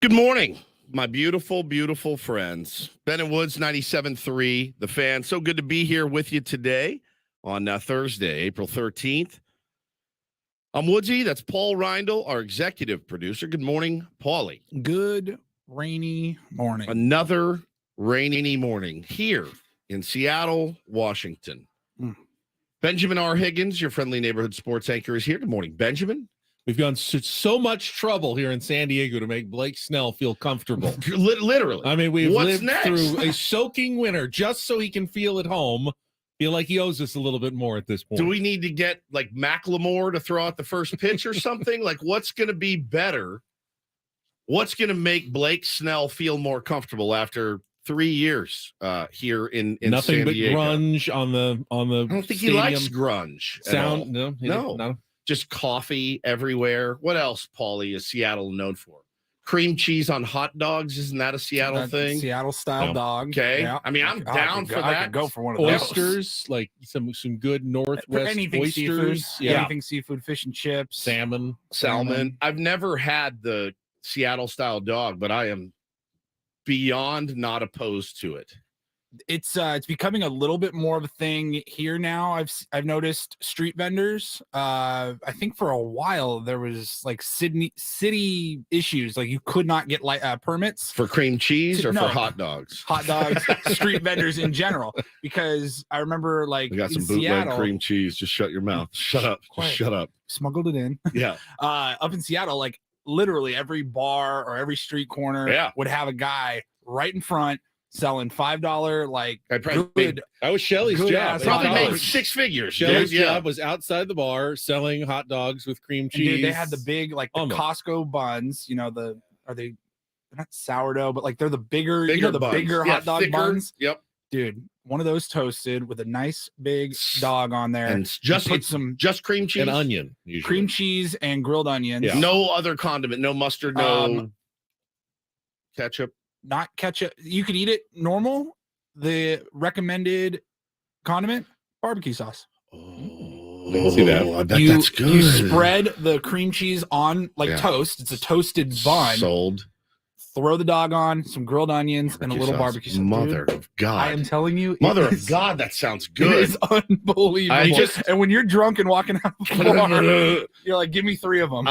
Good morning, my beautiful, beautiful friends. Ben and Woods 97.3, The Fan. So good to be here with you today on Thursday, April 13th. I'm Woodsy. That's Paul Reindl, our executive producer. Good morning, Paulie. Good rainy morning. Another rainy morning here in Seattle, Washington. Benjamin R. Higgins, your friendly neighborhood sports anchor, is here. Good morning, Benjamin. We've gone so much trouble here in San Diego to make Blake Snell feel comfortable. Literally. I mean, we've lived next? through a soaking winter just so he can feel at home, feel like he owes us a little bit more at this point. Do we need to get like Macklemore to throw out the first pitch or something? Like, what's going to be better? What's going to make Blake Snell feel more comfortable after 3 years here in Nothing San but Diego? grunge on the I don't think stadium he likes grunge. sound. No. Just coffee everywhere. What else, Paulie, is Seattle known for? Cream cheese on hot dogs. Isn't that a Seattle thing? Seattle style No. dog. Okay. Yeah. I mean, I'm down for I that. could go for one of those. Oysters, like some good Northwest Anything oysters. seafood. Anything seafood, fish and chips. Salmon. Salmon. I've never had the Seattle style dog, but I am beyond not opposed to it. It's becoming a little bit more of a thing here now. I've noticed street vendors. I think for a while there was like city issues, like you could not get permits For cream cheese or No. for hot dogs? hot dogs, street vendors in general. Because I remember like We got some in bootleg Seattle, cream cheese. Just shut your mouth. Shut up. Just Quiet. shut up. smuggled it in. Yeah. Up in Seattle, like literally every bar or every street corner would have a guy right in front selling $5 like I probably good. That was Shelly's Good job. ass Probably hot made dogs. six figures. Shelly's dude. Yeah. job was outside the bar selling hot dogs with cream And cheese. dude, they had the big like the on them. Costco buns. You know they're not sourdough, but like they're the bigger, Bigger the buns. bigger Yeah, hot dog thicker. buns. Yep. Dude, one of those toasted with a nice big dog on there. And just put it's some just cream cheese. an onion, usually. cream cheese and grilled onions. Yeah. No other condiment. No mustard. No ketchup. Not ketchup. You could eat it normal. The recommended condiment, barbecue sauce. Oh, I can see that. I bet you, that's good. You spread the cream cheese on like Yeah. toast. It's a toasted bun. Sold. Throw the dog on, some grilled onions, and a little sauce. barbecue sauce. Mother Dude, of God. I am telling you, it Mother is- of God, that sounds It good. is unbelievable. And when you're drunk and walking out the bar, you're like, give me 3 of them.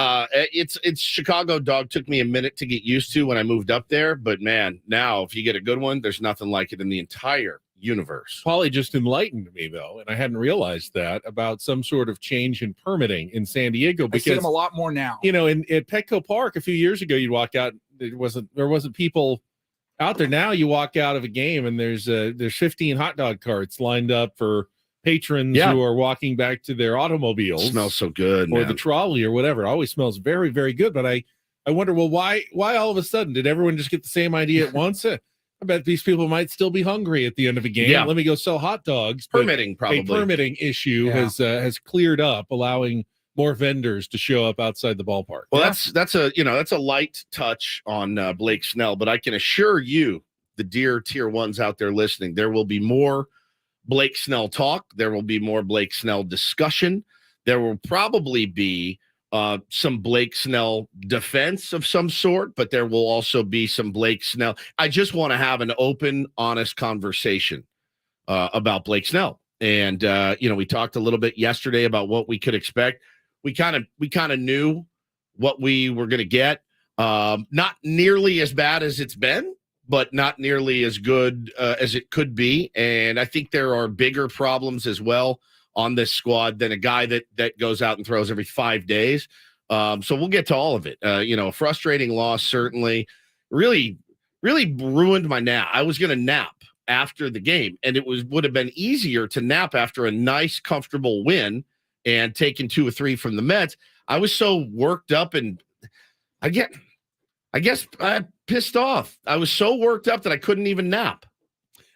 It's Chicago dog. Took me a minute to get used to when I moved up there, but man, now if you get a good one, there's nothing like it in the entire universe. Paulie just enlightened me, though, and I hadn't realized that about some sort of change in permitting in San Diego. I see Because them a lot more now. you know, at Petco Park a few years ago, you'd walk out. There wasn't people out there. Now you walk out of a game and there's 15 hot dog carts lined up for patrons who are walking back to their automobiles. It smells so good, or man. the trolley or whatever. It always smells very, very good. But I wonder, well, why all of a sudden did everyone just get the same idea at once? I bet these people might still be hungry at the end of a game. Yeah. Let me go sell hot dogs. But Permitting, probably. a permitting issue has cleared up, allowing more vendors to show up outside the ballpark. Well, that's a light touch on Blake Snell, but I can assure you, the dear tier ones out there listening, there will be more Blake Snell talk. There will be more Blake Snell discussion. There will probably be some Blake Snell defense of some sort, but there will also be some Blake Snell. I just want to have an open, honest conversation about Blake Snell. And we talked a little bit yesterday about what we could expect. We kind of knew what we were going to get. Not nearly as bad as it's been, but not nearly as good as it could be. And I think there are bigger problems as well on this squad than a guy that goes out and throws every 5 days. So we'll get to all of it. A frustrating loss, certainly. Really, really ruined my nap. I was going to nap after the game, and would have been easier to nap after a nice, comfortable win and taking 2 or 3 from the Mets. I was so worked up, and I guess I pissed off. I was so worked up that I couldn't even nap.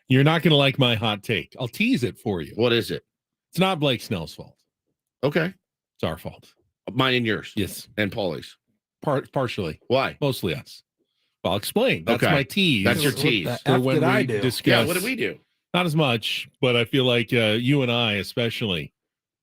You're not going to like my hot take. I'll tease it for you. What is it? It's not Blake Snell's fault. Okay. It's our fault. Mine and yours. Yes. And Paulie's. Partially. Why? Mostly us. Well, I'll explain. That's Okay. my tease. That's your tease. What the for F when did I we do? discuss. Yeah, what did we do? Not as much, but I feel like you and I especially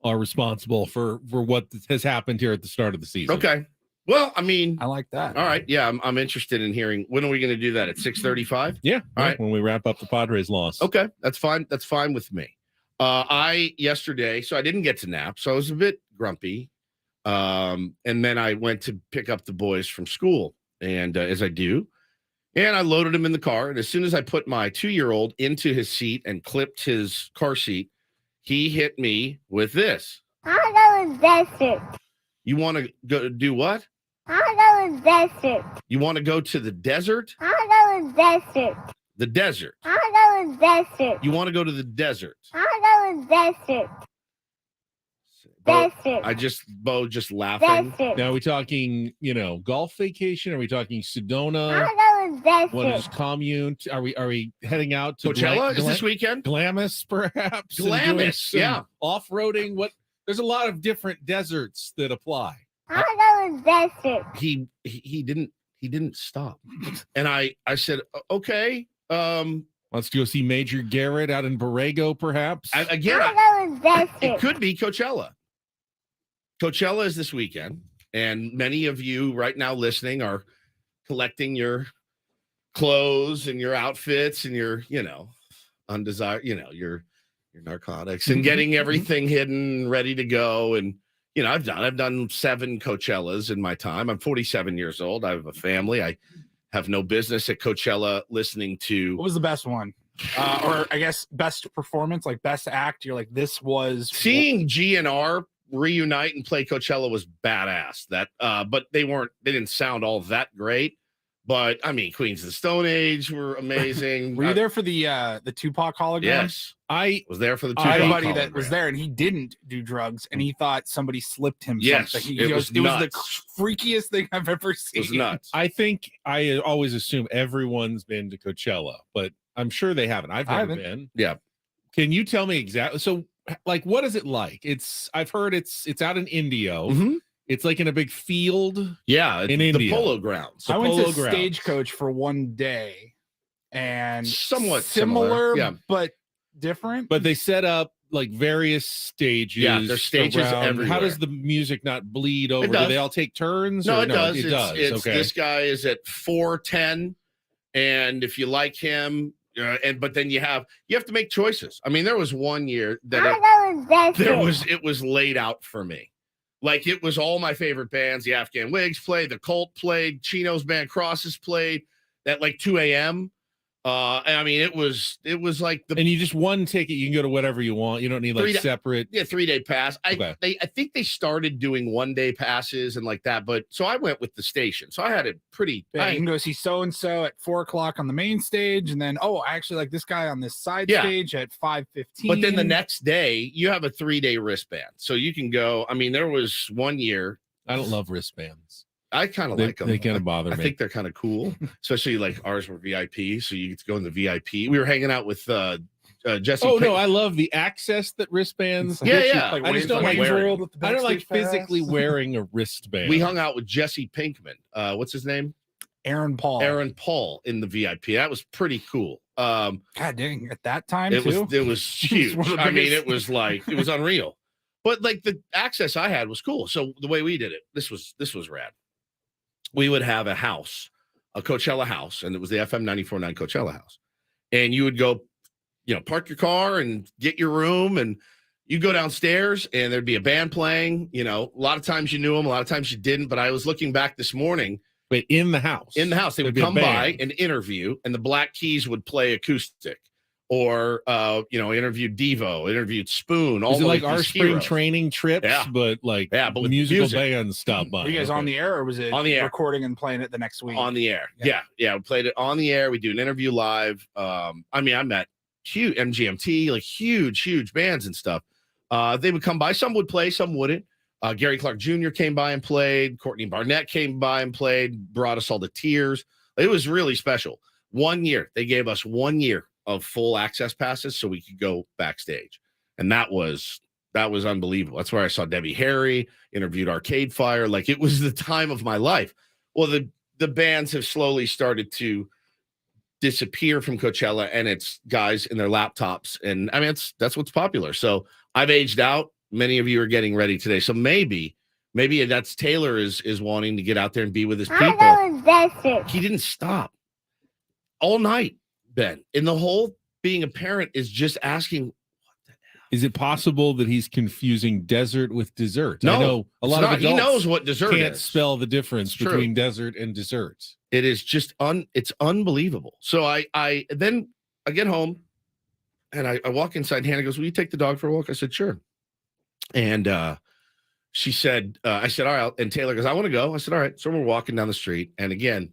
are responsible for what has happened here at the start of the season. Okay. Well, I mean, I like that. all right. Yeah, I'm interested in hearing. When are we going to do that? At 6:35? Yeah. All right. When we wrap up the Padres loss. Okay, that's fine. That's fine with me. I yesterday, so I didn't get to nap, so I was a bit grumpy. And then I went to pick up the boys from school, and as I do, and I loaded him in the car. And as soon as I put my 2-year-old into his seat and clipped his car seat, he hit me with this. I go to desert. You want to go do what? I go to desert. You want to go to the desert? I go to desert. The desert. I go to desert. You want to go to the desert? I go to desert. Desert. Bo just laughing. Desert. Now, are we talking, golf vacation? Are we talking Sedona? I go to desert. What is commune? Are we heading out to Coachella is this weekend? Glamis, perhaps? and doing Glamis, some yeah. Off-roading. There's a lot of different deserts that apply. I go to desert. He didn't stop. And I said, okay. Let's go see Major Garrett out in Borrego, perhaps. I go to desert. It could be Coachella. Coachella is this weekend, and many of you right now listening are collecting your clothes and your outfits and your, undesired, your narcotics and getting everything hidden, ready to go. And I've done 7 Coachellas in my time. I'm 47 years old. I have a family. I have no business at Coachella listening to. What was the best one? Or I guess best performance, like best act. You're like, this was Seeing GNR reunite and play Coachella was badass. But they didn't sound all that great. But I mean, Queens of the Stone Age were amazing. Were you there for the Tupac hologram? Yes, I was there for the Tupac Everybody hologram. that was there, and he didn't do drugs, and he thought somebody slipped him Yes, something. it was it was the nuts. freakiest thing I've ever It seen. was nuts. I think I always assume everyone's been to Coachella, but I'm sure they haven't. I've never been. Yeah. Can you tell me exactly? So, like, what is it like? I've heard it's out in Indio. Mhm. It's like in a big field. Yeah, In the India. Polo Grounds. I went Polo to Grounds. Stagecoach for one day, and Somewhat similar, yeah. but different. But they set up like various stages. Yeah, there's stages around. everywhere. How does the music not bleed over? Do does. they all take turns? No, or it does. It does. It's Okay. This guy is at 4:10, and if you like him, but then you have to make choices. I mean, there was one year that I go to desert. it was laid out for me. Like, it was all my favorite bands. The Afghan Wigs played, the Cult played, Chino's band Crosses played at like 2 a.m. And I mean, it was like And you just one ticket, you can go to whatever you want. You don't need like 3 separate. 3-day pass. Okay. I think they started doing 1-day passes and like that, but so I went with the station. So I had it pretty. Yeah, you can go see so and so at 4:00 on the main stage, and then I actually like this guy on this side stage at 5:15. But then the next day, you have a 3-day wristband, so you can go. I mean, there was one year. I don't love wristbands. I kind of They, like them. they kind of bother I me. think they're kind of cool, especially like ours were VIP, so you get to go in the VIP. We were hanging out with Jesse. Oh Pink- no, I love the access that wristbands. Yeah, get you. yeah. I just don't like Wayne's wearing. World with the I don't like backstage pass. physically wearing a wristband. We hung out with Jesse Pinkman. What's his name? Aaron Paul. Aaron Paul in the VIP. That was pretty cool. God dang, at that time It too. was huge. one of the I mean, biggest- it was unreal. But like the access I had was cool. So the way we did it, this was rad. We would have a house, a Coachella house, and it was the FM 94.9 Coachella house. And you would go, park your car and get your room, and you'd go downstairs and there'd be a band playing. A lot of times you knew them, a lot of times you didn't. But I was looking back this morning. But in the house. They There'd would be a come by band. and interview, and the Black Keys would play acoustic, or interviewed Devo, interviewed Spoon. All Is it the like these our spring heroes. training trips, Yeah. but but with musical music. bands stop by? Were you guys on the air, or was it On the air. recording and playing it the next week? On the air? Yeah. Yeah. We played it on the air. We do an interview live. I met huge MGMT, like huge bands and stuff. They would come by. Some would play, some wouldn't. Gary Clark Jr. came by and played. Courtney Barnett came by and played. Brought us all to tears. It was really special. 1 year, they gave us 1 year of full access passes so we could go backstage, and that was unbelievable. That's where I saw Debbie Harry, interviewed Arcade Fire. Like, it was the time of my life. Well, the bands have slowly started to disappear from Coachella, and it's guys in their laptops, and I mean that's what's popular. So I've aged out. Many of you are getting ready today, so maybe Maybe that's Taylor is wanting to get out there and be with his I people. go in desert. He didn't stop all night, Ben. And the whole being a parent is just asking, Is it possible that he's confusing desert with dessert? No, I know a lot of he adults knows what dessert can't is. spell the difference It's true. between desert and desserts. It is just it's unbelievable. So I then I get home and I walk inside. Hannah goes, "Will you take the dog for a walk?" I said, "Sure." And she said, I said, "All right." And Taylor goes, "I want to go." I said, "All right." So we're walking down the street, and again,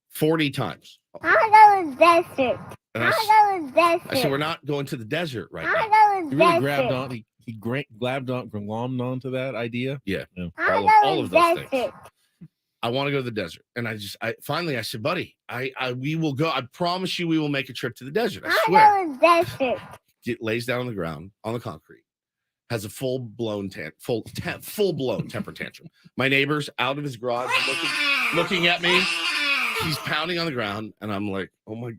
40 times. I go in desert. And I go in desert. I said, "We're not going to the desert right I now." go in He really desert. grabbed on. He glommed onto that idea. Yeah. I all go of in those things. desert. I want to go to the desert. And I finally said, "Buddy, we will go. I promise you we will make a trip to the desert. I I swear." go in desert. Lays down on the ground on the concrete, has a full-blown full-blown temper tantrum. My neighbor's out of his garage looking at me. He's pounding on the ground, and I'm like, "Oh my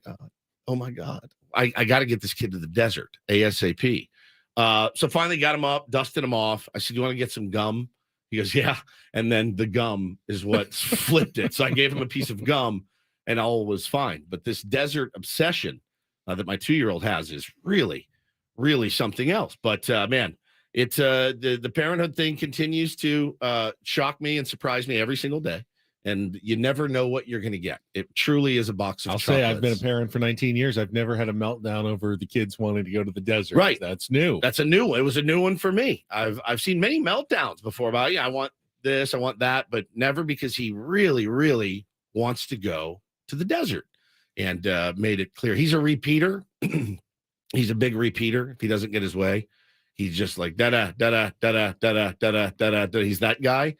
God. I got to get this kid to the desert ASAP." So finally got him up, dusted him off. I said, "You want to get some gum?" He goes, "Yeah." And then the gum is what flipped it. So I gave him a piece of gum and all was fine. But this desert obsession that my 2-year-old has is really, really something else. But man, it's the parenthood thing continues to shock me and surprise me every single day. And you never know what you're going to get. It truly is a box of I'll chocolates. say I've been a parent for 19 years. I've never had a meltdown over the kids wanting to go to the desert. Right. That's new. That's a new one. It was a new one for me. I've seen many meltdowns before about, I want this, I want that, but never because he really, really wants to go to the desert and made it clear. He's a repeater. He's a big repeater. If he doesn't get his way, he's just like da-da, da-da, da-da, da-da, da-da, da-da, da. He's that guy.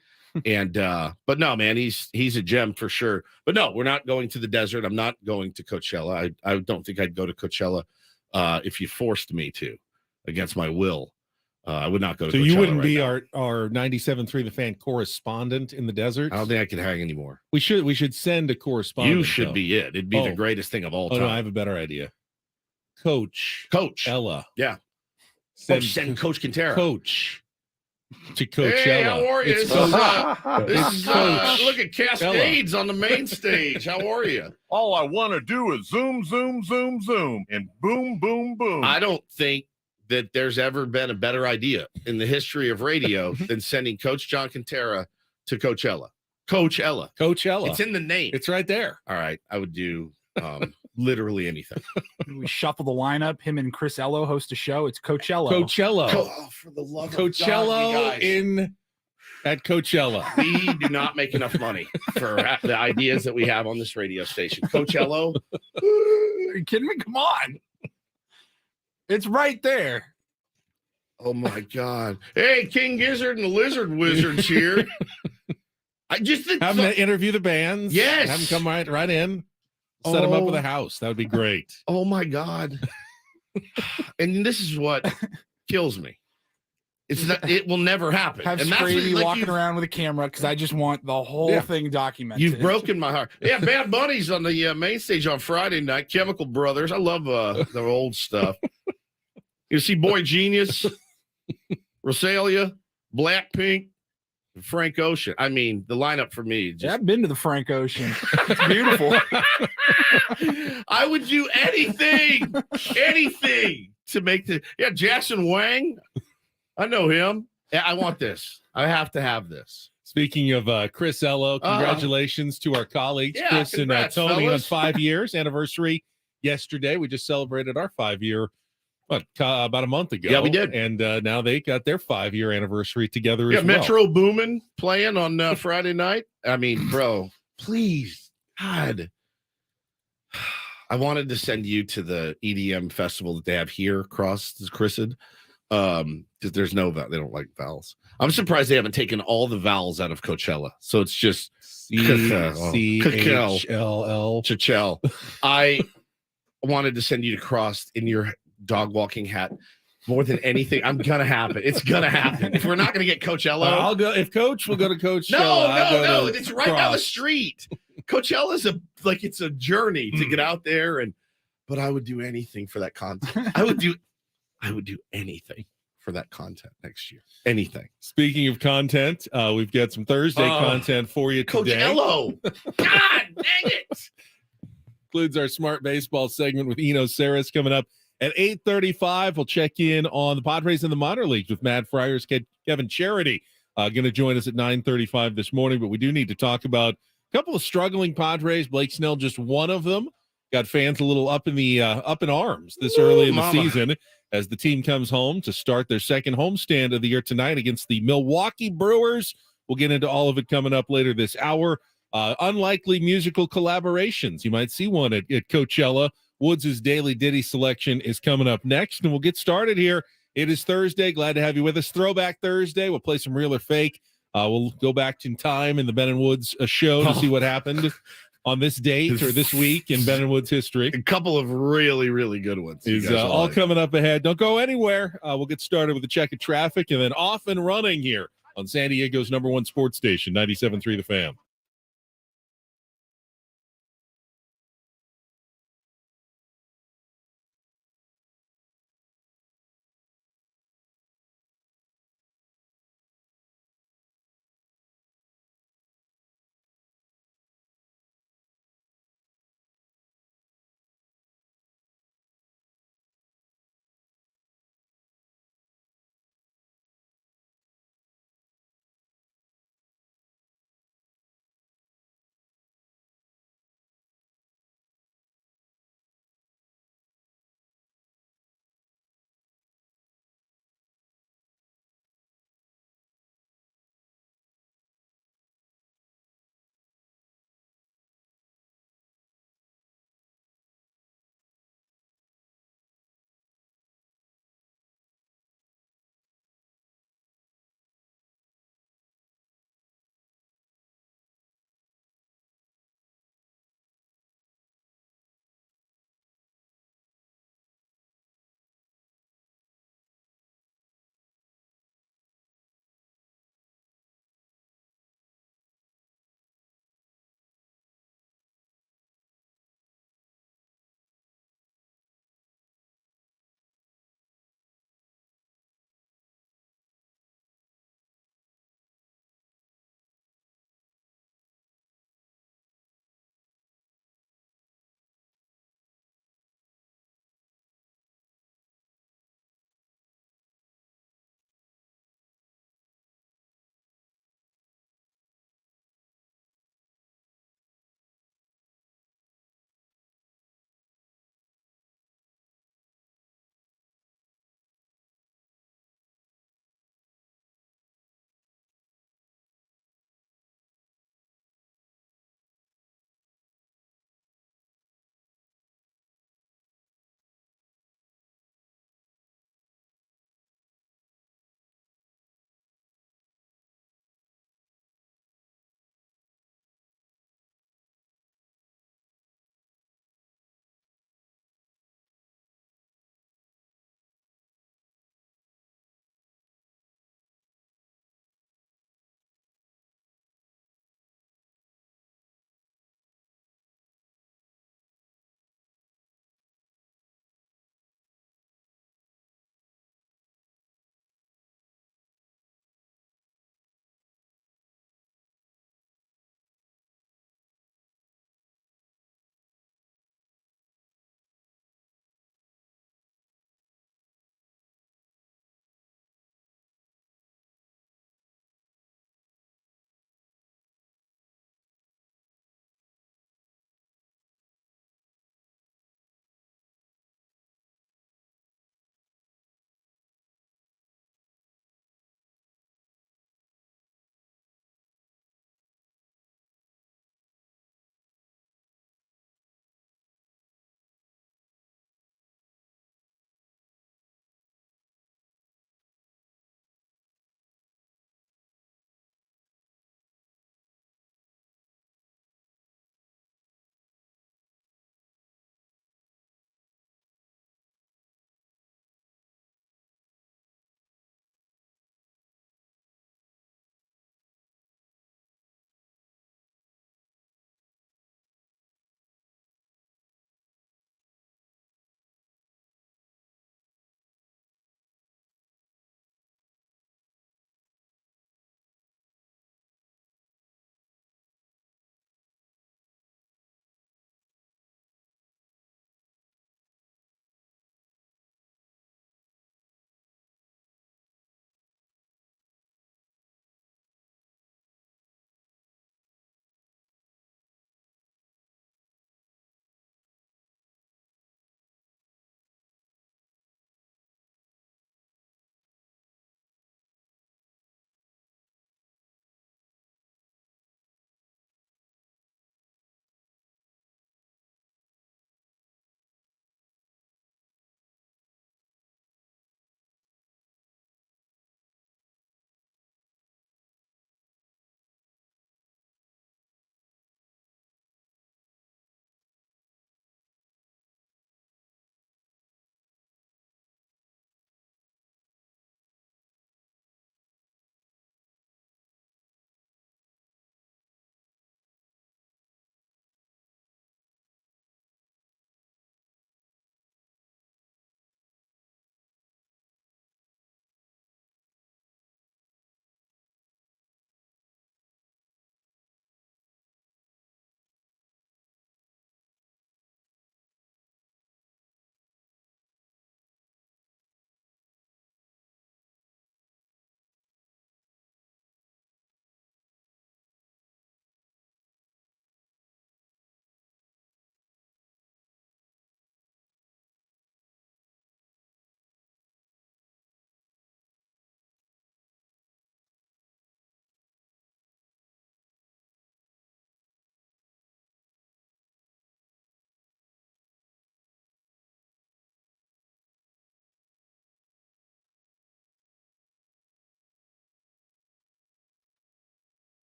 And but no, man, he's a gem for sure. But no, we're not going to the desert. I'm not going to Coachella. I don't think I'd go to Coachella if you forced me to against my will. I would not go to So Coachella. you wouldn't right be now. our 97.3 The Fan correspondent in the desert? I don't think I could hang anymore. We should send a correspondent. You should though. be it. It'd be the Oh. greatest thing of all Oh time. no, I have a better idea. Coach Coach. Ella. Yeah. Send Coach Quintero. Coach to Coachella. Hey, how are you? It's This Coach. This It's is Coach look at Cascades on the main stage. How are you? All I want to do is zoom, zoom, zoom, zoom, and boom, boom, boom. I don't think that there's ever been a better idea in the history of radio than sending Coach John Quintero to Coachella. Coachella. Coachella. It's in the name. It's right there. All right. I would do literally anything. We shuffle the lineup. Him and Chris Ello host a show. It's Coachella. Coachella. Oh, for the love of God, Coachella you guys. at Coachella. We do not make enough money for the ideas that we have on this radio station. Coachella. Are you kidding me? Come on. It's right there. Oh my God. Hey, King Gizzard and the Lizard Wizards here. I just think Have them interview the bands. Yes. Have them come right in. Set them up with Oh. a house. That would be great. Oh my God. And this is what kills me. It's not, it will never happen. Have and that's Sprady what, like, walking around with a camera because I just want the whole Yeah. thing documented. You've broken my heart. Yeah, Bad Bunny's on the main stage on Friday night. Chemical Brothers. I love the old stuff. You see Boy Genius, Rosalia, Blackpink, and Frank Ocean. I mean, the lineup for me. Yeah, Just, I've been to the Frank Ocean. It's beautiful. I would do anything to make the. Yeah, Jackson Wang. I know him. Yeah, I want this. I have to have this. Speaking of Chris Ello, congratulations to our colleagues, Yeah, Chris congrats, and Tony, fellas. on 5 years anniversary yesterday. We just celebrated our 5-year, about a month ago. Yeah, we did. And now they got their 5-year anniversary together Yeah, as well. Metro Boomin playing on Friday night. I mean, bro, please, God. I wanted to send you to the EDM festival that they have here across Chrisid. Because there's no they don't like vowels. I'm surprised they haven't taken all the vowels out of Coachella. So it's just CHLL. Chachel. I wanted to send you to Cross in your dog walking hat more than anything. I'm gonna happen. It's gonna happen. If we're not gonna get Coachella, I'll go. If Coach will go to Coachella, no. It's right down the street. Coachella's it's a journey to get out there, but I would do anything for that content. I would do anything for that content next year. Anything. Speaking of content, we've got some Thursday content for you Coach today. Ello. God dang it. Includes our Smart Baseball segment with Eno Saris coming up at 8:35. We'll check in on the Padres in the minor leagues with Matt Friars, Kevin Charity. Going to join us at 9:35 this morning, but we do need to talk about a couple of struggling Padres. Blake Snell, just one of them, got fans a little up in arms this early in the season as the team comes home to start their second homestand of the year tonight against the Milwaukee Brewers. We'll get into all of it coming up later this hour. Unlikely musical collaborations. You might see one at Coachella. Woods' daily ditty selection is coming up next, and we'll get started here. It is Thursday. Glad to have you with us. Throwback Thursday. We'll play some real or fake. We'll go back in time in the Ben and Woods show to see what happened on this date or this week in Ben and Woods history. A couple of really, really good ones. Is all coming up ahead. Don't go anywhere. We'll get started with a check of traffic and then off and running here on San Diego's #1 sports station, 97.3 The Fan.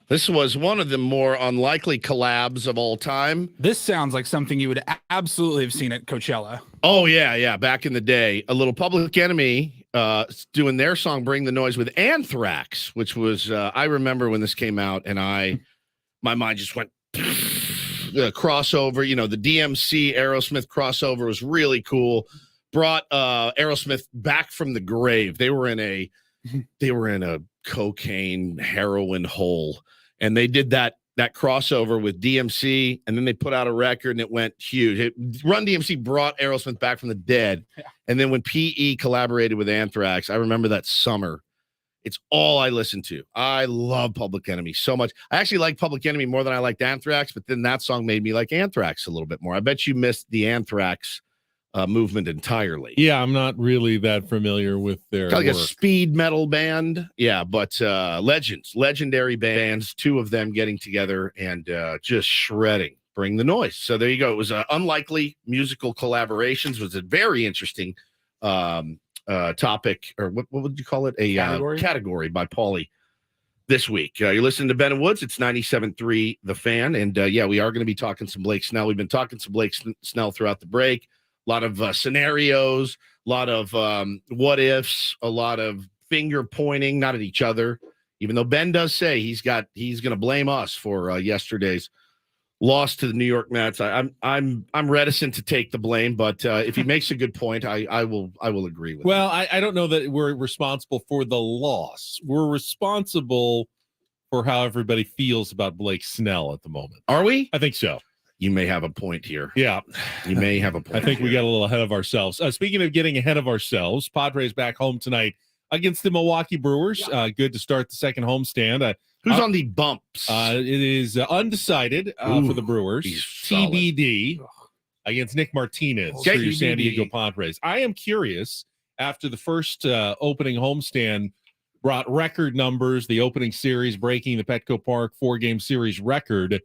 This was one of the more unlikely collabs of all time. This sounds like something you would absolutely have seen at Coachella. Oh, yeah. Back in the day, a little Public Enemy doing their song Bring the Noise with Anthrax, which was, I remember when this came out, and my mind just went crossover. The DMC Aerosmith crossover was really cool. Brought Aerosmith back from the grave. They were in a cocaine heroin hole, and they did that crossover with DMC, and then they put out a record and it went huge. Run DMC brought Aerosmith back from the dead. Yeah. And then when PE collaborated with Anthrax, I remember that summer. It's all I listened to. I love Public Enemy so much. I actually like Public Enemy more than I liked Anthrax, but then that song made me like Anthrax a little bit more. I bet you missed the Anthrax movement entirely. Yeah, I'm not really that familiar with their Kind of like work. a speed metal band. Yeah, but legendary bands, two of them getting together and just shredding. Bring the Noise. So there you go. It was unlikely musical collaborations. It was a very interesting topic, or what would you call it? A category by Paulie this week. You're listening to Ben and Woods. It's 97.3 The Fan. And we are going to be talking some Blake Snell. We've been talking some Blake Snell throughout the break. A lot of scenarios, a lot of what ifs, a lot of finger pointing, not at each other. Even though Ben does say he's going to blame us for yesterday's loss to the New York Mets. I'm reticent to take the blame, but if he makes a good point, I will agree with. Well, I don't know that we're responsible for the loss. We're responsible for how everybody feels about Blake Snell at the moment. Are we? I think so. You may have a point here. Yeah. You may have a point. I think we got a little ahead of ourselves. Speaking of getting ahead of ourselves, Padres back home tonight against the Milwaukee Brewers. Good to start the second homestand. Who's on the bumps? It is undecided for the Brewers. TBD against Nick Martinez for your San Diego Padres. I am curious, after the first opening homestand brought record numbers, the opening series breaking the Petco Park 4-game series record,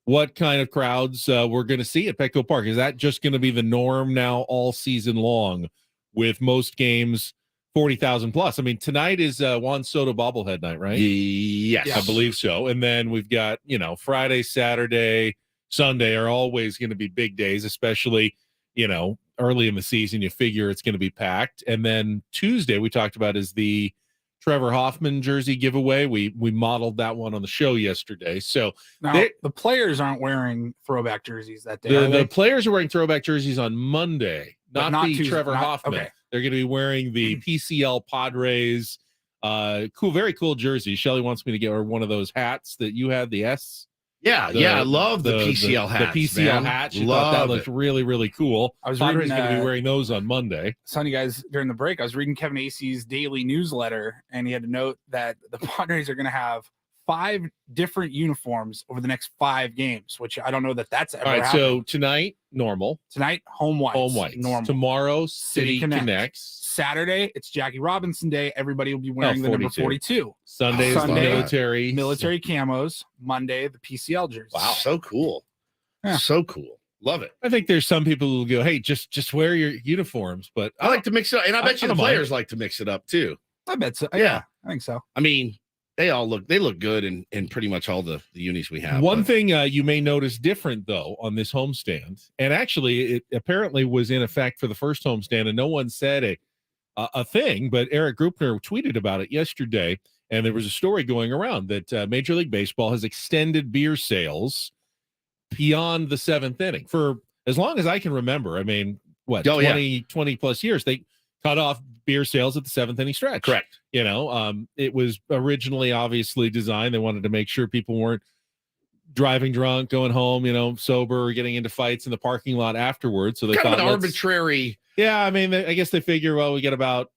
what kind of crowds we're going to see at Petco Park. Is that just going to be the norm now all season long, with most games 40,000 plus? I mean, tonight is Juan Soto bobblehead night, right? Yes. I believe so. And then we've got, Friday, Saturday, Sunday are always going to be big days, especially, early in the season. You figure it's going to be packed. And then Tuesday, we talked about, is the Trevor Hoffman jersey giveaway. We modeled that one on the show yesterday. So now, the players aren't wearing throwback jerseys that day. The players are wearing throwback jerseys on Monday, not the Tuesday, Trevor Hoffman. Okay. They're going to be wearing the PCL Padres. Very cool jersey. Shelly wants me to get her one of those hats that you had, the S. Yeah, I love the PCL hat. The PCL hat. She thought that looked really, really cool. Padres going to be wearing those on Monday. Son, you guys, during the break, I was reading Kevin Acey's daily newsletter, and he had to note that the Padres are going to have 5 different uniforms over the next 5 games, which I don't know that that's ever happened. So tonight, normal. Tonight, home whites. Normal. Tomorrow, City Connects. Saturday, it's Jackie Robinson Day. Everybody will be wearing the number 42. Sunday is military camos. Monday, the PCL jersey. Wow, so cool. Yeah. So cool. Love it. I think there's some people who will go, hey, just wear your uniforms. But I like to mix it up, and I bet you the players like to mix it up too. I bet so. Yeah, I think so. I mean, they look good in pretty much all the unis we have. One thing you may notice different, though, on this homestand, and actually it apparently was in effect for the first homestand, and no one said a thing, but Eric Grupner tweeted about it yesterday, and there was a story going around that Major League Baseball has extended beer sales beyond the 7th inning for as long as I can remember. I mean, 20 plus years, they cut off beer sales at the 7th inning stretch. Correct. It was originally obviously designed. They wanted to make sure people weren't driving drunk, going home, sober, or getting into fights in the parking lot afterwards. So they kind thought of an arbitrary. Yeah, I mean, I guess they figure, well, we get about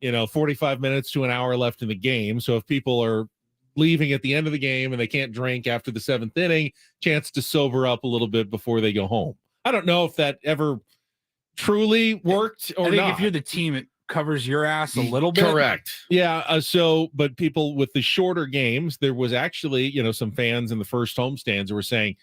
45 minutes to an hour left in the game. So if people are leaving at the end of the game and they can't drink after the 7th inning, chance to sober up a little bit before they go home. I don't know if that ever truly worked or not. If you're the team, it covers your ass a little bit. Correct. Yeah. But people with the shorter games, there was actually, some fans in the first homestands who were saying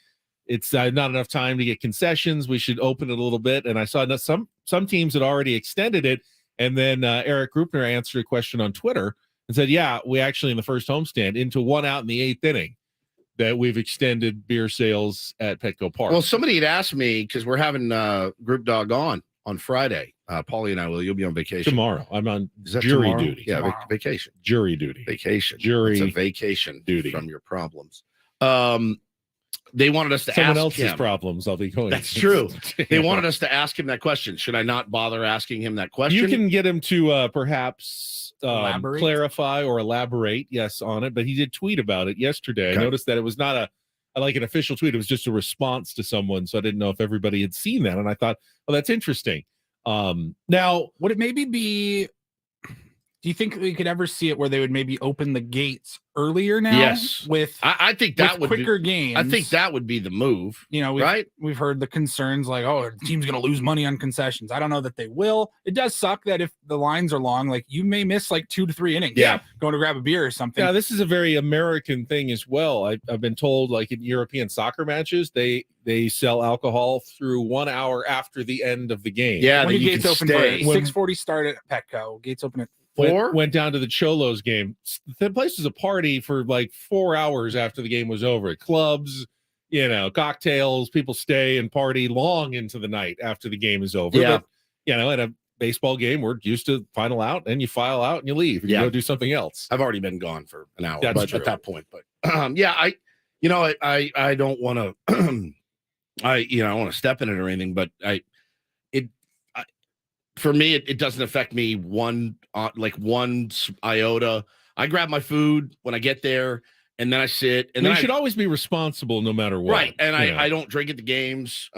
it's not enough time to get concessions. We should open it a little bit. And I saw that some teams had already extended it. And then Eric Grupner answered a question on Twitter and said, yeah, we actually in the first homestand into 1 out in the 8th inning, that we've extended beer sales at Petco Park. Well, somebody had asked me because we're having Group Dog on Friday. Paulie and I will. You'll be on vacation tomorrow. I'm on Is that jury tomorrow? duty. Yeah, Tomorrow. vacation. Jury duty. Vacation. Jury It's a vacation duty. from your problems. They wanted us to Someone ask else's him. problems. I'll be going. That's true. They wanted us to ask him that question. Should I not bother asking him that question? You can get him to perhaps Elaborate? clarify or elaborate, yes, on it. But he did tweet about it yesterday. Okay. I noticed that it was not like an official tweet. It was just a response to someone. So I didn't know if everybody had seen that. And I thought, well, that's interesting. Now, Would it maybe be? Do you think we could ever see it where they would maybe open the gates earlier now? Yes. with I think that with would quicker be, games. I think that would be the move, you know, right? we've heard the concerns like, oh, the team's going to lose money on concessions. I don't know that they will. It does suck that if the lines are long, like you may miss like 2 to 3 innings. Yeah. Going to grab a beer or something. now this is a very American thing as well. I've been told, like in European soccer matches, they sell alcohol through 1 hour after the end of the game. Yeah, when that do you gates can open stay. for 6:40 start at Petco. Gates open at Went down to the Cholos game. The place was a party for like 4 hours after the game was over. Clubs, cocktails, people stay and party long into the night after the game is over. Yeah. But, at a baseball game, we're used to final out and you file out and you leave. You Yeah. go do something else. I've already been gone for an hour, That's but true. at that point, but yeah, I don't want to, I don't want to step in it or anything, but for me, it doesn't affect me one iota. I grab my food when I get there, and then I sit, and You then should always be responsible no matter what. right, and you know. I don't drink at the games.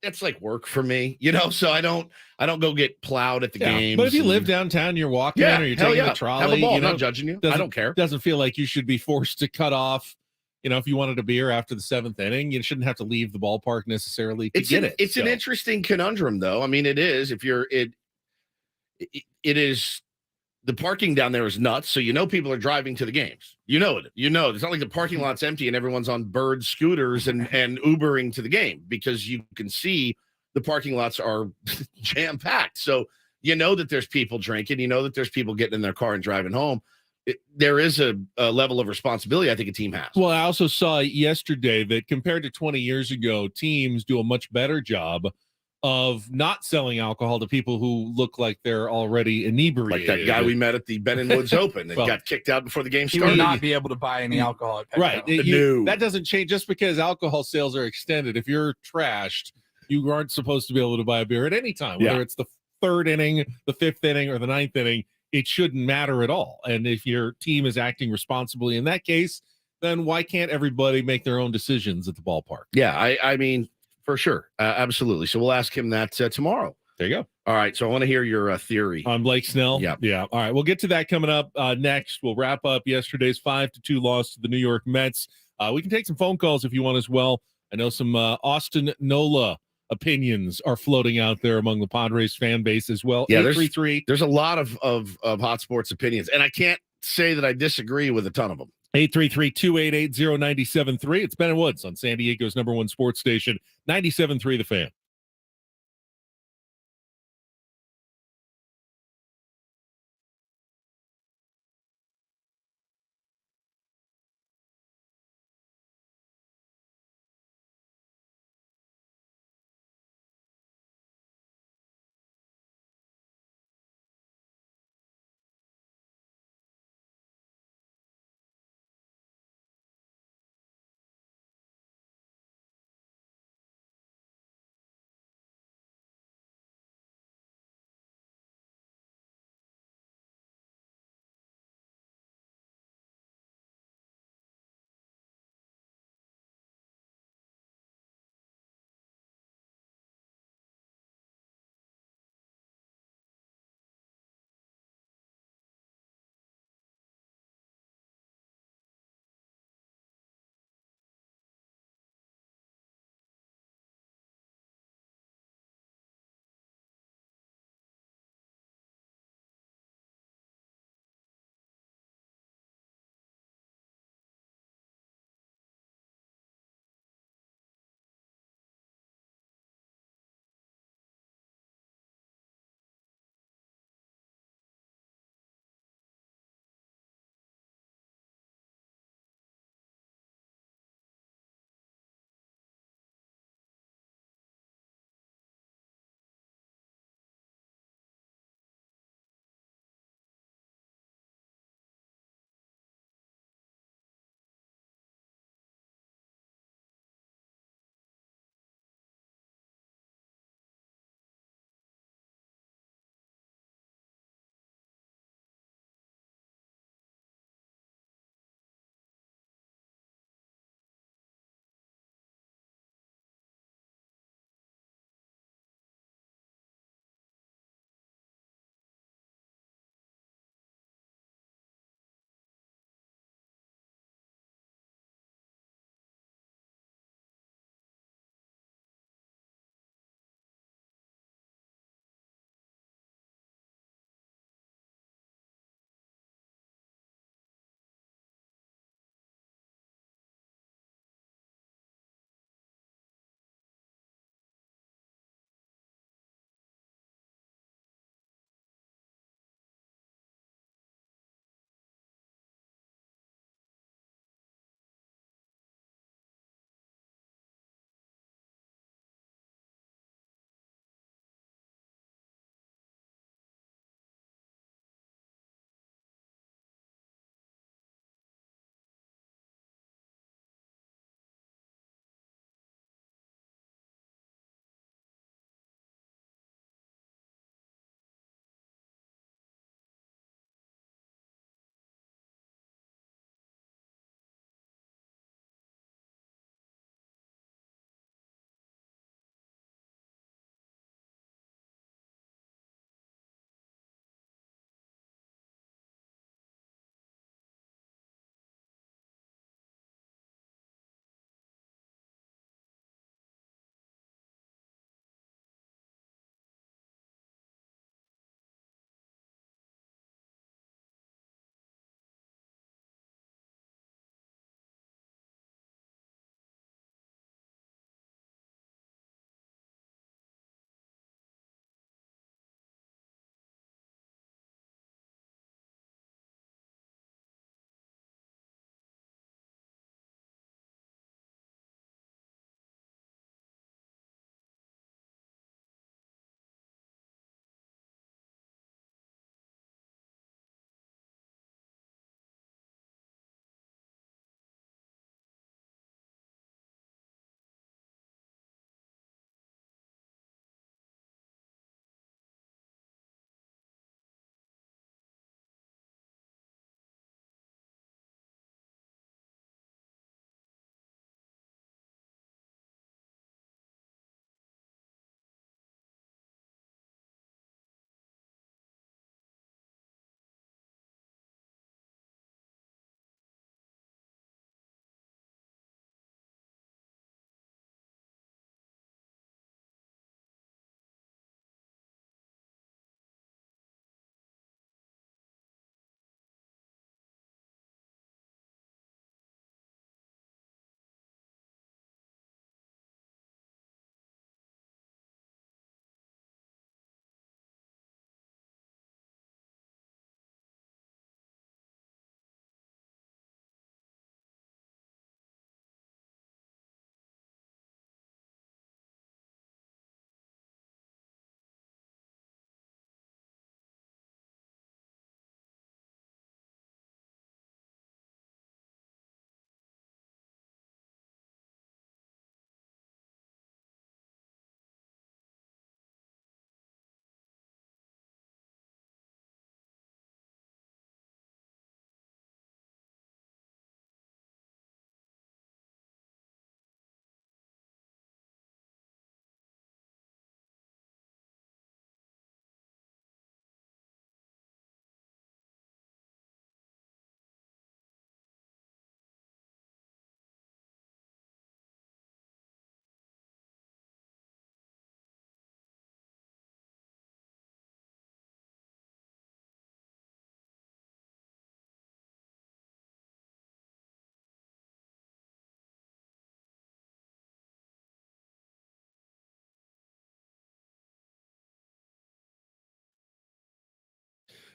That's like work for me, so I don't go get plowed at the Yeah. games. But if you and- live downtown, you're walking yeah, or you're hell taking yeah, the trolley, have a ball. I'm not judging you. I doesn't- don't care. doesn't feel like you should be forced to cut off. If you wanted a beer after the 7th inning, you shouldn't have to leave the ballpark necessarily to get it. It's an So, interesting conundrum, though. I mean, it is. If you're it is the parking down there is nuts. So people are driving to the games. It. It's not like the parking lot's empty and everyone's on bird scooters and Ubering to the game, because you can see the parking lots are jam packed. So that there's people drinking. That there's people getting in their car and driving home. There is a level of responsibility I think a team has. well, I also saw yesterday that compared to 20 years ago, teams do a much better job of not selling alcohol to people who look like they're already inebriated. Like that guy we met at the Ben and Woods Open that Well, got kicked out before the game he started. would not be able to buy any alcohol at Petco. Right. No. That doesn't change just because alcohol sales are extended. If you're trashed, you aren't supposed to be able to buy a beer at any time, whether Yeah. it's the 3rd inning, the 5th inning, or the 9th inning. It shouldn't matter at all. And if your team is acting responsibly in that case, then why can't everybody make their own decisions at the ballpark? Yeah, I mean, for sure. Absolutely. So we'll ask him that tomorrow. There you go. All right. So I want to hear your theory. On Blake Snell? Yeah. Yeah. All right. We'll get to that coming up next. We'll wrap up yesterday's 5-2 loss to the New York Mets. We can take some phone calls if you want as well. I know some Austin Nola opinions are floating out there among the Padres fan base as well. Yeah, 833 There's a lot of hot sports opinions, and I can't say that I disagree with a ton of them. 833-288-0973. It's Ben and Woods on San Diego's #1 sports station, 97.3 The Fan.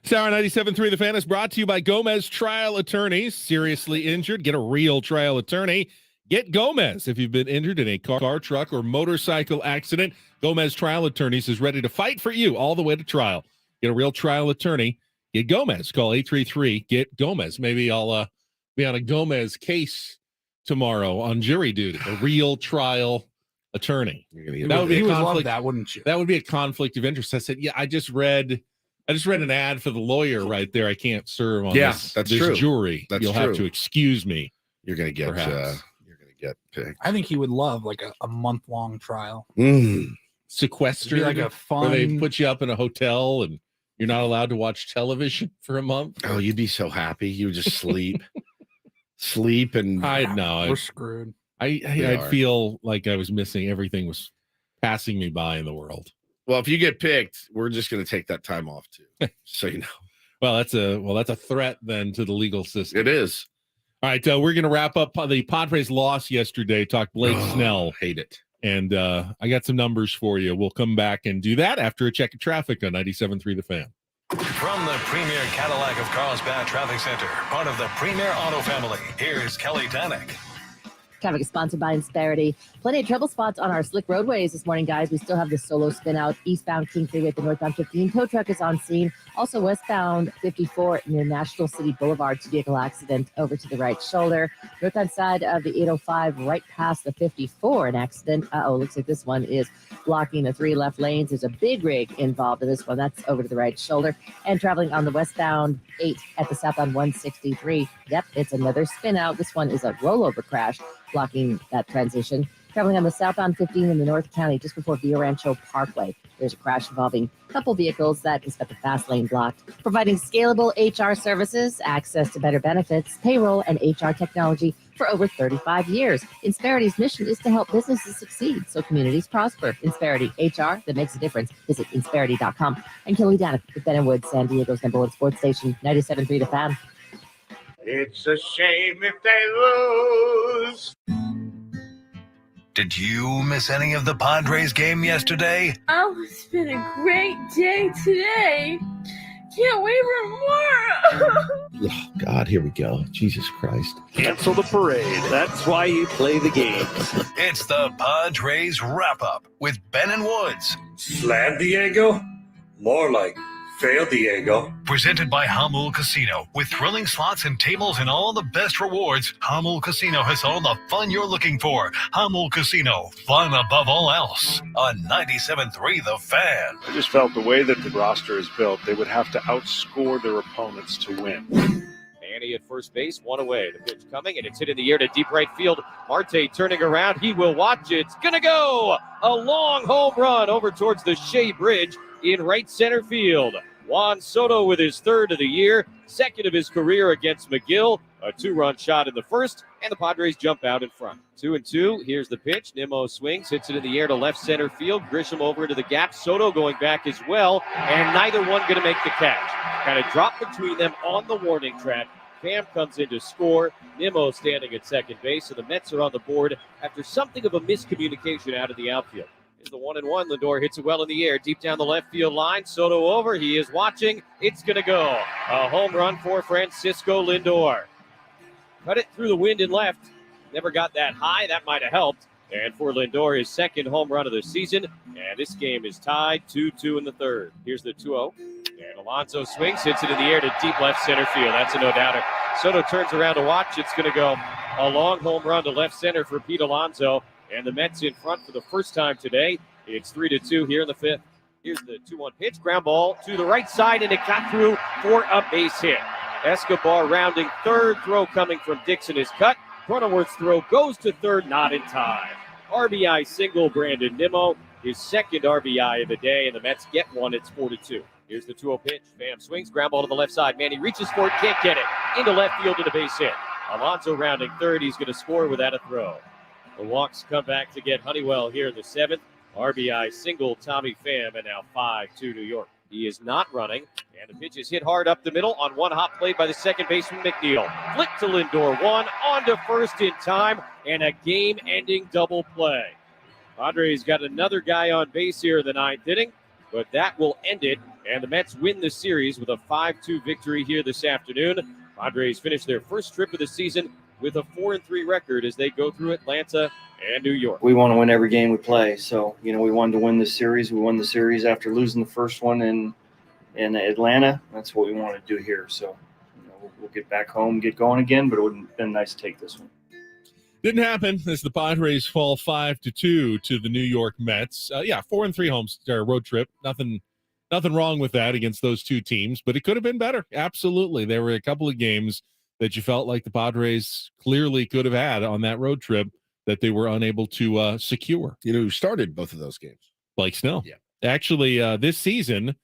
Sour 97.3 The Fan is brought to you by Gomez Trial Attorneys. Seriously injured? Get a real trial attorney. Get Gomez. If you've been injured in a car, truck, or motorcycle accident, Gomez Trial Attorneys is ready to fight for you all the way to trial. Get a real trial attorney. Get Gomez. Call 833-GET-GOMEZ. Maybe I'll be on a Gomez case tomorrow on jury duty. A real trial attorney. That would be a conflict. That wouldn't you? That would be a conflict of interest. I said, yeah, I just read an ad for the lawyer right there. I can't serve on this true. Jury. That's You'll true. have to excuse me. You're gonna get Perhaps. picked. I think he would love like a month-long trial. Sequestered, It'd be like a where they fun. put you up in a hotel and you're not allowed to watch television for a month. Oh, you'd be so happy. You would just sleep, and We're screwed. I'd feel like I was missing. Everything was passing me by in the world. well, if you get picked, we're just gonna take that time off too. So you know, Well, that's a threat then to the legal system. it is. All right, we're going to wrap up the Padres loss yesterday. Talk Blake Snell. Hate it. And I got some numbers for you. We'll come back and do that after a check of traffic on 97.3 The Fan. From the Premier Cadillac of Carlsbad Traffic Center, part of the Premier Auto family, here's Kelly Danek. Traffic is sponsored by Insperity. Plenty of trouble spots on our slick roadways this morning, guys. We still have the solo spin out eastbound King Freeway at the northbound 15. Tow truck is on scene. Also westbound 54 near National City Boulevard. Vehicle accident over to the right shoulder. Northbound side of the 805 right past the 54. An accident. Looks like this one is blocking the 3 left lanes. There's a big rig involved in this one. That's over to the right shoulder. And traveling on the westbound 8 at the southbound 163. Yep, it's another spin out. This one is a rollover crash, blocking that transition. Traveling on the southbound 15 in the North County just before Villa Rancho Parkway. There's a crash involving a couple vehicles that has got the fast lane blocked. Providing scalable HR services, access to better benefits, payroll, and HR technology for over 35 years. Insperity's mission is to help businesses succeed so communities prosper. Insperity, HR that makes a difference. Visit Insperity.com. And Kelly Danek with Ben & Woods, San Diego's #1 sports station, 97.3 The Fan. It's a shame if they lose. Did you miss any of the Padres game yesterday? Oh, it's been a great day today. Can't wait for more. Oh, God, here we go. Jesus Christ. Cancel the parade. That's why you play the game. It's the Padres wrap-up with Ben and Woods. Slam Diego? More like fail Diego. Presented by Hamul Casino. With thrilling slots and tables and all the best rewards, Hamul Casino has all the fun you're looking for. Hamul Casino, fun above all else. On 97.3 The Fan. I just felt the way that the roster is built, they would have to outscore their opponents to win. Manny at first base, one away. The pitch coming, and it's hit in the air to deep right field. Marte turning around. He will watch it. It's going to go. A long home run over towards the Shea Bridge in right center field. Juan Soto with his third of the year, second of his career against McGill. A 2-run shot in the first, and the Padres jump out in front. 2-2. Here's the pitch. Nimmo swings, hits it in the air to left center field. Grisham over into the gap. Soto going back as well, and neither one going to make the catch. Kind of dropped between them on the warning track. Pham comes in to score. Nimmo standing at second base, and the Mets are on the board after something of a miscommunication out of the outfield. Is the 1-1. Lindor hits it well in the air, deep down the left field line. Soto over. He is watching. It's going to go. A home run for Francisco Lindor. Cut it through the wind and left. Never got that high. That might have helped. And for Lindor, his second home run of the season. And this game is tied 2-2 in the third. Here's the 2-0. And Alonso swings, hits it in the air to deep left center field. That's a no-doubter. Soto turns around to watch. It's going to go a long home run to left center for Pete Alonso. And the Mets in front for the first time today. It's 3-2 here in the fifth. Here's the 2-1 pitch. Ground ball to the right side, and it got through for a base hit. Escobar rounding third. Throw coming from Dixon is cut. Cronenworth's throw goes to third, not in time. RBI single, Brandon Nimmo. His second RBI of the day, and the Mets get one. It's 4-2. Here's the 2-0 pitch. Pham swings. Ground ball to the left side. Manny reaches for it. Can't get it. Into left field and a base hit. Alonso rounding third. He's going to score without a throw. The walks come back to get Honeywell here in the seventh. RBI single, Tommy Pham, and now 5-2 New York. He is not running, and the pitch is hit hard up the middle on one hop play by the second baseman McNeil. Flip to Lindor, one on to first in time, and a game-ending double play. Padres got another guy on base here in the ninth inning, but that will end it. And the Mets win the series with a 5-2 victory here this afternoon. Padres finish their first trip of the season with a 4-3 record as they go through Atlanta and New York. We want to win every game we play. So, we wanted to win this series. We won the series after losing the first one in Atlanta. That's what we want to do here. So, we'll get back home, get going again, but it would have been nice to take this one. Didn't happen as the Padres fall 5-2 to the New York Mets. 4-3 road trip. Nothing wrong with that against those two teams, but it could have been better. Absolutely. There were a couple of games that you felt like the Padres clearly could have had on that road trip that they were unable to secure. Who started both of those games? Blake Snell. Yeah. Actually, this season,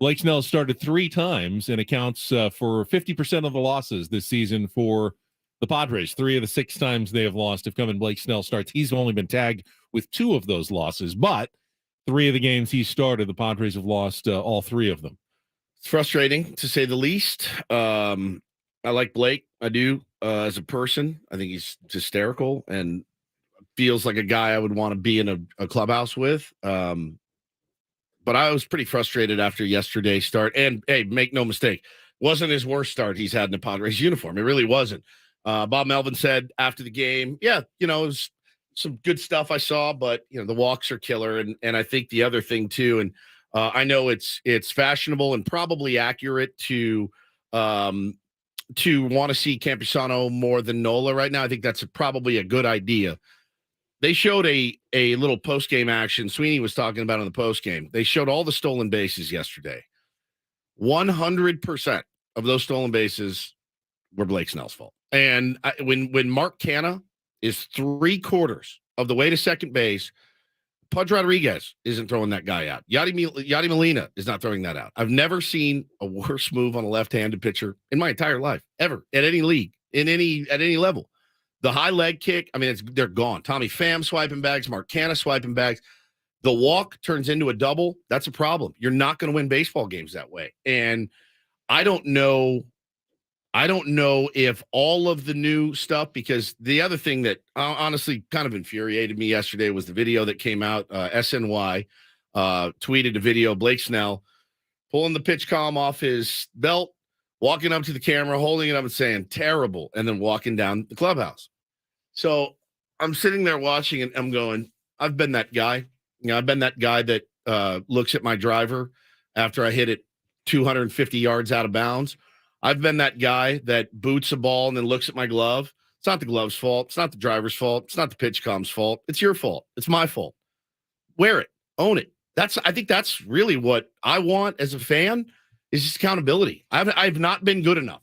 Blake Snell started 3 times and accounts for 50% of the losses this season for the Padres. 3 of the 6 times they have lost have come in Blake Snell starts. He's only been tagged with 2 of those losses, but 3 of the games he started, the Padres have lost all 3 of them. It's frustrating, to say the least. I like Blake. I do. As a person, I think he's hysterical and feels like a guy I would want to be in a clubhouse with. But I was pretty frustrated after yesterday's start. And, hey, make no mistake, wasn't his worst start he's had in the Padres uniform. It really wasn't. Bob Melvin said after the game, it was some good stuff I saw, but, the walks are killer. And I think the other thing, too, and I know it's fashionable and probably accurate to want to see Campusano more than Nola right now. I think that's probably a good idea. They showed a little post-game action. Sweeney was talking about on the post-game. They showed all the stolen bases yesterday. 100% of those stolen bases were Blake Snell's fault. And when Mark Canha is 3/4 of the way to second base, Pudge Rodriguez isn't throwing that guy out. Yadi Molina is not throwing that out. I've never seen a worse move on a left-handed pitcher in my entire life, ever, at any league, at any level. The high leg kick, they're gone. Tommy Pham swiping bags, Mark Canha swiping bags. The walk turns into a double. That's a problem. You're not going to win baseball games that way. And I don't know if all of the new stuff, because the other thing that honestly kind of infuriated me yesterday was the video that came out. SNY tweeted a video of Blake Snell pulling the pitch comm off his belt, walking up to the camera, holding it up and saying, terrible, and then walking down the clubhouse. So I'm sitting there watching and I'm going, I've been that guy. I've been that guy that looks at my driver after I hit it 250 yards out of bounds. I've been that guy that boots a ball and then looks at my glove. It's not the glove's fault. It's not the driver's fault. It's not the pitch comm's fault. It's your fault. It's my fault. Wear it. Own it. I think that's really what I want as a fan. Is just accountability. I've not been good enough.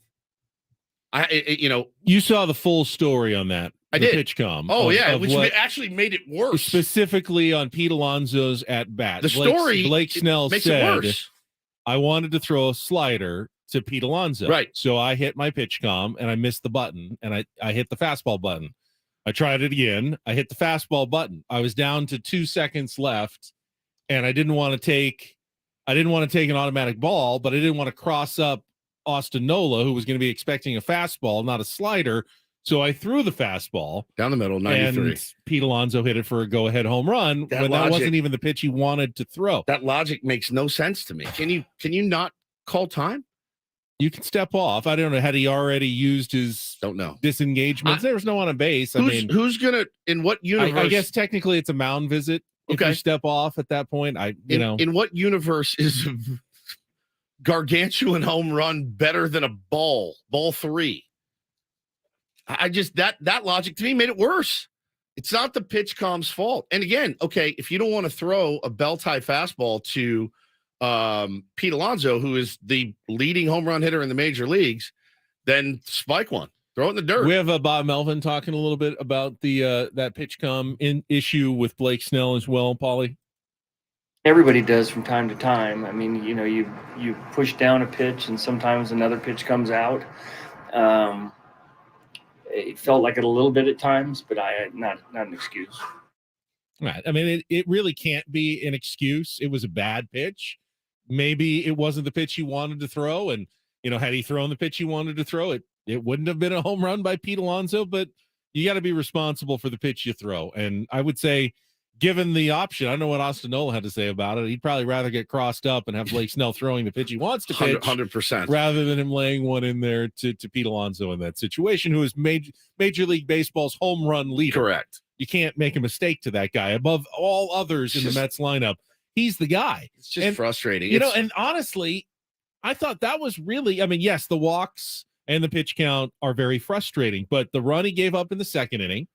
You saw the full story on that. I did. Pitch com. Which actually made it worse. Specifically on Pete Alonso's at bat. The story, Blake Snell makes said, it worse. I wanted to throw a slider to Pete Alonso. Right. So I hit my pitch com and I missed the button and I hit the fastball button. I tried it again. I hit the fastball button. I was down to 2 seconds left and I didn't want to take an automatic ball, but I didn't want to cross up Austin Nola, who was going to be expecting a fastball, not a slider. So I threw the fastball down the middle, 93. And Pete Alonso hit it for a go-ahead home run that wasn't even the pitch he wanted to throw. That logic makes no sense to me. Can you not call time? You can step off. I don't know. Had he already used his disengagements? There was no one on base. Who's gonna in what universe? I guess technically it's a mound visit. If you step off at that point, in what universe is gargantuan home run better than a ball 3? I just that logic to me made it worse. It's not the pitch comm's fault. And again, if you don't want to throw a belt high fastball to Pete Alonso, who is the leading home run hitter in the major leagues, then spike one. Throw it in the dirt. We have Bob Melvin talking a little bit about the that pitch com issue with Blake Snell as well, Paulie. Everybody does from time to time. You push down a pitch and sometimes another pitch comes out. It felt like it a little bit at times, but not an excuse. Right. It really can't be an excuse. It was a bad pitch. Maybe it wasn't the pitch he wanted to throw, and had he thrown the pitch he wanted to throw, it wouldn't have been a home run by Pete Alonso, but you got to be responsible for the pitch you throw. And I would say given the option, I don't know what Austin Nola had to say about it. He'd probably rather get crossed up and have Blake Snell throwing the pitch he wants to pitch 100%. rather than him laying one in there to Pete Alonso in that situation, who is Major League Baseball's home run leader. Correct. You can't make a mistake to that guy. Above all others in the Mets lineup, he's the guy. It's just frustrating. You know, and honestly, I thought that was really, I mean, yes, the walks and the pitch count are very frustrating, but the run he gave up in the second inning,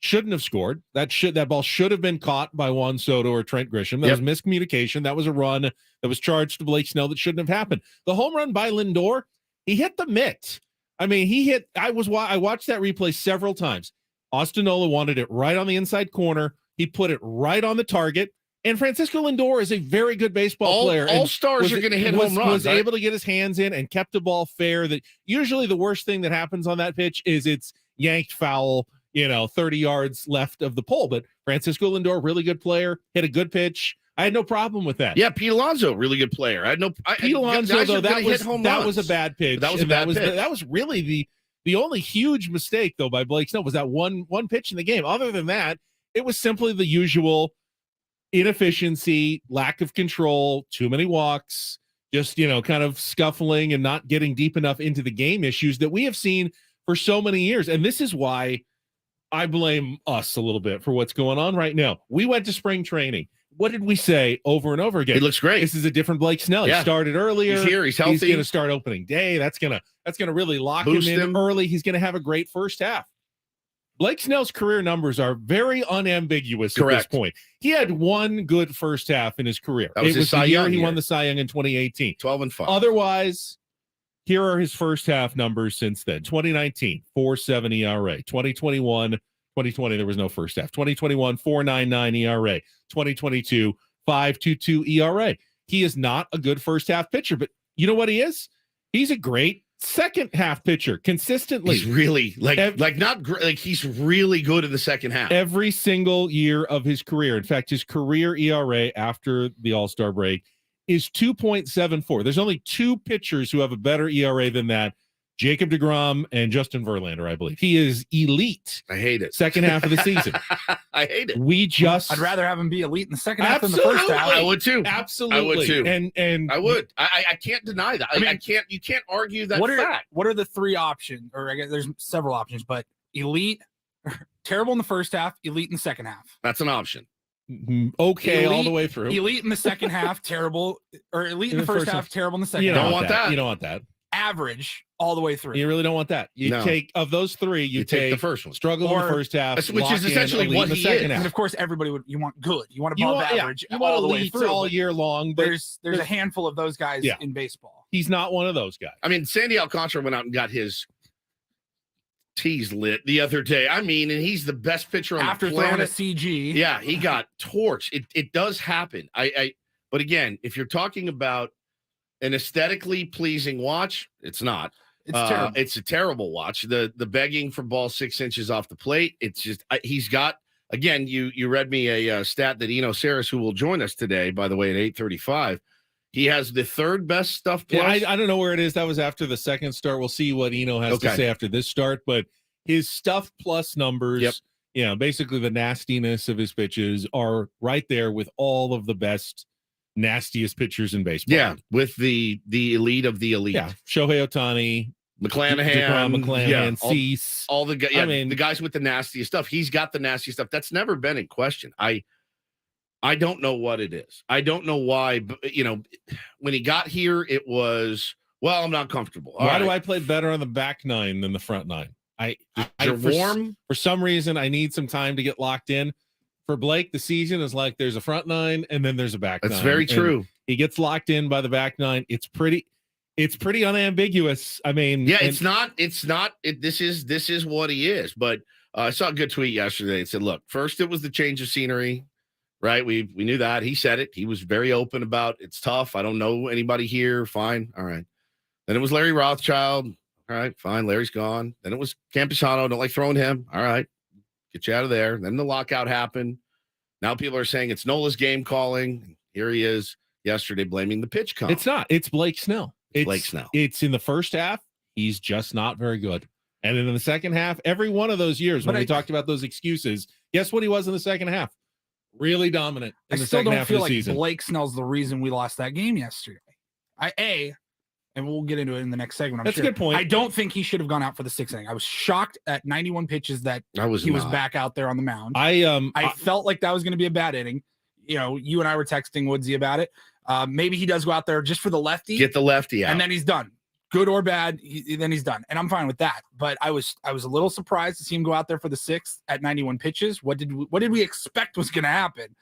shouldn't have scored. That ball should have been caught by Juan Soto or Trent Grisham. That was miscommunication. That was a run that was charged to Blake Snell that shouldn't have happened. The home run by Lindor, he hit the mitt. I mean, I watched that replay several times. Austin Nola wanted it right on the inside corner. He put it right on the target. And Francisco Lindor is a very good baseball player. All stars are going to hit home runs. Was able to get his hands in and kept the ball fair. That usually the worst thing that happens on that pitch is it's yanked foul, 30 yards left of the pole. But Francisco Lindor, really good player, hit a good pitch. I had no problem with that. Yeah, Pete Alonso, really good player. Pete Alonso, though, that was a bad pitch. That was a bad pitch. That was really the only huge mistake, though, by Blake Snell was that one pitch in the game. Other than that, it was simply the usual inefficiency, lack of control, too many walks, just, kind of scuffling and not getting deep enough into the game issues that we have seen for so many years. And this is why I blame us a little bit for what's going on right now. We went to spring training. What did we say over and over again? He looks great. This is a different Blake Snell. Yeah. He started earlier. He's here. He's healthy. He's going to start opening day. That's gonna really lock him in early. He's going to have a great first half. Blake Snell's career numbers are very unambiguous at this point. He had one good first half in his career. That was his Cy Young he year. Won the Cy Young in 2018. 12-5. Otherwise, here are his first half numbers since then. 2019, 4.7 ERA. 2020, there was no first half. 2021, 4.99 ERA. 2022, 5.22 ERA. He is not a good first half pitcher, but you know what he is? He's a great second half pitcher consistently. He's really he's really good in the second half. Every single year of his career. In fact, his career ERA after the All-Star break is 2.74. There's only two pitchers who have a better ERA than that. Jacob deGrom and Justin Verlander, I believe. He is elite. I hate it. Second half of the season. I hate it. I'd rather have him be elite in the second half than the first half. I would too. Absolutely. I would too. And I would. I can't deny that. I can't. You can't argue that fact. What are the three options? Or I guess there's several options, but elite, terrible in the first half, elite in the second half. That's an option. Okay, elite, all the way through. Elite in the second half, terrible, or elite in the first half, terrible in the second half. You don't want that. You don't want that. Average all the way through. You really don't want that. You take of those three, you take the first one. Struggle in the first half, which is essentially what he is. And of course, everybody you want good. You want above average. You want all the way elite through all year long. But there's a handful of those guys in baseball. He's not one of those guys. I mean, Sandy Alcantara went out and got his tees lit the other day. I mean, and he's the best pitcher on after the planet. throwing a CG. Yeah, he got torched. It does happen. But again, if you're talking about an aesthetically pleasing watch, it's not. It's terrible. It's a terrible watch. The begging for ball 6 inches off the plate. It's just he's got. Again, you read me a stat that Eno Saris, who will join us today, by the way, at 8:35. He has the third best stuff plus. Yeah, I don't know where it is. That was after the second start. We'll see what Eno has to say after this start. But his stuff plus numbers, basically the nastiness of his pitches are right there with all of the best, nastiest pitchers in baseball. Yeah, with the elite of the elite. Yeah, Shohei Ohtani, McClanahan, Cease, all the guys. Yeah, I mean, the guys with the nastiest stuff. He's got the nastiest stuff. That's never been in question. I don't know what it is. I don't know why. But, when he got here, it was, well, I'm not comfortable. Why do I play better on the back nine than the front nine? For some reason, I need some time to get locked in. For Blake, the season is like there's a front nine and then there's a back nine. That's very true. He gets locked in by the back nine. It's pretty unambiguous. I mean, it's not. This is what he is. But I saw a good tweet yesterday. It said, "Look, first it was the change of scenery, right? We knew that. He said it. He was very open about it's tough. I don't know anybody here. Fine, all right. Then it was Larry Rothschild. All right, fine. Larry's gone. Then it was Campusano. Don't like throwing him. All right, get you out of there. Then the lockout happened. Now people are saying it's Nola's game calling. Here he is yesterday blaming the pitch count. It's not. It's Blake Snell. Blake Snell. It's in the first half. He's just not very good. And then in the second half, every one of those years when we talked about those excuses, guess what he was in the second half? Really dominant I in the still second don't half of feel the like season. Blake Snell's the reason we lost that game yesterday. And we'll get into it in the next segment. That's a good point. I don't think he should have gone out for the sixth inning. I was shocked at 91 pitches that he was back out there on the mound. I felt like that was going to be a bad inning. You know, you and I were texting Woodsy about it. Maybe he does go out there just for the lefty, Get the lefty out. and then he's done. Good or bad, then he's done, and I'm fine with that. But I was a little surprised to see him go out there for the sixth at 91 pitches. What did we expect was going to happen?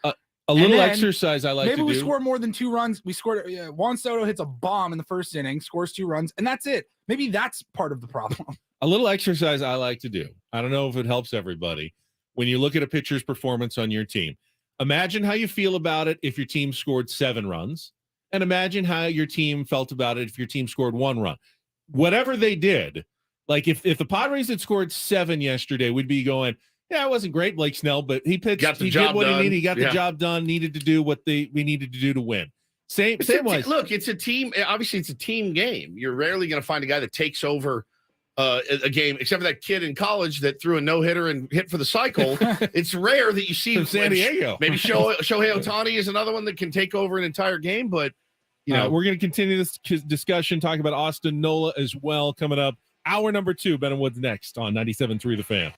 a little then exercise I like maybe to we do. score more than 2 runs. We scored. Juan Soto hits a bomb in the first inning, scores 2 runs, and that's it. Maybe that's part of the problem. A little exercise I like to do. I don't know if it helps everybody. When you look at a pitcher's performance on your team, imagine how you feel about it if your team scored 7 runs, and imagine how your team felt about it if your team scored 1 run. Whatever they did, like if the Padres had scored 7 yesterday, we'd be going, yeah, it wasn't great, Blake Snell, but he pitched. He did what he needed. He got the job done. Needed to do what we needed to do to win. Same way. Look, it's a team. Obviously, it's a team game. You're rarely going to find a guy that takes over a game, except for that kid in college that threw a no-hitter and hit for the cycle. It's rare that you see From San Diego. Maybe Shohei Ohtani is another one that can take over an entire game, but you know, we're going to continue this discussion, talking about Austin Nola as well coming up. Hour number 2, Ben and Woods next on 97.3 The Fan.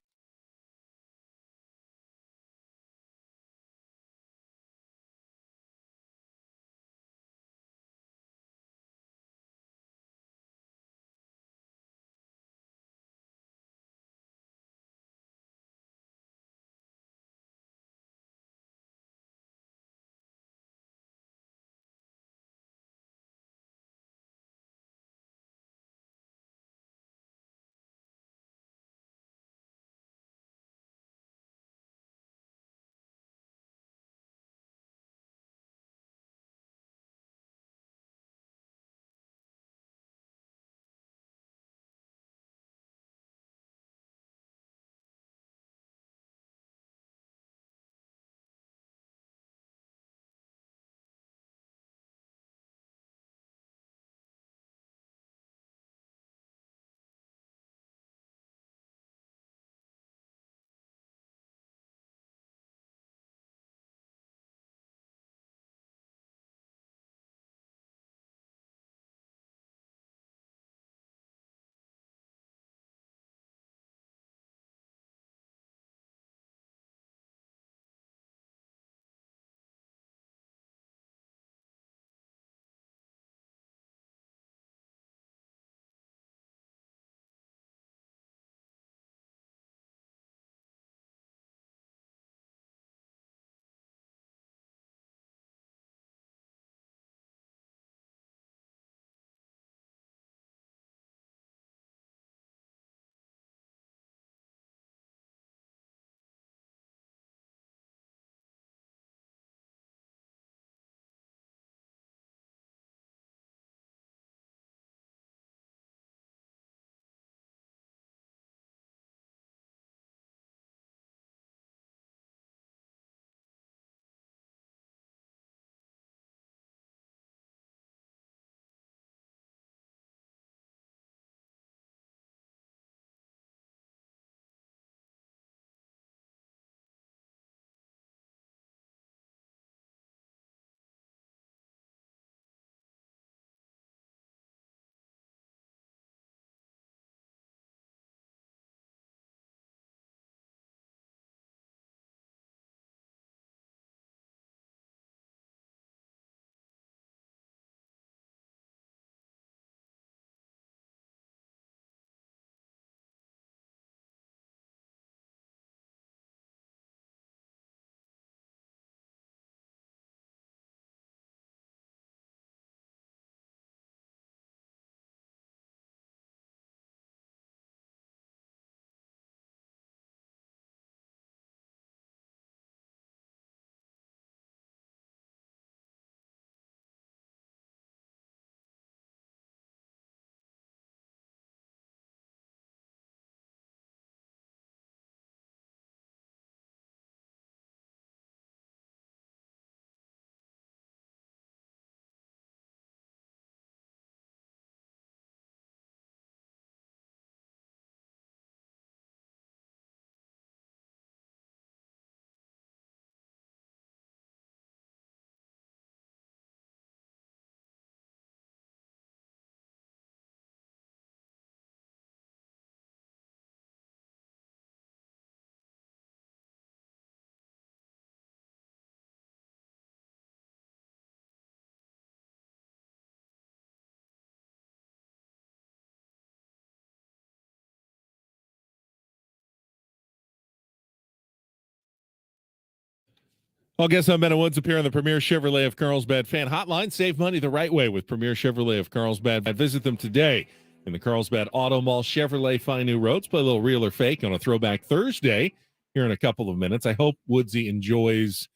Well, guess I'm Ben Woods appear on the Premier Chevrolet of Carlsbad fan hotline. Save money the right way with Premier Chevrolet of Carlsbad. Visit them today in the Carlsbad Auto Mall. Chevrolet find new roads. Play a little real or fake on a Throwback Thursday here in a couple of minutes. I hope Woodsy enjoys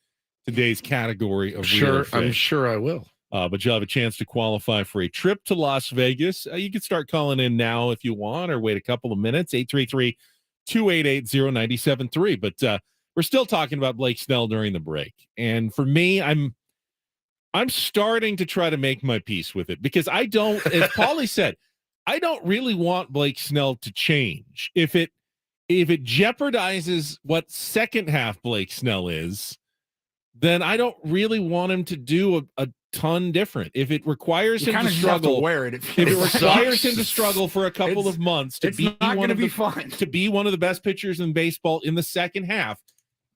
today's category of real or fake. I'm sure I will. But you'll have a chance to qualify for a trip to Las Vegas. You can start calling in now if you want, or wait a couple of minutes. 833-288-0973. But we're still talking about Blake Snell during the break. And for me, I'm starting to try to make my peace with it, because I don't, as Paulie said, I don't really want Blake Snell to change. If it jeopardizes what second half Blake Snell is, then I don't really want him to do a ton different. If it requires him to struggle, if it requires him to struggle for a couple of months to be one of the best pitchers in baseball in the second half,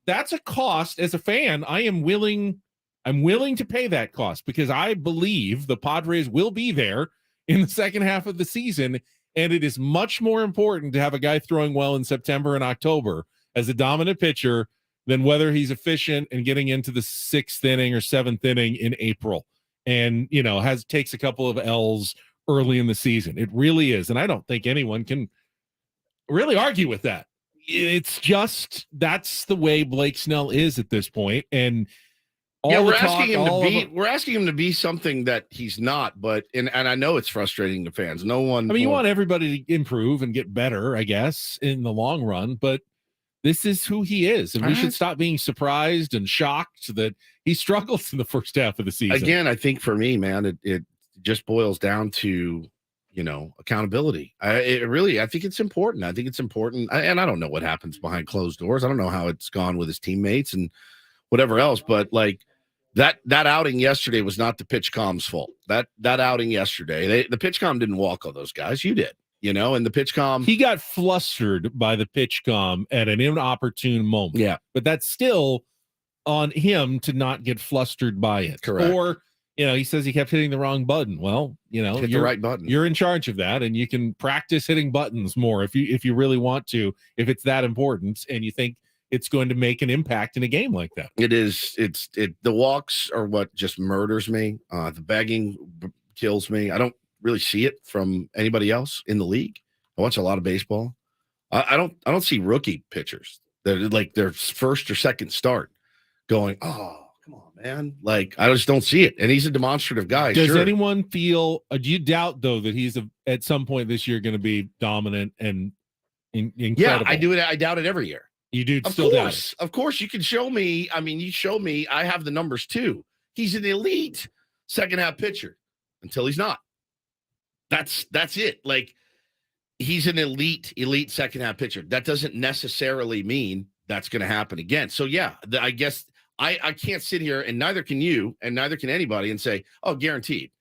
that's a cost. As a fan, I'm willing to pay that cost, because I believe the Padres will be there in the second half of the season, and it is much more important to have a guy throwing well in September and October as a dominant pitcher than whether he's efficient and getting into the 6th inning or 7th inning in April, and takes a couple of L's early in the season. It really is, and I don't think anyone can really argue with that. It's just, that's the way Blake Snell is at this point. And we're asking him to be something that he's not, but and I know it's frustrating to fans. No one, you want everybody to improve and get better, I guess, in the long run, but this is who he is, and we should stop being surprised and shocked that he struggles in the first half of the season. Again, I think for me, man, it just boils down to accountability. I think it's important. And I don't know what happens behind closed doors. I don't know how it's gone with his teammates and whatever else, but like that outing yesterday was not the PitchCom's fault. That outing yesterday, the PitchCom didn't walk all those guys. You did, and the PitchCom, he got flustered by the PitchCom at an inopportune moment. Yeah. But that's still on him to not get flustered by it. Correct. Or, he says he kept hitting the wrong button. Well, hit the right button. You're in charge of that, and you can practice hitting buttons more if you really want to, if it's that important and you think it's going to make an impact in a game like that. It is. The walks are what just murders me. The begging kills me. I don't really see it from anybody else in the league. I watch a lot of baseball. I don't see rookie pitchers that are like their first or second start going, oh, come on, man. Like, I just don't see it. And he's a demonstrative guy. Does anyone feel, do you doubt, though, that he's at some point this year going to be dominant and incredible? Yeah, I do it. I doubt it every year. You do Of still doubt course. it? Of course, you can show me. I mean, you show me. I have the numbers, too. He's an elite second half pitcher until he's not. That's it. Like, he's an elite second half pitcher. That doesn't necessarily mean that's going to happen again. So, yeah, I guess I can't sit here, and neither can you, and neither can anybody, and say, oh, guaranteed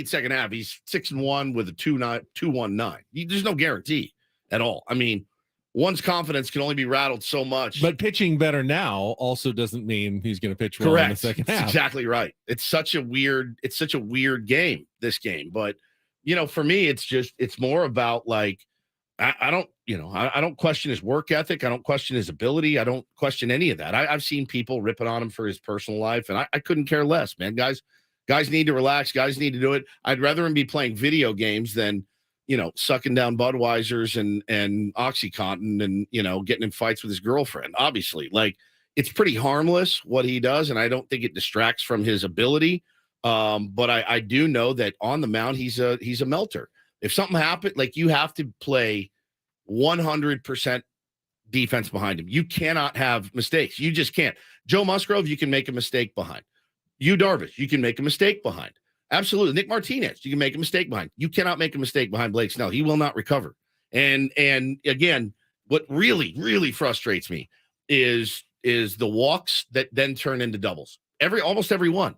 second half. He's 6-1 with a 2.19. There's no guarantee at all. I mean, one's confidence can only be rattled so much. But pitching better now also doesn't mean he's going to pitch well in the second half. That's exactly right. It's such a weird game, this game. But, for me, it's more about like, I don't question his work ethic. I don't question his ability. I don't question any of that. I've seen people ripping on him for his personal life, and I couldn't care less, man. Guys need to relax. Guys need to do it. I'd rather him be playing video games than, sucking down Budweisers and OxyContin and, getting in fights with his girlfriend. Obviously, like, it's pretty harmless what he does, and I don't think it distracts from his ability. But I do know that on the mound, he's a melter. If something happened, like, you have to play 100% defense behind him. You cannot have mistakes. You just can't. Joe Musgrove, you can make a mistake behind. Yu Darvish, you can make a mistake behind. Absolutely. Nick Martinez, you can make a mistake behind. You cannot make a mistake behind Blake Snell. He will not recover. And again, what really, really frustrates me is the walks that then turn into doubles. Almost every one.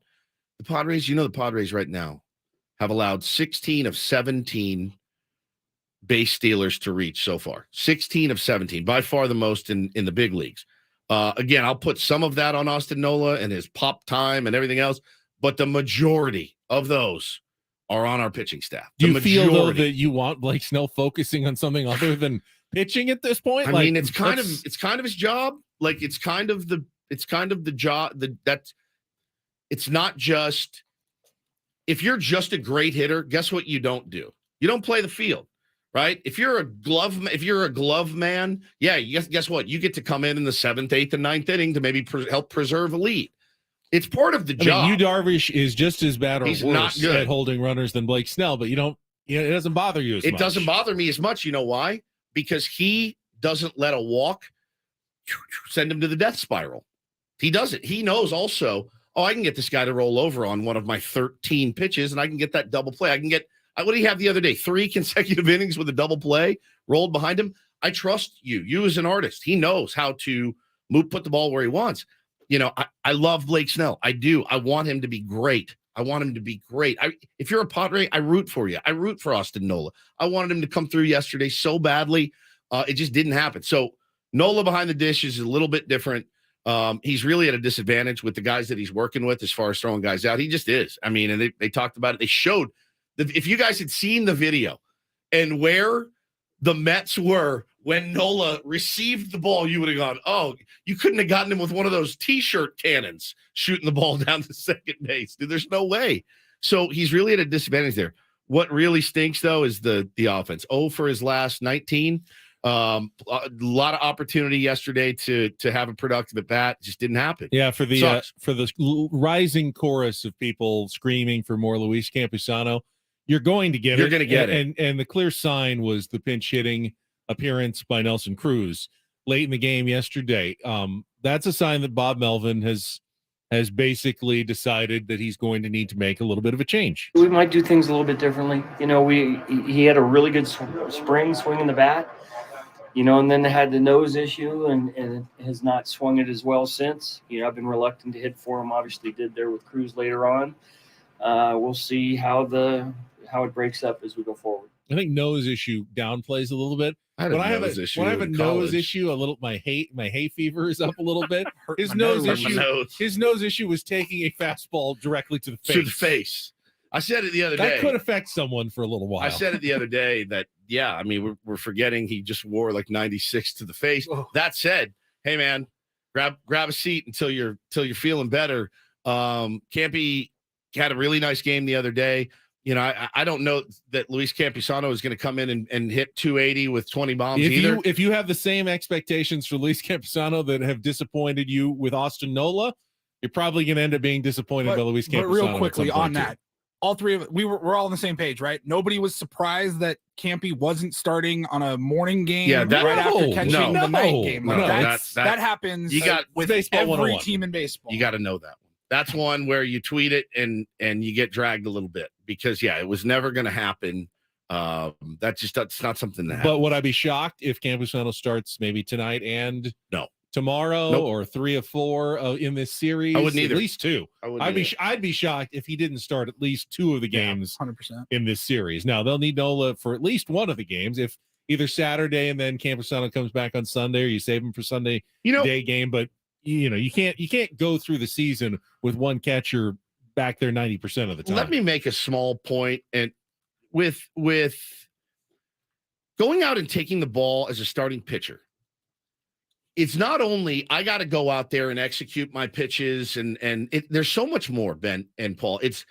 The Padres right now have allowed 16 of 17 base stealers to reach so far. 16 of 17, by far the most in the big leagues. Again, I'll put some of that on Austin Nola and his pop time and everything else, but the majority of those are on our pitching staff. Do you feel, though, that you want Blake Snell focusing on something other than pitching at this point? I mean, it's kind of his job. Like, it's kind of It's kind of the job it's not just, if you're just a great hitter, guess what you don't do? You don't play the field, right? If you're a glove man, yeah, guess what? You get to come in the 7th, 8th, and 9th inning to maybe help preserve a lead. It's part of the job. Yu Darvish is just as bad or He's worse not good at holding runners than Blake Snell, but it doesn't bother you as much. It doesn't bother me as much. You know why? Because he doesn't let a walk send him to the death spiral. He doesn't. He knows also, I can get this guy to roll over on one of my 13 pitches, and I can get that double play. I can get, what did he have the other day? 3 consecutive innings with a double play rolled behind him. I trust you as an artist. He knows how to put the ball where he wants. I love Blake Snell. I do. I want him to be great. If you're a Padre, I root for you. I root for Austin Nola. I wanted him to come through yesterday so badly. It just didn't happen. So Nola behind the dish is a little bit different. He's really at a disadvantage with the guys that he's working with as far as throwing guys out. He just is. I mean, and they talked about it. They showed if you guys had seen the video and where the Mets were when Nola received the ball, you would have gone, you couldn't have gotten him with one of those T-shirt cannons shooting the ball down to second base. Dude, there's no way. So he's really at a disadvantage there. What really stinks, though, is the offense. For his last 19. A lot of opportunity yesterday to have a productive at bat. Just didn't happen. Yeah, for the rising chorus of people screaming for more Luis Campusano, you're going to get it. You're going to get it. And the clear sign was the pinch hitting appearance by Nelson Cruz late in the game yesterday. That's a sign that Bob Melvin has basically decided that he's going to need to make a little bit of a change. We might do things a little bit differently. He had a really good spring swinging the bat. And then they had the nose issue and has not swung it as well since. I've been reluctant to hit for him. Obviously did there with Cruz later on. We'll see how it breaks up as we go forward. I think nose issue downplays a little bit. When I have a nose issue, my hay fever is up a little bit. His nose issue was taking a fastball directly to the face. To the face. I said it the other day. That could affect someone for a little while. I said it the other day that, we're forgetting he just wore like 96 to the face. Oh. That said, hey man, grab a seat until you're feeling better. Campy had a really nice game the other day. I don't know that Luis Campusano is going to come in and hit 280 with 20 bombs either. If you have the same expectations for Luis Campusano that have disappointed you with Austin Nola, you're probably going to end up being disappointed by Luis Campusano. But real quickly on that, all three of us, we're all on the same page, right? Nobody was surprised that Campy wasn't starting on a morning game right after catching the night game. That happens. You got with every team in baseball. You got to know that one. That's one where you tweet it and you get dragged a little bit because it was never going to happen. That's not something that happens. But would I be shocked if Campusano starts maybe tonight and tomorrow Nope. or 3 of 4 in this series? I wouldn't either. At least 2. I'd be shocked if he didn't start at least 2 of the games 100% in this series. Now they'll need Nola for at least one of the games. If either Saturday and then Campusano comes back on Sunday, or you save him for Sunday day game. But you can't go through the season with one catcher back there 90% of the time. Let me make a small point, and with going out and taking the ball as a starting pitcher, it's not only I got to go out there and execute my pitches, and there's so much more, Ben and Paul. It's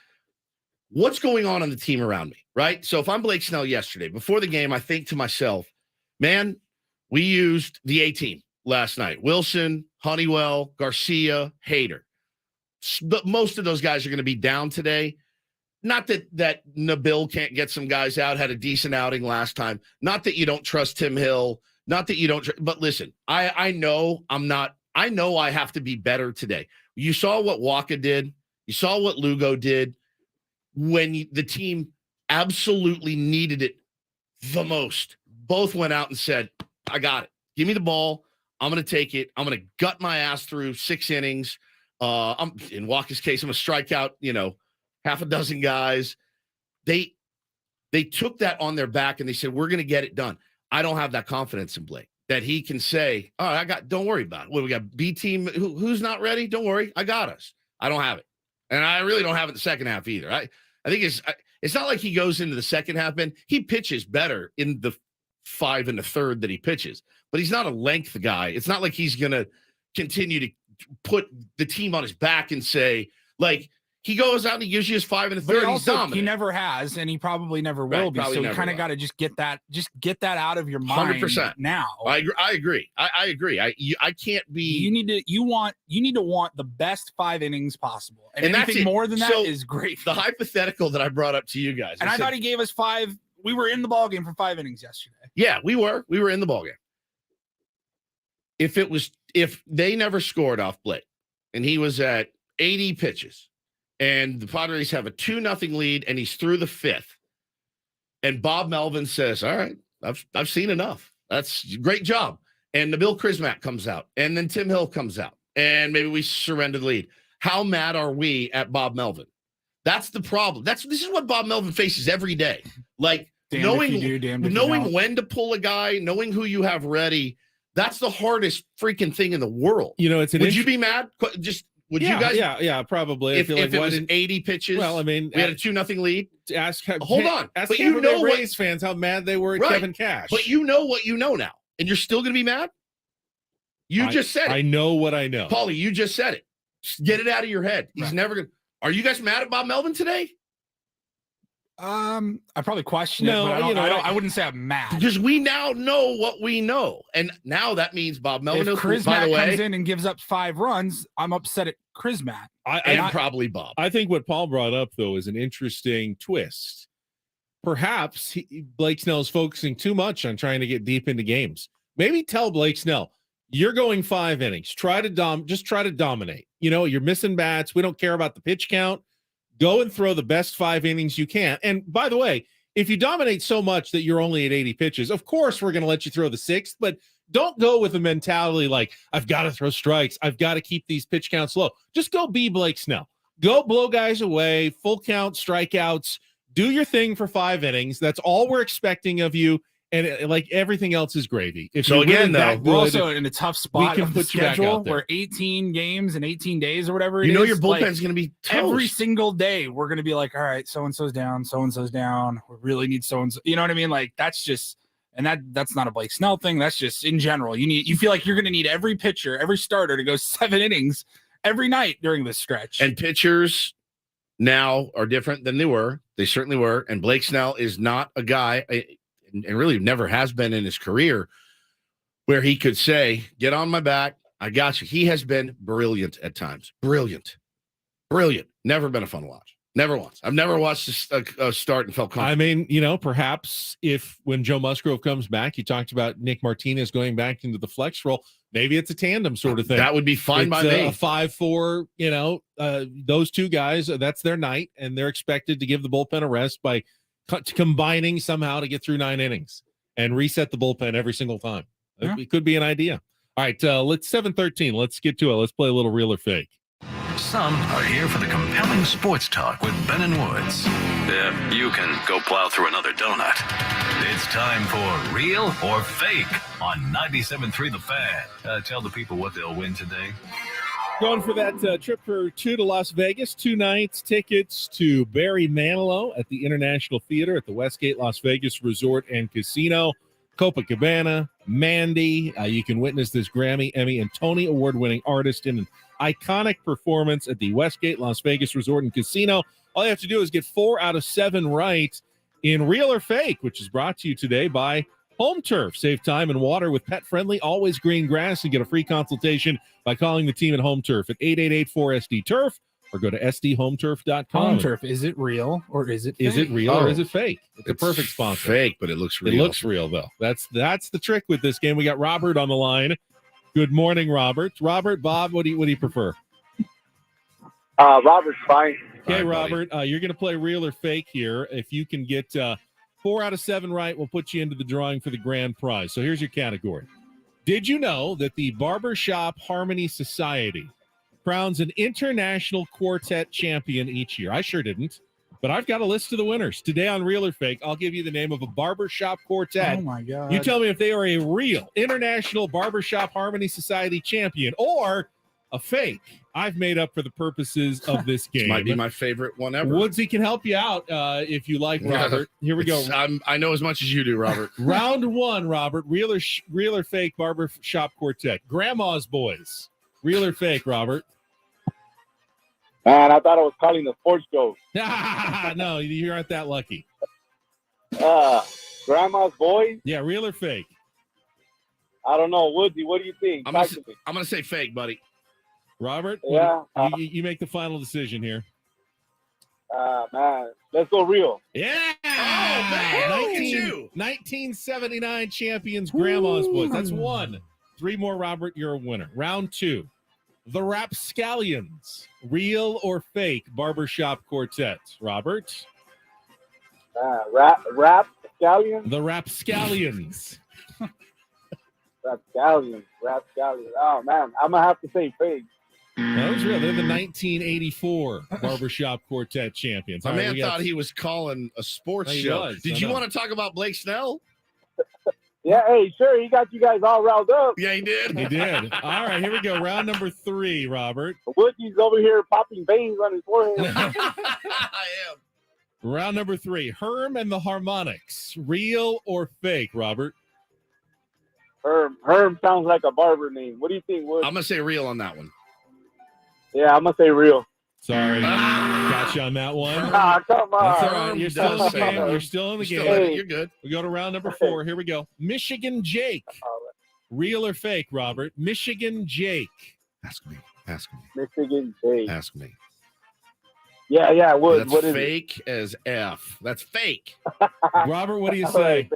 what's going on the team around me, right? So if I'm Blake Snell yesterday, before the game, I think to myself, man, we used the A team last night. Wilson, Honeywell, Garcia, Hader. But most of those guys are going to be down today. Not that Nabil can't get some guys out, had a decent outing last time. Not that you don't trust Tim Hill. Not that you don't, but listen, I know I have to be better today. You saw what Waka did. You saw what Lugo did when the team absolutely needed it the most. Both went out and said, I got it. Give me the ball. I'm going to take it. I'm going to gut my ass through 6 innings. In Waka's case, I'm going to strike out, half a dozen guys. They took that on their back and they said, we're going to get it done. I don't have that confidence in Blake that he can say, don't worry about it. We got B team. Who's not ready? Don't worry. I got us. I don't have it. And I really don't have it in the second half either. I think it's not like he goes into the second half, and he pitches better in the 5 and the third that he pitches, but he's not a length guy. It's not like he's going to continue to put the team on his back and say, like, he goes out and he gives you his 5 and a But third. He's also, dominant. he never has, and he probably never will Right, be. probably So you never kind of will. got to just get that out of your mind 100%. now. I agree. I agree. I can't be. You need to want the best 5 innings possible, and And that's anything it. more than that So, is great. the hypothetical that I brought up to you guys. And I said, thought he gave us 5. We were in the ball game for 5 innings yesterday. yeah, we were in the ballgame. If they never scored off Blake and he was at 80 pitches and the Padres have a 2-0 lead and he's through the 5th and Bob Melvin says, all right, I've seen enough. That's great job. And Nabil Krismak comes out and then Tim Hill comes out and maybe we surrender the lead. How mad are we at Bob Melvin? That's the problem. This is what Bob Melvin faces every day. Like Damned knowing if you do, damned if you don't. when to pull a guy, knowing who you have ready. That's the hardest freaking thing in the world. You know, it's Would you be mad? Would you guys? Yeah, probably. If, I feel like if it why was didn't- 80 pitches, well, I mean, we had a 2-0 lead. ask. Hold on, ask but Tampa you Bay know what? Rays fans how mad they were at Right. Kevin Cash. But you know what you know now, and you're still going to be mad. You just said it, I know what I know. Paulie. You just said it. Just get it out of your head. He's never going to. Are you guys mad at Bob Melvin today? I probably question No, it, but you know, I wouldn't say I'm mad. Because we now know what we know, and now that means Bob Melvin. If knows, by the Krismak way, comes in and gives up 5 runs, I'm upset at Krismak. and probably Bob. I think what Paul brought up, though, is an interesting twist. Perhaps Blake Snell is focusing too much on trying to get deep into games. Maybe tell Blake Snell, you're going 5 innings. Try to dominate. You know, you're missing bats. We don't care about the pitch count. Go and throw the best 5 innings you can. And by the way, if you dominate so much that you're only at 80 pitches, of course we're going to let you throw the 6th, but don't go with a mentality like, I've got to throw strikes. I've got to keep these pitch counts low. Just go be Blake Snell. Go blow guys away, full count, strikeouts. Do your thing for 5 innings. That's all we're expecting of you. And like everything else is gravy. If So you're really again, though, that We're good, also in a tough spot can of the put you back schedule out there. where 18 games in 18 days or whatever. You it know is, your like, bullpen's going to be every toast. single day. We're going to be like, all right, so and so's down, so and so's down. We really need so and so. You know what I mean? Like that's just, and that's not a Blake Snell thing. That's just in general. You feel like you're going to need every pitcher, every starter to go 7 innings every night during this stretch. And pitchers now are different than they were. They certainly were. And Blake Snell is not a guy, and really never has been in his career, where he could say, get on my back. I got you. He has been brilliant at times. Brilliant. Never been a fun watch. Never once. I've never watched a start and felt comfortable. I mean, you know, perhaps if when Joe Musgrove comes back, you talked about Nick Martinez going back into the flex role. Maybe it's a tandem sort of thing. That would be fine by me. A 5-4, you know, those two guys, that's their night, and they're expected to give the bullpen a rest by combining somehow to get through 9 innings and reset the bullpen every single time. Yeah. It could be an idea. All right, let's 7:13. Let's get to it. Let's play a little real or fake. Some are here for the compelling sports talk with Ben and Woods. Yeah, you can go plow through another donut. It's time for Real or Fake on 97.3 The Fan. Tell the people what they'll win today. Going for that trip for 2 to Las Vegas, 2 nights, tickets to Barry Manilow at the International Theater at the Westgate Las Vegas Resort and Casino. Copacabana, Mandy. You can witness this Grammy, Emmy, and Tony Award-winning artist in an iconic performance at the Westgate Las Vegas Resort and Casino. All you have to do is get 4 out of 7 right in Real or Fake, which is brought to you today by Home Turf. Save time and water with pet-friendly, always green grass, and get a free consultation by calling the team at Home Turf at 888-4SD-TURF or go to sdhometurf.com. Home Turf, is it real or is it fake? Is it real or is it fake? It's a perfect sponsor. Fake, but it looks real. It looks real, though. That's the trick with this game. We got Robert on the line. Good morning, Robert. Robert, Bob, what do you prefer? Robert's fine. Okay, Robert, you're going to play real or fake here. If you can get 4 out of 7 right, we'll put you into the drawing for the grand prize. So here's your category. Did you know that the Barbershop Harmony Society crowns an international quartet champion each year? I sure didn't, but I've got a list of the winners. Today on Real or Fake, I'll give you the name of a barbershop quartet. Oh, my God. You tell me if they are a real international Barbershop Harmony Society champion or a fake I've made up for the purposes of this game. This might be my favorite one ever. Woodsy can help you out if you like, Robert. Here we go. I know as much as you do, Robert. Round 1, Robert. Real or fake barbershop quartet. Grandma's Boys. Real or fake, Robert? Man, I thought I was calling the sports show. No, you aren't that lucky. Grandma's boy? Yeah, real or fake? I don't know. Woodsy, what do you think? I'm gonna say fake, buddy. Robert? Yeah. You make the final decision here. Man, let's go real. Yeah. Oh, man. Look at you. 1979 champions, Grandma's Boys. That's one. 3 more, Robert. You're a winner. Round 2. The Rapscallions. Real or fake barbershop quartet? Robert? Rap Scallion? The Rapscallions. Rap Scallion. Oh, man, I'm going to have to say fake. That was real. They're the 1984 barbershop quartet champions. My All right, man we got- thought he was calling a sports He show. was, Did I you know. want to talk about Blake Snell? Yeah, hey, sure, he got you guys all riled up. Yeah, he did. He did. All right, here we go. Round number 3, Robert. Woody's over here popping veins on his forehead. I am. Round number 3. Herm and the Harmonics. Real or fake, Robert? Herm sounds like a barber name. What do you think, Wood? I'm gonna say real on that one. Yeah, I'm going to say real. Sorry. Got you on that one. Come on. That's all right. You're still in the does say game. that. You're still in the Still game. in it. You're good. We go to round number 4. Here we go. Michigan Jake. Real or fake, Robert? Michigan Jake. Ask me. Michigan State. Ask me. Yeah, Wood. That's What is fake as F. That's fake. Robert, what do you it? say?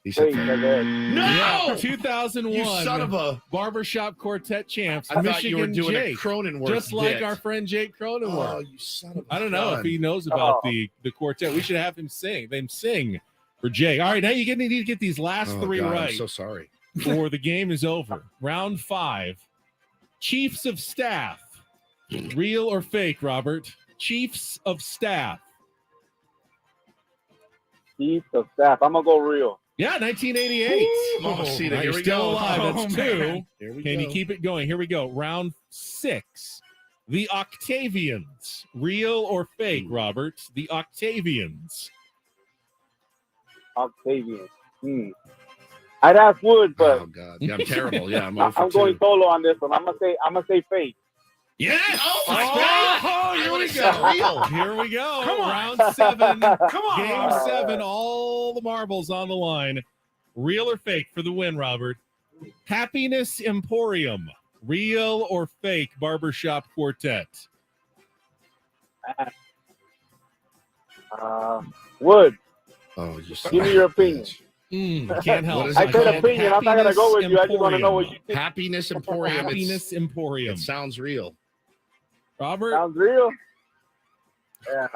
He said Fake, fake. I guess. No! Yeah, 2001. You son of a... barbershop quartet champs. I thought Michigan you were doing Jake. a Cronenworth Just like bit. our friend Jake Cronenworth. Oh, you son of a I don't know if gun. he knows about Oh. the quartet. We should have him sing. Them sing for Jake. All right, now you need to get these last Oh, 3 God, right, I'm so sorry. or the game is over. Round 5. Chiefs of Staff. Real or fake, Robert? Chiefs of Staff. Chief of staff. I'm going to go real. Yeah, 1988. Mama Cena, All right, here you're we still go. alive. Oh, That's man. 2. Here we Can go. you keep it going? Here we go. Round 6. The Octavians. Real or fake, Robert? The Octavians. Octavian. I'd ask Wood, but Oh, God. Yeah, I'm terrible. Yeah, I'm I'm going solo on this one. I'm gonna say fake. Yes! Oh, my Oh, God! here I we would've said go. real. Here we go. Come on. Round 7. Come on. Game 7. All the marbles on the line. Real or fake for the win, Robert? Happiness Emporium. Real or fake barbershop quartet? Wood, Oh, you son give of me a your opinion. bitch. Can't help. What is I it said called? opinion. I'm not gonna go with you. I just want to know what you think. Happiness Emporium. Happiness Emporium. It sounds real. Robert? Sounds real. Yeah.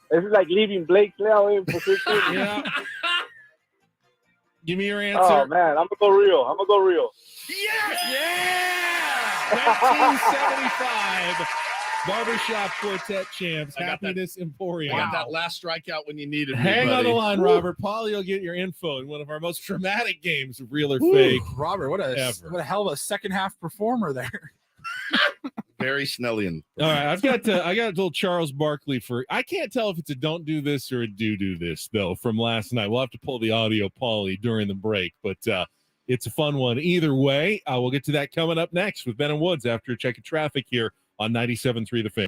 This is like leaving Blake Snell in position. Yeah. Give me your answer. Oh man, I'm gonna go real. Yes! Yeah! 1975 barbershop quartet champs. I got that. Happiness Emporium. I got that last strikeout when you needed me, Hang on buddy. the line, Robert. Paulie will get your info in one of our most dramatic games of real or fake. Robert, what Ever. a hell of a second half performer there. Very Snellian. All right, I got a little Charles Barkley for. I can't tell if it's a don't do this or a do this though from last night. We'll have to pull the audio, Paulie, during the break, but it's a fun one either way. We'll get to that coming up next with Ben and Woods after a check of traffic here on 97.3 The Fan.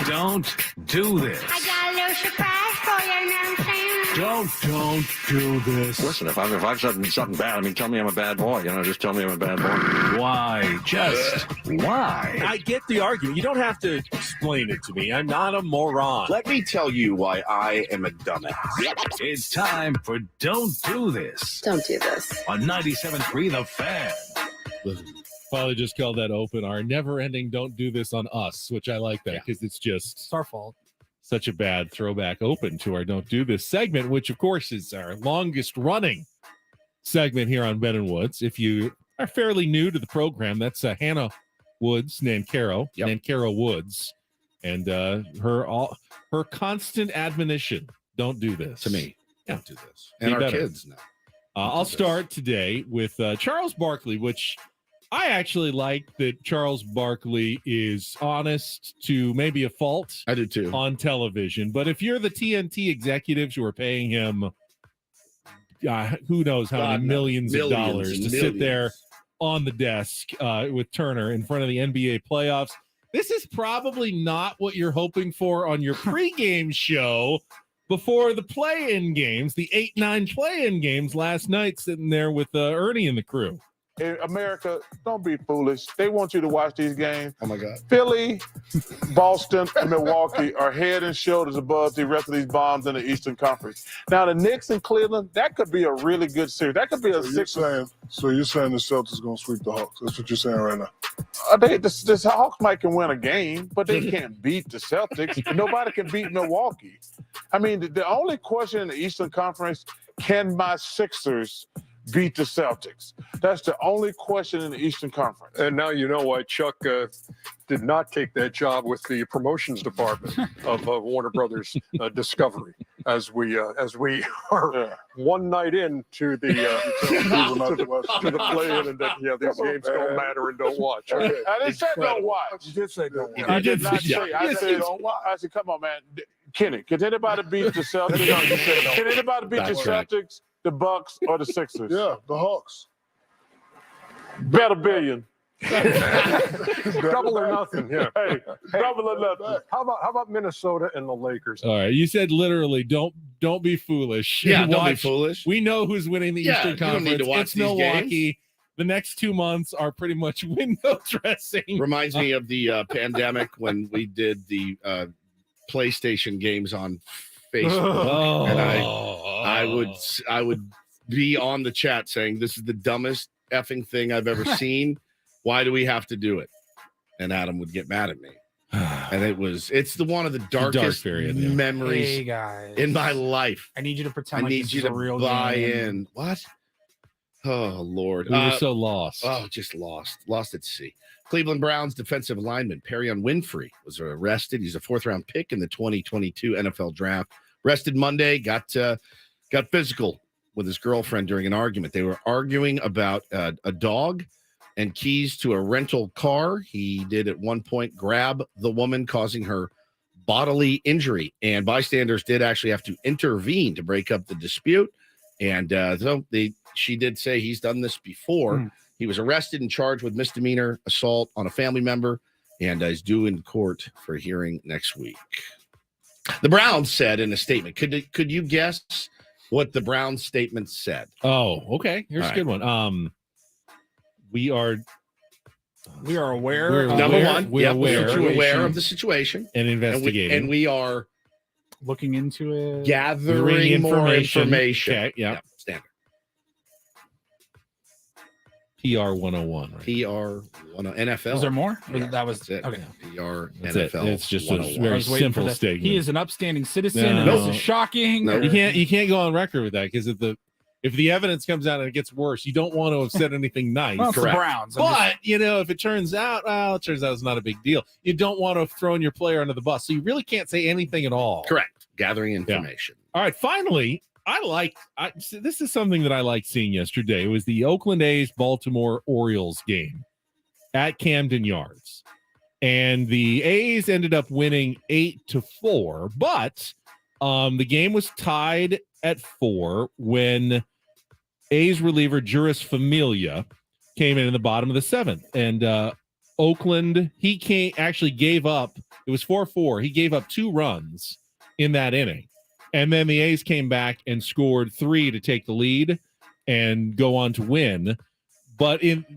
Don't do this. I got a little surprise for you, you know what I'm saying? Don't do this. Listen, if I've said something bad, I mean, tell me I'm a bad boy. Just tell me I'm a bad boy. Why? Just why? I get the argument. You don't have to explain it to me. I'm not a moron. Let me tell you why I am a dumbass. It's time for Don't Do This. Don't do this. On 97.3 The Fan. Listen, probably just called that open. Our never-ending "Don't Do This" on us, which I like that because it's our fault. Such a bad throwback open to our "Don't Do This" segment, which of course is our longest-running segment here on Ben and Woods. If you are fairly new to the program, that's Hannah Woods, Nancaro Woods, and her constant admonition: "Don't do this." To me, yeah, don't do this, and our kids now. I'll start today with Charles Barkley, which I actually like that Charles Barkley is honest to maybe a fault. I do too. On television. But if you're the TNT executives who are paying him, who knows how many millions of dollars to sit there on the desk with Turner in front of the NBA playoffs, this is probably not what you're hoping for on your pregame show before the play-in games, the 8-9 play-in games last night, sitting there with Ernie and the crew. Hey, America, don't be foolish. They want you to watch these games. Oh, my God. Philly, Boston, and Milwaukee are head and shoulders above the rest of these bombs in the Eastern Conference. Now, the Knicks and Cleveland, that could be a really good series. That could be a six. So you're saying the Celtics going to sweep the Hawks? That's what you're saying right now? The Hawks might can win a game, but they can't beat the Celtics. Nobody can beat Milwaukee. I mean, the only question in the Eastern Conference, can my Sixers beat the Celtics? That's the only question in the Eastern Conference. And now you know why Chuck did not take that job with the promotions department of Warner Brothers Discovery, as we are one night into the to the play-in, and that these games don't matter and don't watch. Okay. I didn't say don't watch. You did say don't watch. I did not say. I said don't watch. I said, come on, man, Kenny. Can anybody beat the Celtics? Can anybody beat the Celtics, the Bucks, or the Sixers? Yeah, the Hawks. Bet $1 billion. Double or nothing. Yeah. Hey, double or nothing. How about Minnesota and the Lakers? All right, you said literally, don't be foolish. Yeah, don't be foolish. We know who's winning the Eastern you Conference. don't need to watch it's these Milwaukee. games. The next 2 months are pretty much window dressing. Reminds me of the pandemic when we did the PlayStation games on Facebook, and I would be on the chat saying, "This is the dumbest effing thing I've ever seen. Why do we have to do it?" And Adam would get mad at me. And it's one of the darkest memories Hey guys, in my life. I need you to pretend I like need this you is to a real buy game. in. What? Oh, Lord. We were so lost. Oh, just lost at sea. Cleveland Browns defensive lineman Perion Winfrey was arrested. He's a 4th-round pick in the 2022 NFL draft. Arrested Monday, got physical with his girlfriend during an argument. They were arguing about a dog and keys to a rental car. He did at one point grab the woman, causing her bodily injury, and bystanders did actually have to intervene to break up the dispute. And so she did say he's done this before. He was arrested and charged with misdemeanor assault on a family member and is due in court for hearing next week. The Browns said in a statement, could you guess what the Browns statement said? Oh, okay. Here's a good one. We are aware. Number one, we're aware of the situation and investigating, and we are looking into it, gathering more information. Okay, yep. Standard. PR 101. Right? PR 101. NFL. Was there more? Yeah, that was it. okay. PR That's NFL. It's just a 101. very simple statement. He is an upstanding citizen. No. And this is shocking. No. You can't go on record with that because if the evidence comes out and it gets worse, you don't want to have said anything nice. Well, it's the Browns. But if it turns out, it's not a big deal. You don't want to have thrown your player under the bus, so you really can't say anything at all. Correct. Gathering information. Yeah. All right. Finally, this is something that I liked seeing yesterday. It was the Oakland A's Baltimore Orioles game at Camden Yards, and the A's ended up winning 8-4. But the game was tied at 4 when A's reliever Juris Familia came in the bottom of the 7th, and Oakland actually gave up It was 4-4. He gave up 2 runs in that inning. And then the A's came back and scored 3 to take the lead and go on to win.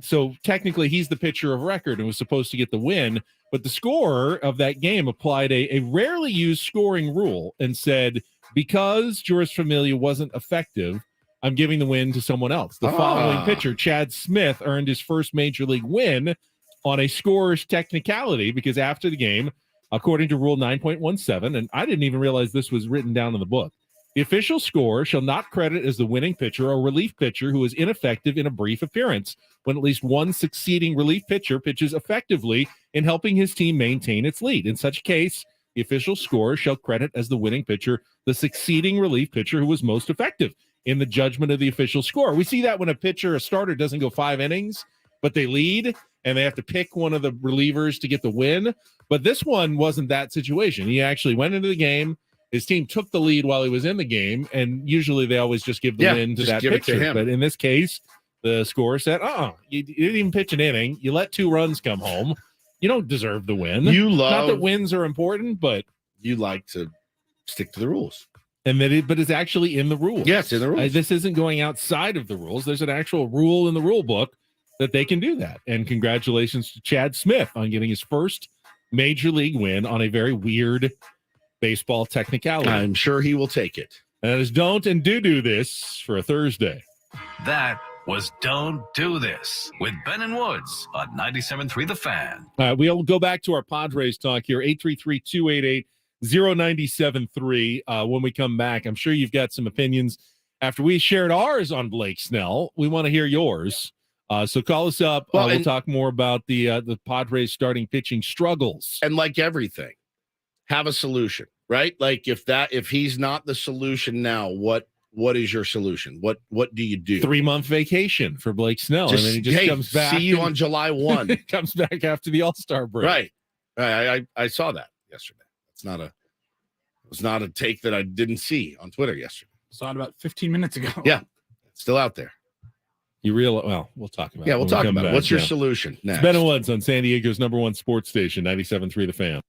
So technically he's the pitcher of record and was supposed to get the win. But the scorer of that game applied a rarely used scoring rule and said, because Joris Familia wasn't effective, I'm giving the win to someone else. The following pitcher, Chad Smith, earned his first major league win on a scorer's technicality because after the game, according to Rule 9.17, and I didn't even realize this was written down in the book, the official scorer shall not credit as the winning pitcher or relief pitcher who is ineffective in a brief appearance when at least one succeeding relief pitcher pitches effectively in helping his team maintain its lead. In such case, the official scorer shall credit as the winning pitcher the succeeding relief pitcher who was most effective in the judgment of the official scorer. We see that when a starter doesn't go 5 innings, but they lead and they have to pick one of the relievers to get the win. But this one wasn't that situation. He actually went into the game. His team took the lead while he was in the game, and usually they always just give the win to that pitcher. But in this case, the scorer said, you didn't even pitch an inning. You let 2 runs come home. You don't deserve the win. Not that wins are important, but you like to stick to the rules. But it's actually in the rules. Yes, in the rules. This isn't going outside of the rules. There's an actual rule in the rule book that they can do that. And congratulations to Chad Smith on getting his first major league win on a very weird baseball technicality. I'm sure he will take it. And that is Don't and Do This for a Thursday. That was Don't Do This with Ben and Woods on 97.3 The Fan. We'll go back to our Padres talk here, 833-288-0973. When we come back, I'm sure you've got some opinions. After we shared ours on Blake Snell, we want to hear yours. So call us up. We'll talk more about the Padres starting pitching struggles. And like everything, have a solution, right? Like if he's not the solution now, what is your solution? What do you do? 3-month vacation for Blake Snell, and then he just comes back. See you on July 1. Comes back after the All-Star break. Right. I saw that yesterday. It was not a take that I didn't see on Twitter yesterday. Saw it about 15 minutes ago. Yeah, it's still out there. Well, we'll talk about it. Yeah, we'll talk about it. What's your solution next? It's Ben and Woods on San Diego's #1 sports station, 97.3 The Fan.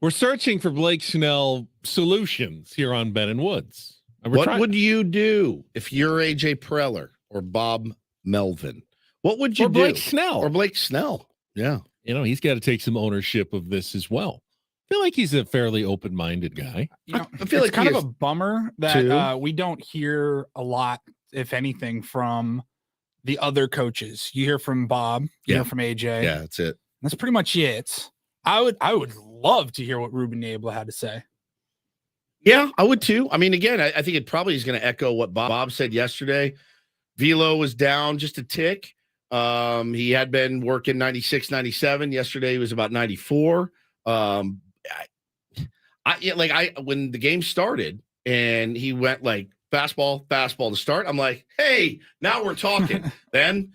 We're searching for Blake Snell solutions here on Ben and Woods. What would you do if you're AJ Preller or Bob Melvin? What would you or do? Blake Snell. Or Blake Snell. Yeah. You know, he's got to take some ownership of this as well. I feel like he's a fairly open-minded guy. You know, I feel it's like kind he of is a bummer that we don't hear a lot, if anything, from the other coaches. You hear from Bob, you hear from AJ. Yeah, that's it. That's pretty much it. I would love to hear what Ruben Abel had to say. Yeah, I would too. I mean, again, I think it probably is going to echo what Bob said yesterday. Velo was down just a tick. He had been working 96, 97. Yesterday he was about 94. When the game started and he went like fastball to start, I'm like, hey, now we're talking. Then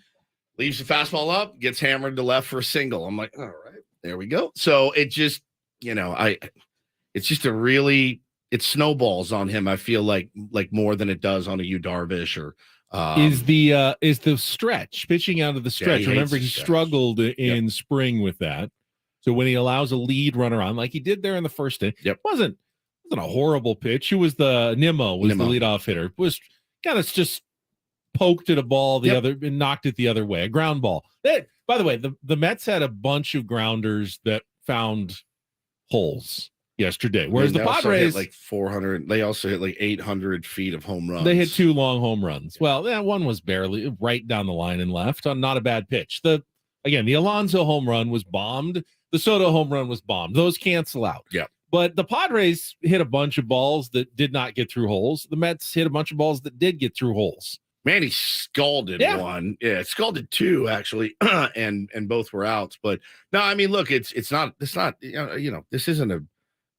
leaves the fastball up, gets hammered to left for a single. I'm like, all right, there we go. So it just, it's just it snowballs on him. I feel like more than it does on a Yu Darvish or is the stretch pitching out of the stretch. he Remember, hates he the stretch. struggled in spring with that. So when he allows a lead runner on, like he did there in the first inning, wasn't a horrible pitch. Who was the Nimmo was the leadoff hitter. Was kind of just poked at a ball other and knocked it the other way, a ground ball. By the way, the Mets had a bunch of grounders that found holes yesterday, whereas the Padres hit like 400. They also hit like 800 feet of home runs. They hit 2 long home runs. Well, that one was barely right down the line and left on not a bad pitch. The Alonso home run was bombed. The Soto home run was bombed. Those cancel out. Yeah. But the Padres hit a bunch of balls that did not get through holes. The Mets hit a bunch of balls that did get through holes. Man, he scalded one. Yeah, scalded 2 actually, and both were outs. But no, I mean, look, it's not this isn't a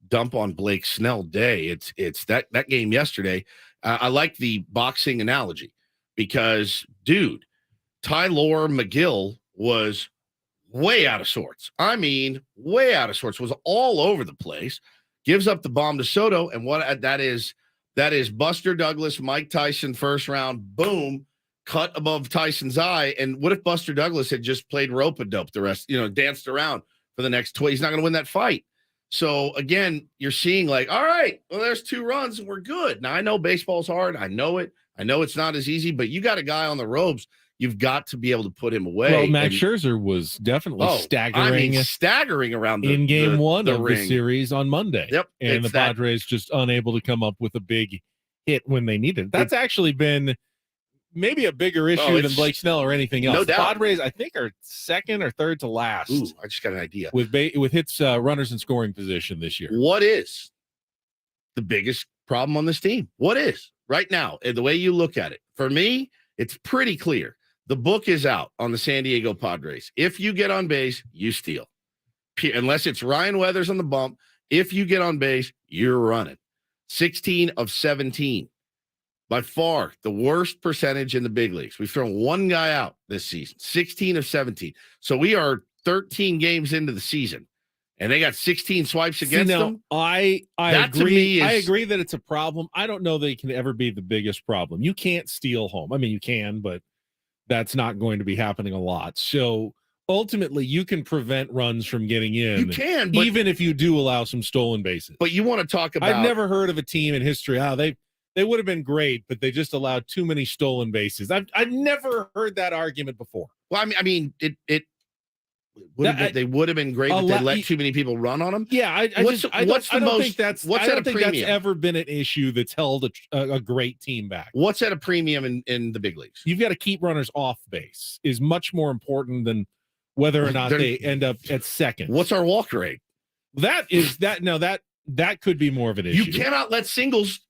dump on Blake Snell day. It's that game yesterday. I like the boxing analogy because, dude, Tylor McGill was way out of sorts. I mean, way out of sorts. Was all over the place. Gives up the bomb to Soto, and what that is Buster Douglas, Mike Tyson, first round, boom, cut above Tyson's eye. And what if Buster Douglas had just played rope-a-dope the rest, danced around for the next 20? He's not going to win that fight. So again, you're seeing like, all right, well, there's 2 runs and we're good. Now I know baseball's hard. I know it. I know it's not as easy, but you got a guy on the ropes. You've got to be able to put him away. Well, Max Scherzer was definitely staggering around in game 1 of ring. the series on Monday. Yep. And the Padres just unable to come up with a big hit when they needed it. That's actually been maybe a bigger issue than Blake Snell or anything else. No The doubt. Padres, I think, are second or third to last. Ooh, I just got an idea. With hits runners in scoring position this year. What is the biggest problem on this team? What is right now, the way you look at it? For me, it's pretty clear. The book is out on the San Diego Padres. If you get on base, you steal. Unless it's Ryan Weathers on the bump, if you get on base, you're running. 16 of 17. By far the worst percentage in the big leagues. We've thrown 1 guy out this season, 16 of 17. So we are 13 games into the season, and they got 16 swipes against them. I That to agree. me is- I agree that it's a problem. I don't know that it can ever be the biggest problem. You can't steal home. I mean, you can, but that's not going to be happening a lot. So ultimately, you can prevent runs from getting in. You can, but- even if you do allow some stolen bases. But you want to talk about I've never heard of a team in history. They would have been great, but they just allowed too many stolen bases. I've never heard that argument before. Well, I mean, they would have been great, but they let too many people run on them. Yeah, I don't think that's ever been an issue that's held a great team back. What's at a premium in the big leagues? You've got to keep runners off base is much more important than whether or not they end up at second. What's our walk rate? That could be more of an issue. You cannot let singles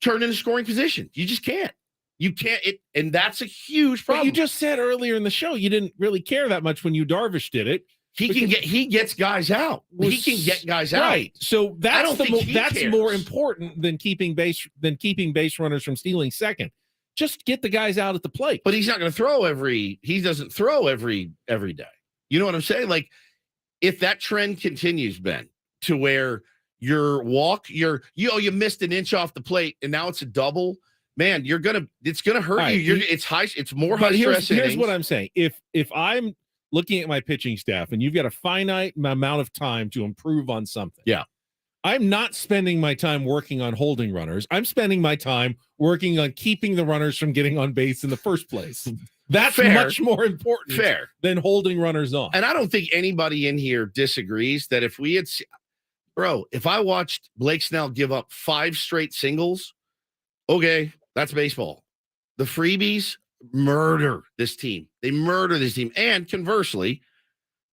turn into scoring position. You just can't. You can't. And that's a huge problem. But you just said earlier in the show you didn't really care that much when you Darvish did it. He gets guys out. He can get guys out. Right. So that's cares. more important than keeping base runners from stealing second. Just get the guys out at the plate. But he's not going to throw he doesn't throw every day. You know what I'm saying? Like if that trend continues, Ben, to where you missed an inch off the plate and now it's a double, man, it's gonna hurt right. you. It's more high but stress. Here's what I'm saying. If I'm looking at my pitching staff and you've got a finite amount of time to improve on something. Yeah. I'm not spending my time working on holding runners. I'm spending my time working on keeping the runners from getting on base in the first place. That's much more important than holding runners on. And I don't think anybody in here disagrees that if we had, if I watched Blake Snell give up 5 straight singles, okay, that's baseball. The freebies murder this team. They murder this team. And conversely,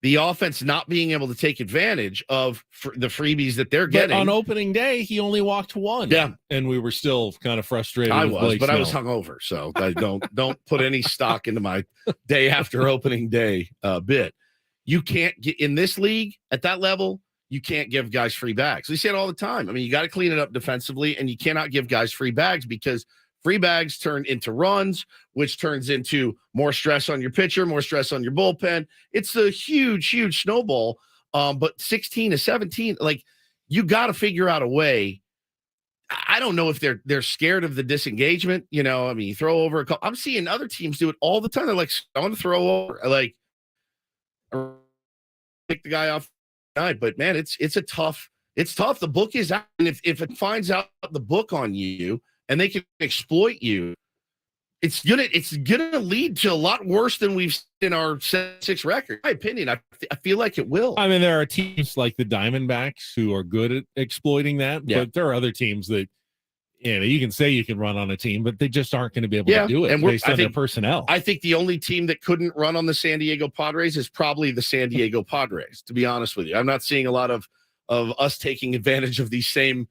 the offense not being able to take advantage of the freebie's that they're getting. But on opening day, he only walked 1. Yeah. And we were still kind of frustrated. I with was, Blake but Snell. I was hungover. So I don't put any stock into my day after opening day bit. You can't get in this league at that level. You can't give guys free bags. We say it all the time. I mean, you got to clean it up defensively, and you cannot give guys free bags because free bags turn into runs, which turns into more stress on your pitcher, more stress on your bullpen. It's a huge, huge snowball. But 16 to 17, like you got to figure out a way. I don't know if they're scared of the disengagement. You know, I mean, you throw over a couple. I'm seeing other teams do it all the time. They're like, I want to throw over, like, pick the guy off. But man, it's tough. The book is out. And if it finds out the book on you and they can exploit you, it's gonna lead to a lot worse than we've seen in our 7-6 record. In my opinion, I feel like it will. I mean, there are teams like the Diamondbacks who are good at exploiting that, but there are other teams that, you can say you can run on a team, but they just aren't going to be able to do it based on their personnel. I think the only team that couldn't run on the San Diego Padres is probably the San Diego Padres, to be honest with you. I'm not seeing a lot of us taking advantage of these same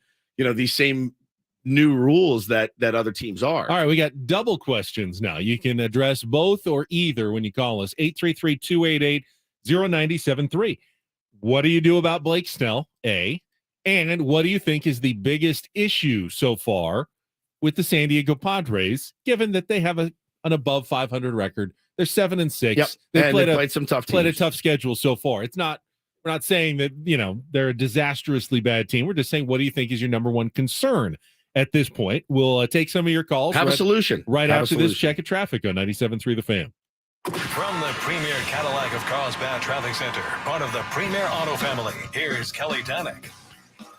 new rules that other teams are. All right, we got double questions now. You can address both or either when you call us, 833-288-0973. What do you do about Blake Snell, A? And what do you think is the biggest issue so far with the San Diego Padres, given that they have an above 500 record? They're 7-6. Yep. They played some tough teams. Played a tough schedule so far. We're not saying that, they're a disastrously bad team. We're just saying, what do you think is your number one concern at this point? We'll take some of your calls. Have a solution. Right Have a after this solution. check of traffic on 97.3 The Fan. From the Premier Cadillac of Carlsbad Traffic Center, part of the Premier Auto family, here's Kelly Danick.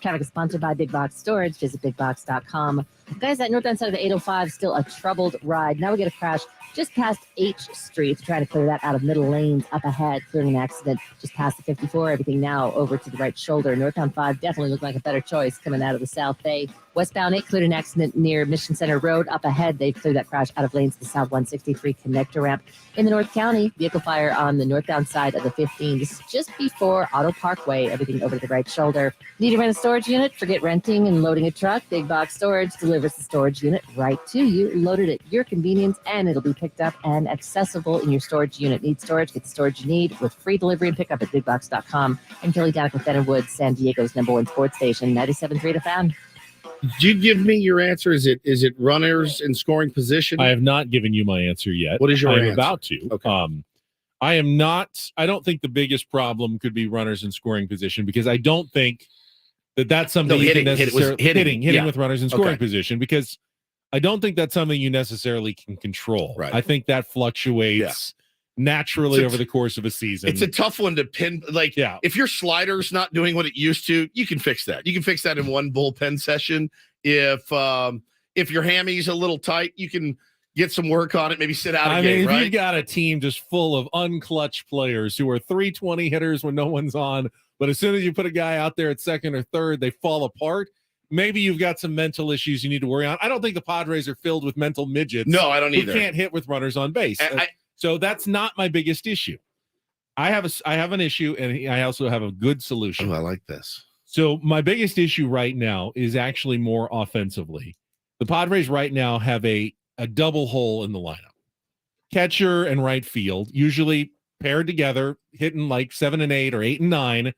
Traffic is sponsored by Big Box Storage. Visit bigbox.com. Guys, that northbound side of the 805 still a troubled ride. Now we get a crash just past H Street. Trying to clear that out of middle lanes up ahead. Clearing an accident just past the 54. Everything now over to the right shoulder. Northbound 5 definitely looked like a better choice coming out of the South Bay. Westbound 8 cleared an accident near Mission Center Road. Up ahead, they cleared that crash out of lanes to the South 163 connector ramp. In the North County, vehicle fire on the northbound side of the 15. This is just before Auto Parkway. Everything over to the right shoulder. Need to rent a storage unit? Forget renting and loading a truck. Big Box Storage delivers the storage unit right to you, loaded at your convenience, and it'll be picked up and accessible in your storage unit. Need storage? Get the storage you need with free delivery and pickup at bigbox.com. And Kelly Danick with Ben & Woods, San Diego's #1 sports station, 97.3 The Fan. Did you give me your answer? Is it runners in scoring position? I have not given you my answer yet. What is your I'm answer? about to. Okay. I don't think the biggest problem could be runners in scoring position, because I don't think that's something you can necessarily hitting with runners in scoring position, because I don't think that's something you necessarily can control. Right. I think that fluctuates naturally over the course of a season. It's a tough one to pin. If your slider's not doing what it used to, you can fix that. You can fix that in one bullpen session. If your hammy's a little tight, you can get some work on it, maybe sit out a game, right? If you've got a team just full of unclutch players who are 320 hitters when no one's on, but as soon as you put a guy out there at second or third, they fall apart. Maybe you've got some mental issues you need to worry on. I don't think the Padres are filled with mental midgets. No, I don't either. Who can't hit with runners on base. So that's not my biggest issue. I have an issue, and I also have a good solution. Oh, I like this. So my biggest issue right now is actually more offensively. The Padres right now have a double hole in the lineup. Catcher and right field, usually paired together, hitting like 7 and 8 or 8 and 9,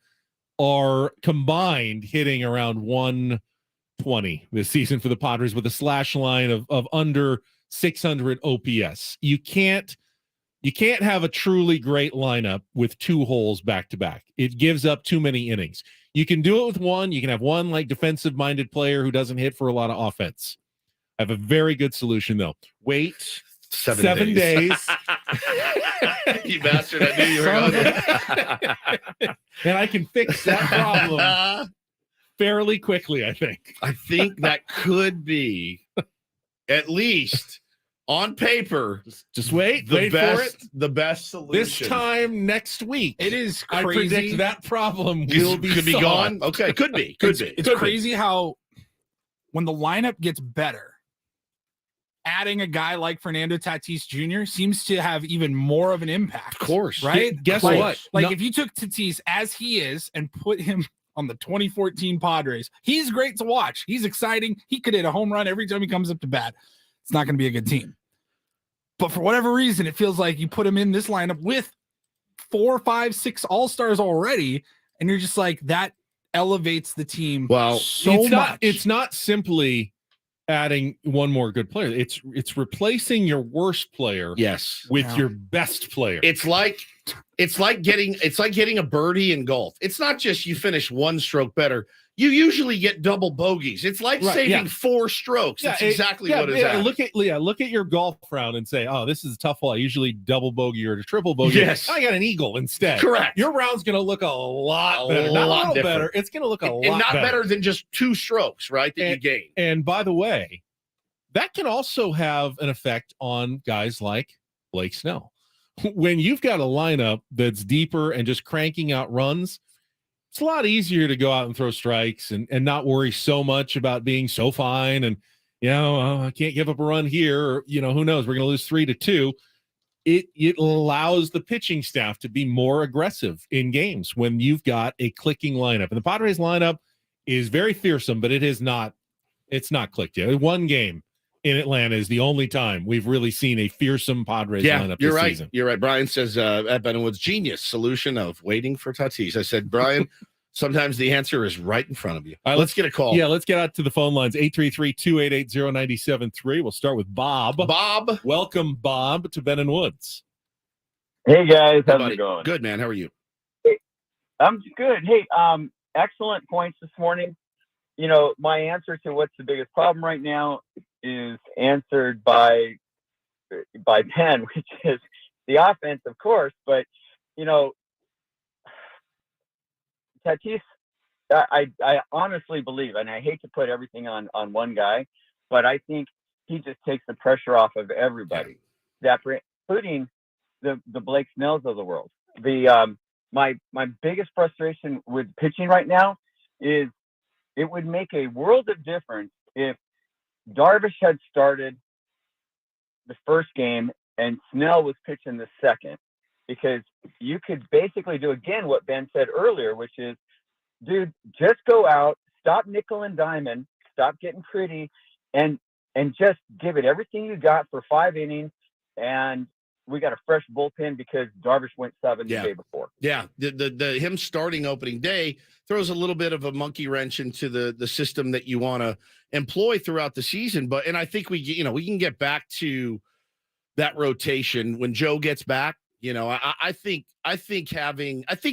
are combined hitting around 120 this season for the Padres, with a slash line of under 600 OPS. You can't have a truly great lineup with two holes back to back. It gives up too many innings. You can do it with one. You can have one like defensive minded player who doesn't hit for a lot of offense. I have a very good solution though. Wait 7 days. You bastard. I knew you were going there. And I can fix that problem fairly quickly, I think. I think that could be, at least on paper, just wait for it. The best solution. This time next week, It is I crazy. predict that problem will be could be solved. gone. Okay, could be. Could be. It's Could be. crazy how when the lineup gets better, adding a guy like Fernando Tatis Jr. seems to have even more of an impact. Of course. Right? Guess Like- what? Like No- if you took Tatis as he is and put him on the 2014 Padres, he's great to watch. He's exciting. He could hit a home run every time he comes up to bat. It's not going to be a good team. But for whatever reason, it feels like you put him in this lineup with 4, 5, 6 all-stars already, and you're just like, that elevates the team Well, so it's much. It's not simply adding one more good player. It's replacing your worst player Yes. with Yeah. your best player. It's like getting a birdie in golf. It's not just you finish one stroke better. You usually get double bogeys. It's like Right, saving yeah. 4 strokes. That's exactly what it's at. Look at your golf round and say, oh, this is a tough hole. I usually double bogey or a triple bogey. Yes. I got an eagle instead. Correct. Your round's going to look a lot A better. Not a lot little different. better. It's going to look a lot and not better. better than just 2 strokes, right? That you gain. And by the way, that can also have an effect on guys like Blake Snell. When you've got a lineup that's deeper and just cranking out runs, it's a lot easier to go out and throw strikes and not worry so much about being so fine. And, I can't give up a run here. Or, who knows? We're going to lose 3-2. It allows the pitching staff to be more aggressive in games when you've got a clicking lineup. And the Padres lineup is very fearsome, but it's not clicked yet. One game in Atlanta is the only time we've really seen a fearsome Padres lineup you're this right. season. You're right. Brian says at Benwood's genius solution of waiting for Tatis. I said, Brian, sometimes the answer is right in front of you. All right, let's get a call. Yeah, let's get out to the phone lines. 833-288-0973. We'll start with Bob. Bob. Welcome, Bob, to Ben and Woods. Hey guys, how's buddy. it going? Good, man. How are you? I'm good. Hey, excellent points this morning. My answer to what's the biggest problem right now is answered by Ben, which is the offense, of course. But Tatis, I honestly believe, and I hate to put everything on one guy, but I think he just takes the pressure off of everybody, including the Blake Snells of the world. My biggest frustration with pitching right now is it would make a world of difference if Darvish had started the first game and Snell was pitching the second, because you could basically do again what Ben said earlier, which is, dude, just go out, stop nickel and diamond, stop getting pretty, and just give it everything you got for 5 innings. And we got a fresh bullpen because Darvish went 7 the day before. Yeah, the him starting opening day throws a little bit of a monkey wrench into the system that you want to employ throughout the season. And I think we can get back to that rotation when Joe gets back. I think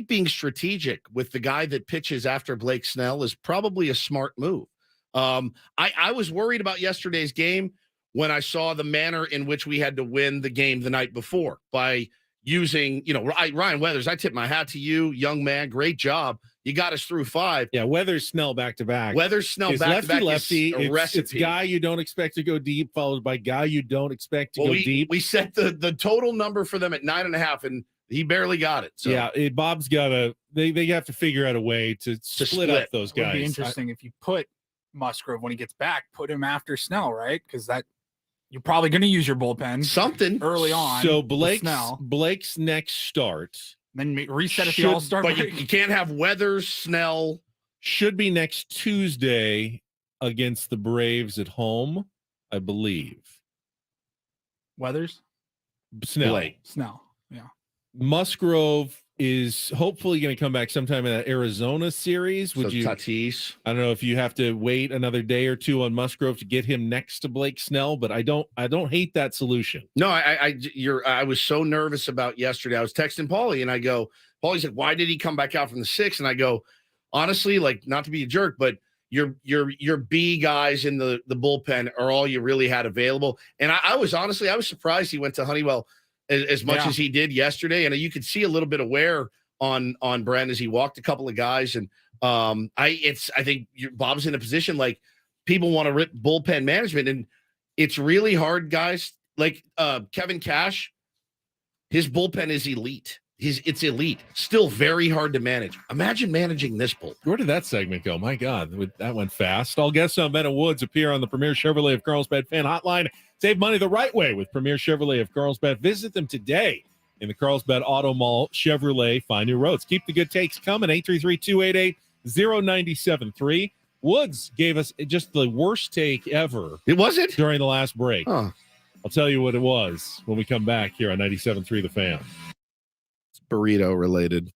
being strategic with the guy that pitches after Blake Snell is probably a smart move. I was worried about yesterday's game when I saw the manner in which we had to win the game the night before by using, Ryan Weathers. I tip my hat to you, young man. Great job. You got us through 5. Yeah, Weathers, Snell back-to-back. Weathers, Snell back-to-back lefty. is a recipe. It's guy you don't expect to go deep, followed by guy you don't expect to go deep. We set the total number for them at 9.5, and he barely got it. So. Yeah, Bob's got they have to figure out a way to split up those It would guys. be interesting if you put Musgrove when he gets back, put him after Snell, right? Because you're probably going to use your bullpen something early on. So Blake's next start, then reset at the All-Star but break. you can't have Weathers, Snell. Should be next Tuesday against the Braves at home, I believe. Weathers, Snell. Yeah. Musgrove is hopefully going to come back sometime in that Arizona series. Tatis? I don't know if you have to wait another day or two on Musgrove to get him next to Blake Snell, but I don't hate that solution. No, I was so nervous about yesterday. I was texting Paulie and I go, Paulie said, why did he come back out from the 6th? And I go, honestly, not to be a jerk, but your B guys in the bullpen are all you really had available. And I was surprised he went to Honeywell as much as he did yesterday. And you could see a little bit of wear on Brent as he walked a couple of guys. And I think Bob's in a position like people want to rip bullpen management, and it's really hard, guys. Like Kevin Cash, his bullpen is elite. It's elite. Still very hard to manage. Imagine managing this bullpen. Where did that segment go? My God, that went fast. All guests on Ben and Woods appear on the Premier Chevrolet of Carlsbad fan hotline. Save money the right way with Premier Chevrolet of Carlsbad. Visit them today in the Carlsbad Auto Mall. Chevrolet, find new roads. Keep the good takes coming. 833-288-0973. Woods gave us just the worst take ever. It was it? During the last break. Huh. I'll tell you what it was when we come back here on 97.3 The Fan. It's burrito related.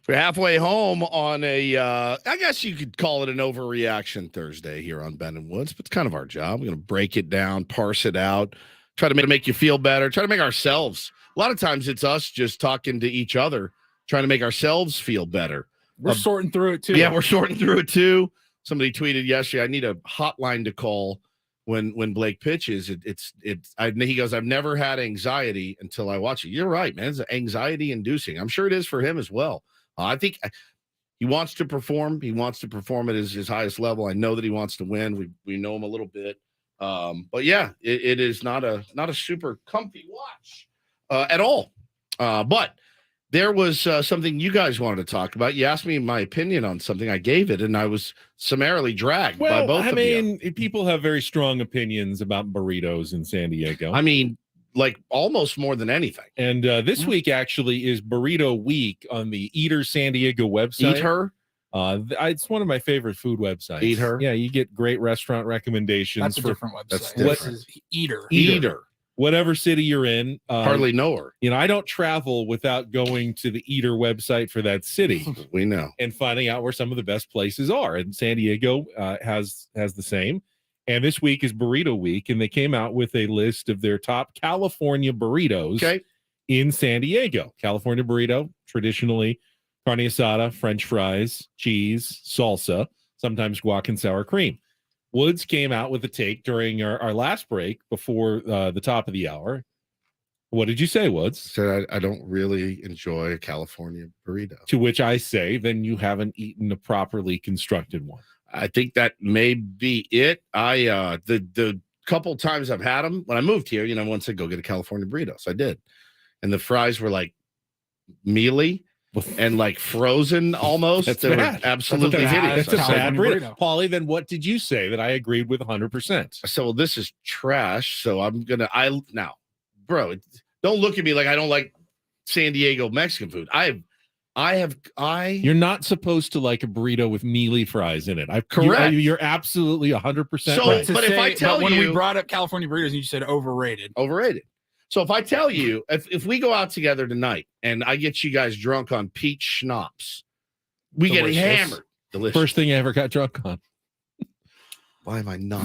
We're halfway home on a, I guess you could call it an overreaction Thursday here on Ben and Woods, but it's kind of our job. We're going to break it down, parse it out, try to make you feel better, try to make ourselves. A lot of times it's us just talking to each other, trying to make ourselves feel better. We're sorting through it too. Yeah, we're sorting through it too. Somebody tweeted yesterday, I need a hotline to call when Blake pitches. He goes, I've never had anxiety until I watch it. You're right, man. It's anxiety inducing. I'm sure it is for him as well. I think he wants to perform. He wants to perform at his highest level. I know that he wants to win. We know him a little bit. But yeah, it is not a super comfy watch at all. But there was something you guys wanted to talk about. You asked me my opinion on something. I gave it, and I was summarily dragged by both of you. I mean, people have very strong opinions about burritos in San Diego. I mean, like almost more than anything. And this week actually is Burrito Week on the Eater San Diego website. Eat Her? It's one of my favorite food websites. Eat Her? Yeah, you get great restaurant recommendations. That's a different website. That's different. This is Eater. Eater. Whatever city you're in. Hardly know her. You know, I don't travel without going to the Eater website for that city. We know. And finding out where some of the best places are. And San Diego has the same. And this week is Burrito Week, and they came out with a list of their top California burritos in San Diego. California burrito, traditionally carne asada, French fries, cheese, salsa, sometimes guac and sour cream. Woods came out with a take during our last break before the top of the hour. What did you say, Woods? Said I don't really enjoy a California burrito. To which I say, then you haven't eaten a properly constructed one. I think that may be it. The couple times I've had them when I moved here, once I said go get a California burrito, so I did, and the fries were like mealy and like frozen almost. That's they bad. were absolutely hideous. That's a bad burrito. Paulie, then what did you say that I agreed with 100%? So this is trash. So I'm gonna now, bro. Don't look at me like I don't like San Diego Mexican food. You're not supposed to like a burrito with mealy fries in it. Correct. You're absolutely 100% so, right. But if I tell when you, we brought up California burritos, you said overrated. So if I tell you, if we go out together tonight and I get you guys drunk on peach schnapps, we get hammered. Delicious. First thing I ever got drunk on. Why am I not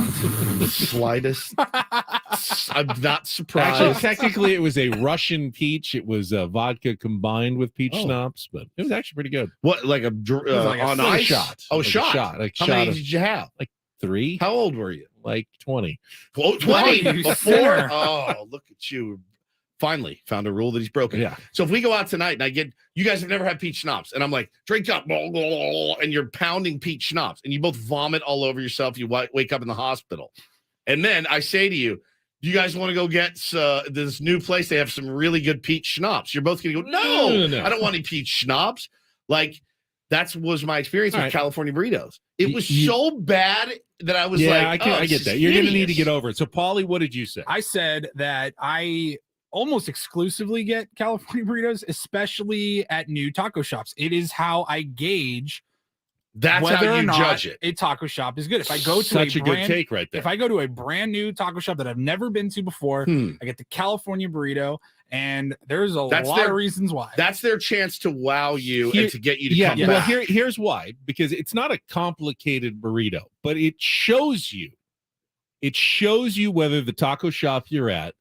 the slightest? I'm not surprised. Actually, technically, it was a Russian peach. It was vodka combined with peach schnapps, but it was actually pretty good. What, like on ice? Shot? Oh, like shot. How many did you have? Like 3. How old were you? Like 20. 20 before? Oh, look at you. Finally found a rule that he's broken. Yeah. So if we go out tonight and you guys have never had peach schnapps, and I'm like, drink up, and you're pounding peach schnapps, and you both vomit all over yourself. You wake up in the hospital. And then I say to you, do you guys want to go get this new place? They have some really good peach schnapps. You're both going to go, no, I don't want any peach schnapps. Like, that was my experience with California burritos. It was so bad that I was I get that. You're going to need to get over it. So, Paulie, what did you say? I said that I almost exclusively get California burritos, especially at new taco shops. It is how I gauge that's whether how you or not judge it. A taco shop is good. If I go to Such a good take right there. If I go to a brand new taco shop that I've never been to before, I get the California burrito, and there's a lot of reasons why. That's their chance to wow you and to get you to come back. Well, here's why. Because it's not a complicated burrito, but it shows you whether the taco shop you're at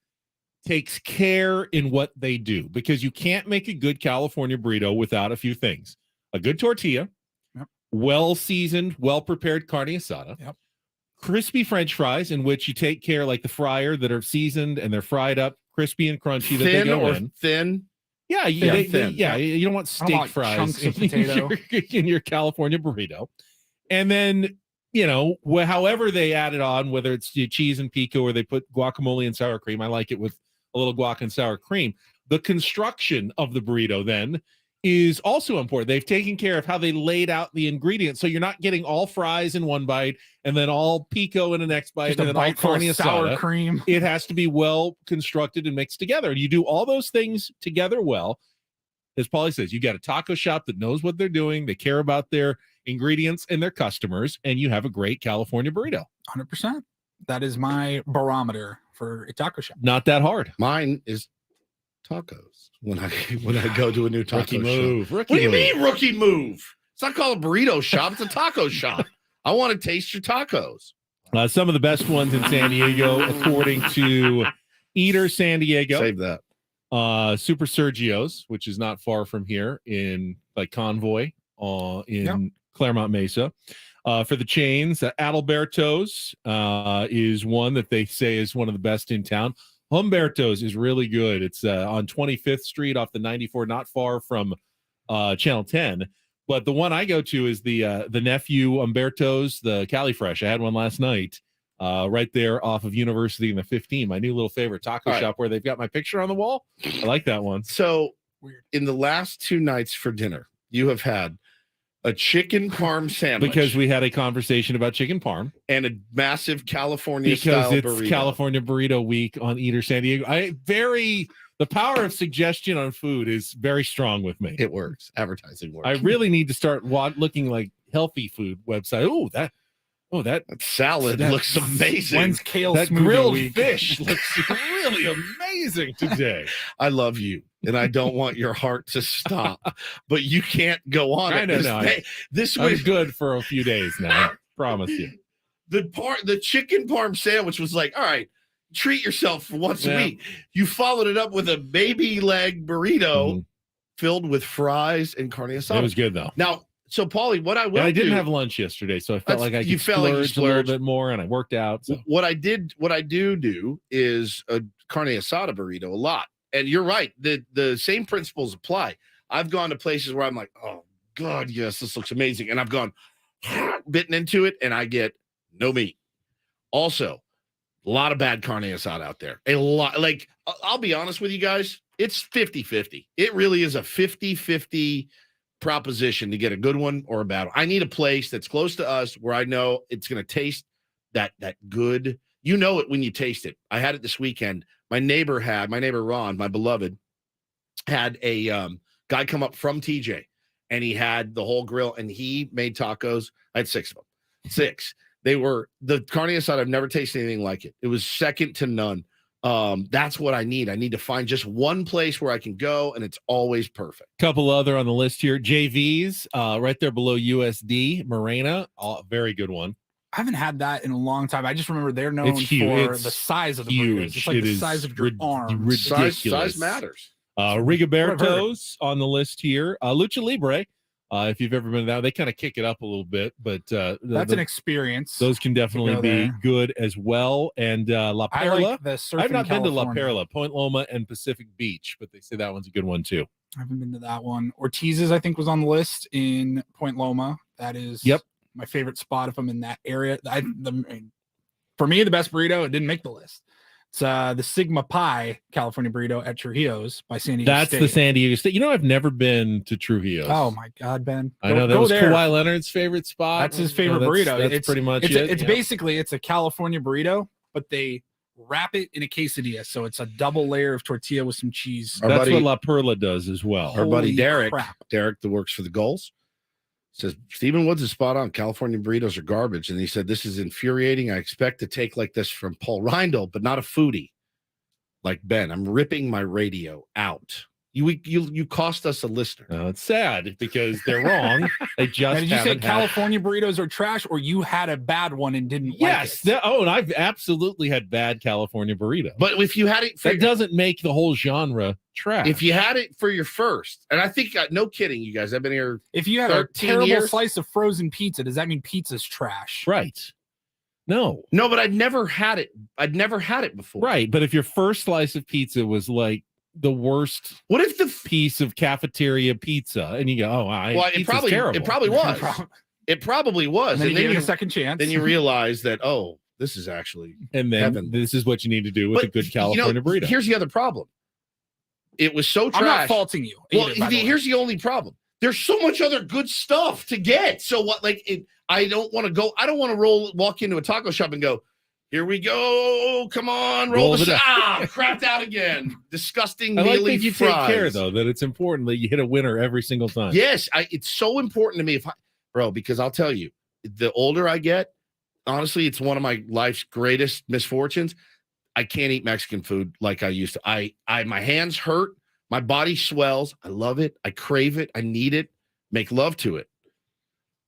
takes care in what they do, because you can't make a good California burrito without a few things: a good tortilla, well-seasoned, well-prepared carne asada, crispy French fries in which you take care, like the fryer, that are seasoned and they're fried up, crispy and crunchy. That they go in. Thin. Yeah, thin. You don't want steak fries chunks of potato in your California burrito. And then, however they add it on, whether it's cheese and pico or they put guacamole and sour cream. I like it with a little guac and sour cream. The construction of the burrito then is also important. They've taken care of how they laid out the ingredients, so you're not getting all fries in one bite and then all pico in the next bite and then all carne asada. Sour cream. It has to be well constructed and mixed together. And you do all those things together well. As Paulie says, you got a taco shop that knows what they're doing. They care about their ingredients and their customers, and you have a great California burrito. 100%. That is my barometer for a taco shop. Not that hard. Mine is tacos when I go to a new taco Rookie shop. move. What do you mean rookie move? It's not called a burrito shop. It's a taco shop. I want to taste your tacos. Some of the best ones in San Diego, according to Eater San Diego. Save that. Super Sergio's, which is not far from here in like Convoy in Claremont Mesa. For the chains, Adalberto's is one that they say is one of the best in town. Humberto's is really good. It's on 25th Street off the 94, not far from Channel 10. But the one I go to is the nephew Umberto's, the Cali Fresh. I had one last night right there off of University in the 15. My new little favorite taco shop where they've got my picture on the wall. I like that one. So in the last 2 nights for dinner, you have had a chicken parm sandwich Because we had a conversation about chicken parm. and a massive California Because style it's burrito. California Burrito Week on Eater San Diego. The power of suggestion on food is very strong with me. It works. Advertising works. I really need to start looking like healthy food website. That salad looks amazing. When's kale that smoothie grilled week? fish looks really amazing today. I love you, and I don't want your heart to stop, but you can't go on. I it. know. This I'm was good for a few days now. I promise you. the chicken parm sandwich was like, all right, treat yourself for once a week. You followed it up with a baby leg burrito filled with fries and carne asada. It was good though. Now, so Paulie, what I will I didn't do- have lunch yesterday, so I felt like I you could felt like you splurge a little splurged. bit more, and I worked out. So. What I do is a carne asada burrito a lot. And you're right. The same principles apply. I've gone to places where I'm like, oh God, yes, this looks amazing. And I've gone bitten into it and I get no meat. Also, a lot of bad carne asada out there. A lot. Like, I'll be honest with you guys. It's 50-50. It really is a 50-50 proposition to get a good one or a bad one. I need a place that's close to us where I know it's going to taste that good. You know it when you taste it. I had it this weekend. My neighbor Ron, my beloved, had a guy come up from TJ, and he had the whole grill, and he made tacos. I had 6 of them. 6. They were the carne asada. I've never tasted anything like it. It was second to none. That's what I need. I need to find just one place where I can go, and it's always perfect. Couple other on the list here. JV's right there below USD. Morena, very good one. I haven't had that in a long time. I just remember they're known It's huge. for It's the size of the huge. burgers. It's like It the is size of your arm. Size matters. Rigoberto's on the list here. Lucha Libre. If you've ever been there, they kind of kick it up a little bit, but That's an experience. Those can definitely go be there. good as well. And La I Perla. like the surf I've in not been to La California. Perla, Point Loma, and Pacific Beach, but they say that one's a good one too. I haven't been to that one. Ortiz's, I think, was on the list in Point Loma. That is my favorite spot if I'm in that area. For me, the best burrito, it didn't make the list. It's the Sigma Pi California burrito at Trujillo's by San Diego That's State. the San Diego State. You know, I've never been to Trujillo's. Oh my God, Ben! I know that Go was there. Kawhi Leonard's favorite spot. That's his favorite That's- burrito. That's it's pretty much it's it. It's Yeah. basically a California burrito, but they wrap it in a quesadilla, so it's a double layer of tortilla with some cheese. That's what La Perla does as well. Our buddy Holy Derek, crap. that works for the Gulls, says Stephen Woods is spot on. California burritos are garbage, and he said this is infuriating. I expect to take like this from Paul Reindl, but not a foodie like Ben. I'm ripping my radio out. You cost us a listener. No, it's sad because they're wrong. They just Now, did you say haven't had- California burritos are trash, or you had a bad one and didn't Yes. like it? And I've absolutely had bad California burrito. But if you had it, that doesn't make the whole genre trash. If you had it for your first, and I think, no kidding, you guys, I've been here. If you had a 13 terrible years. slice of frozen pizza, does that mean pizza's trash? Right. No. No, but I'd never had it. I'd never had it before. Right. But if your first slice of pizza was like the worst, what if the piece of cafeteria pizza, and you go, "Oh, Well, it pizza's terrible." probably was. It probably was. And then you gave it a second chance. Then you realize that, oh, this is actually And then heaven. this is what you need to do with a good California burrito. Here's the other problem. It was so trash. I'm not faulting you. Well, either, by the way. here's the only problem. There's so much other good stuff to get. So what? I don't want to go. I don't want to walk into a taco shop and go, "Here we go. Come on, roll the crapped out again. Disgusting I like mealy that you fries." take care though that it's important that you hit a winner every single time. Yes, it's so important to me, because I'll tell you, the older I get, honestly, it's one of my life's greatest misfortunes. I can't eat Mexican food like I used to. My hands hurt. My body swells. I love it. I crave it. I need it. Make love to it.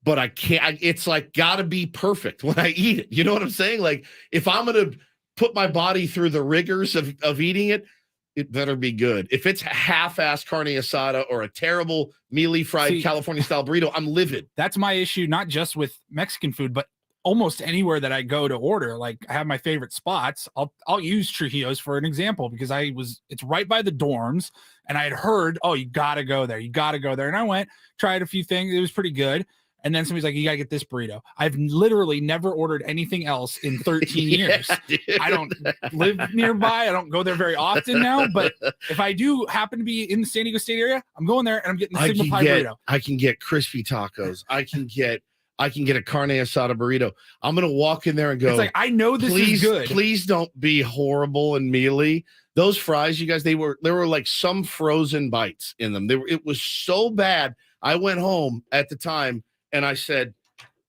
But I can't. It's like gotta be perfect when I eat it. You know what I'm saying? Like if I'm gonna put my body through the rigors of eating it, it better be good. If it's half-assed carne asada or a terrible mealy fried California style burrito, I'm livid. That's my issue, not just with Mexican food, but almost anywhere that I go to order. Like I have my favorite spots. I'll use Trujillo's for an example because it's right by the dorms, and I had heard, oh, you gotta go there. You gotta go there. And I went, tried a few things. It was pretty good. And then somebody's like, you got to get this burrito. I've literally never ordered anything else in 13 years. Dude. I don't live nearby. I don't go there very often now. But if I do happen to be in the San Diego State area, I'm going there and I'm getting the Sigma Pie burrito. I can get crispy tacos. I can get a carne asada burrito. I'm going to walk in there and go, it's like, I know this is good. Please don't be horrible and mealy. Those fries, you guys, there were like some frozen bites in them. It was so bad. I went home at the time and I said,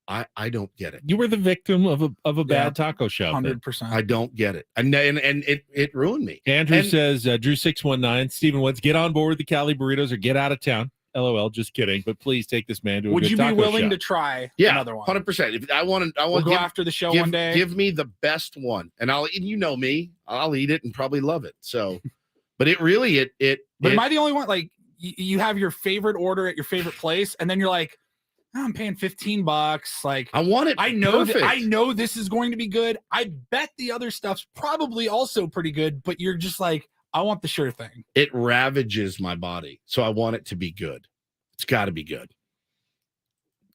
I don't get it. You were the victim of a bad taco shop. 100%. I don't get it. And it ruined me. Andrew says, Drew 619, Stephen Woods, get on board with the Cali burritos or get out of town. LOL, just kidding. But please take this man to a Would good you be taco willing shop. to try another one? 100%. If I want We'll to go after the show one day. Give me the best one, and you know me, I'll eat it and probably love it. So, but it really But am I the only one? Like you have your favorite order at your favorite place, and then you're like, oh, I'm paying $15. Like I want it. I know perfect. I know this is going to be good. I bet the other stuff's probably also pretty good, but you're just like, I want the sure thing. It ravages my body, so I want it to be good. It's got to be good.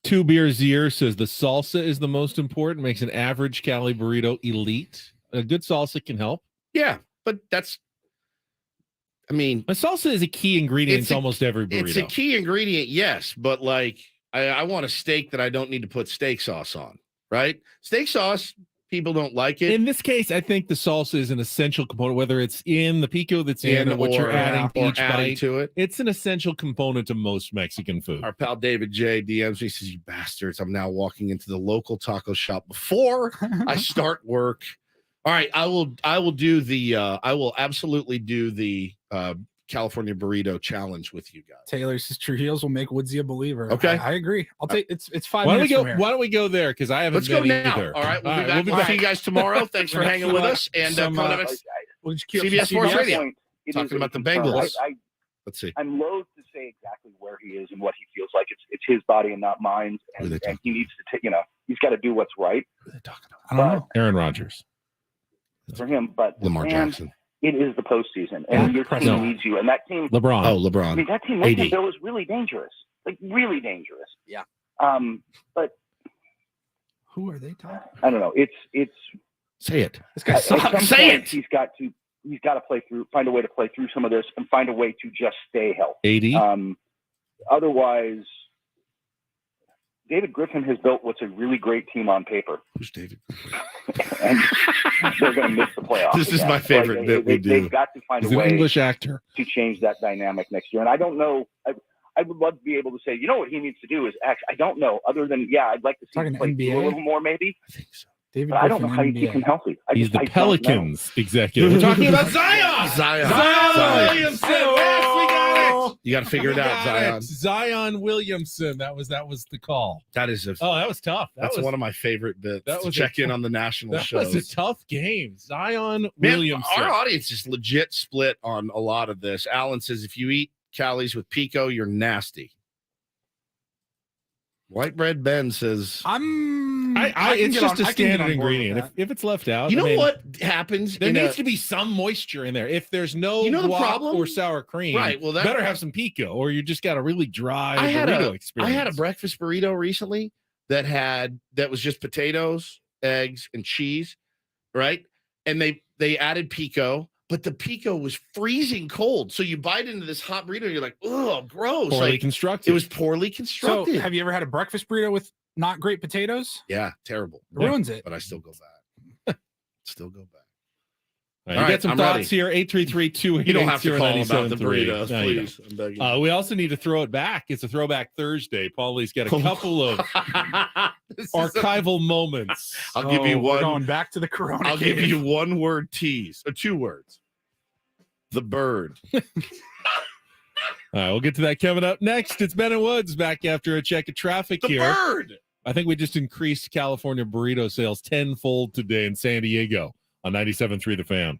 2 Beers a Year says the salsa is the most important, makes an average Cali burrito elite. A good salsa can help. Yeah, but a salsa is a key ingredient in almost every burrito. It's a key ingredient, yes, but like I want a steak that I don't need to put steak sauce on, right? Steak sauce, people don't like it. In this case, I think the salsa is an essential component, whether it's in the pico that's in or what you're adding to each bite. To it. It's an essential component to most Mexican food. Our pal David J DMs me, says, you bastards, I'm now walking into the local taco shop before I start work. All right, I will absolutely do the California burrito challenge with you guys. Taylor says Trujillo's will make Woodsy a believer. Okay. I agree. I'll take it's 5 Why minutes don't we go? from here. Why don't we go there? Because I haven't Let's go been now. either. All right, we'll be back. We'll see you guys tomorrow. Thanks for hanging with us. And coming up next, CBS Sports Radio, talking about the Bengals. Let's see. I'm loath to say exactly where he is and what he feels like. It's his body and not mine, and he needs to take. He's got to do what's right. I don't know. Aaron Rodgers for him, but Lamar Jackson. It is the postseason, and your team needs you. And that team, LeBron. Oh, LeBron. I mean, that team, Bill, is really dangerous. Like really dangerous. Yeah. But who are they talking? I don't know. It's say it. This guy sucks. Say it. He's got to find a way to play through some of this and find a way to just stay healthy. Otherwise, David Griffin has built what's a really great team on paper. Who's David? And they're going to miss the playoffs. This is my favorite bit we do. They've got to find He's a way an English actor to change that dynamic next year. And I don't know. I would love to be able to say, what he needs to do is act. I don't know. Other than, I'd like to see him play a little more, maybe. I think so. But I don't know how you keep him healthy. He's the Pelicans executive. We're talking about Zion. Zion Williamson. Yes, we got it. You got to figure it out, Zion. Zion Williamson. That was the call. That is that was tough. That's one of my favorite bits. That was check in on the national shows. That was a tough game. Zion Williamson. Our audience is legit split on a lot of this. Alan says if you eat Cali's with pico, you're nasty. White Bread Ben says it's just a standard ingredient. If it's left out, what happens? There needs to be some moisture in there. If there's no the guac problem or sour cream, right? Well, better have some pico, or you just got a really dry burrito experience. I had a breakfast burrito recently that was just potatoes, eggs, and cheese, right? And they added pico. But the pico was freezing cold. So you bite into this hot burrito, you're like, oh, gross. Poorly constructed. It was poorly constructed. So have you ever had a breakfast burrito with not great potatoes? Yeah, terrible. It ruins it. But I still go back. All right, you got some thoughts here. 833-288-0973. You don't have to call about the burritos, please. I'm begging. We also need to throw it back. It's a throwback Thursday. Paulie's got a couple of archival moments. I'll give you one. We're going back to the Corona. I'll give you one word tease or 2 words. The bird. All right, we'll get to that coming up next. It's Ben and Woods back after a check of traffic The here. bird. I think we just increased California burrito sales tenfold today in San Diego on 97.3 The Fan.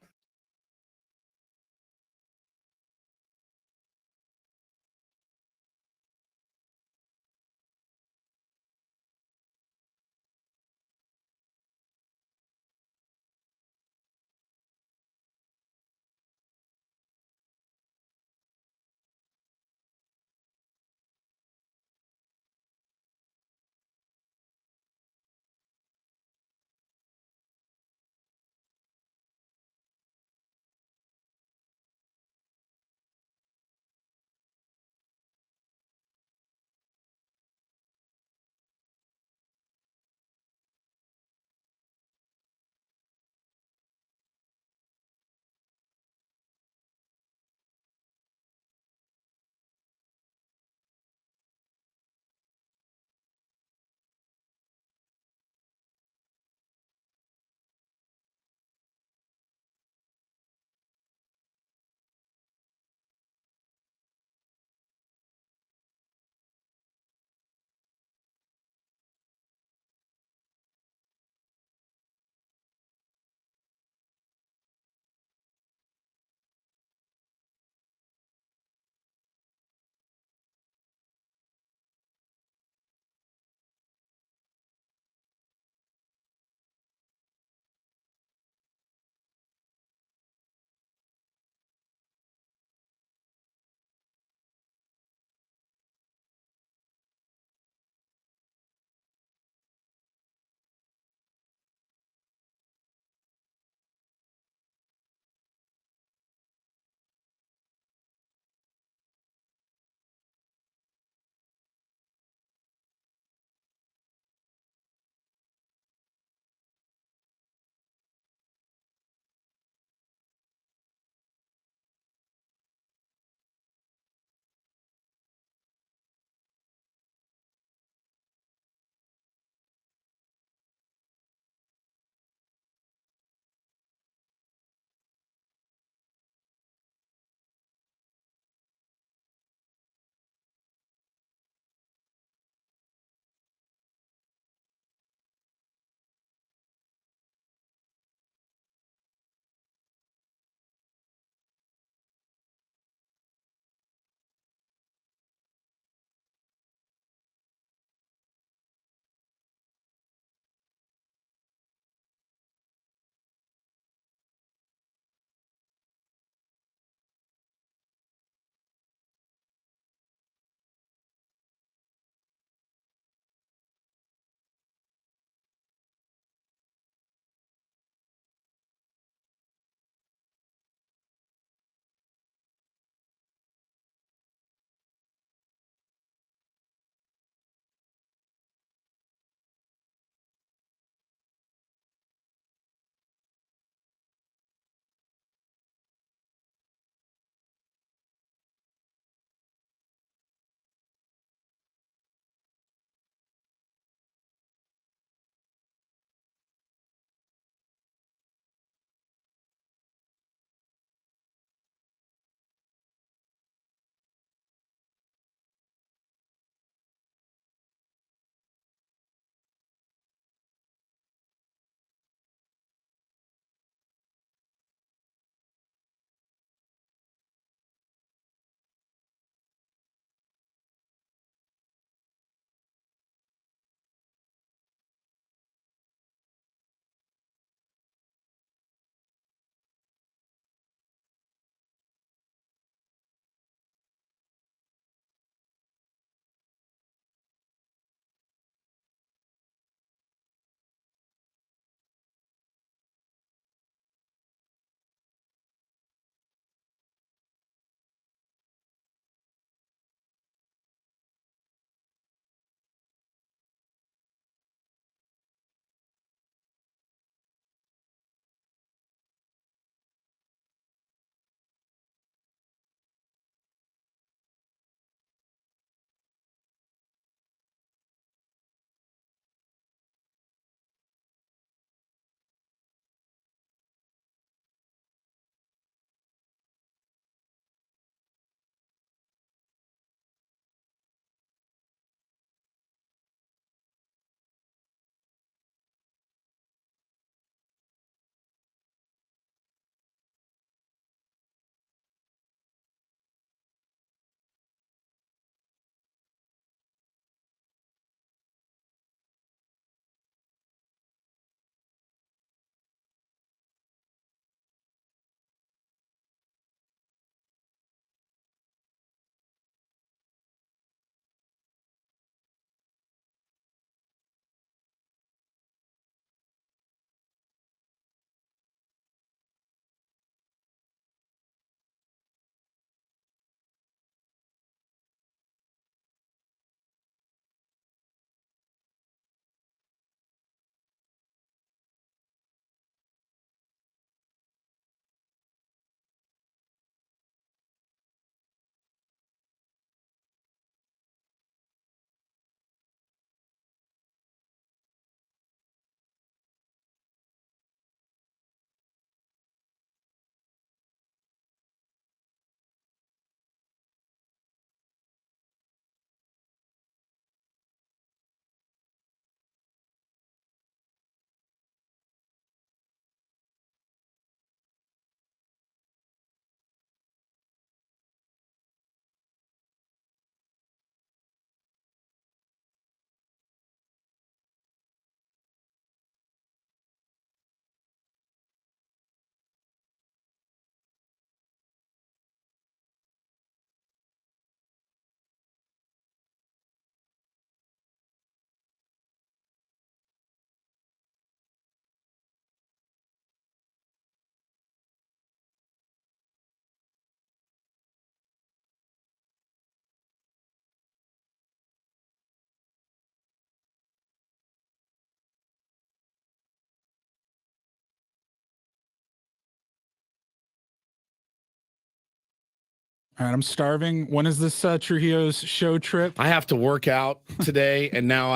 All right, I'm starving. When is this Trujillo's show trip? I have to work out today, and now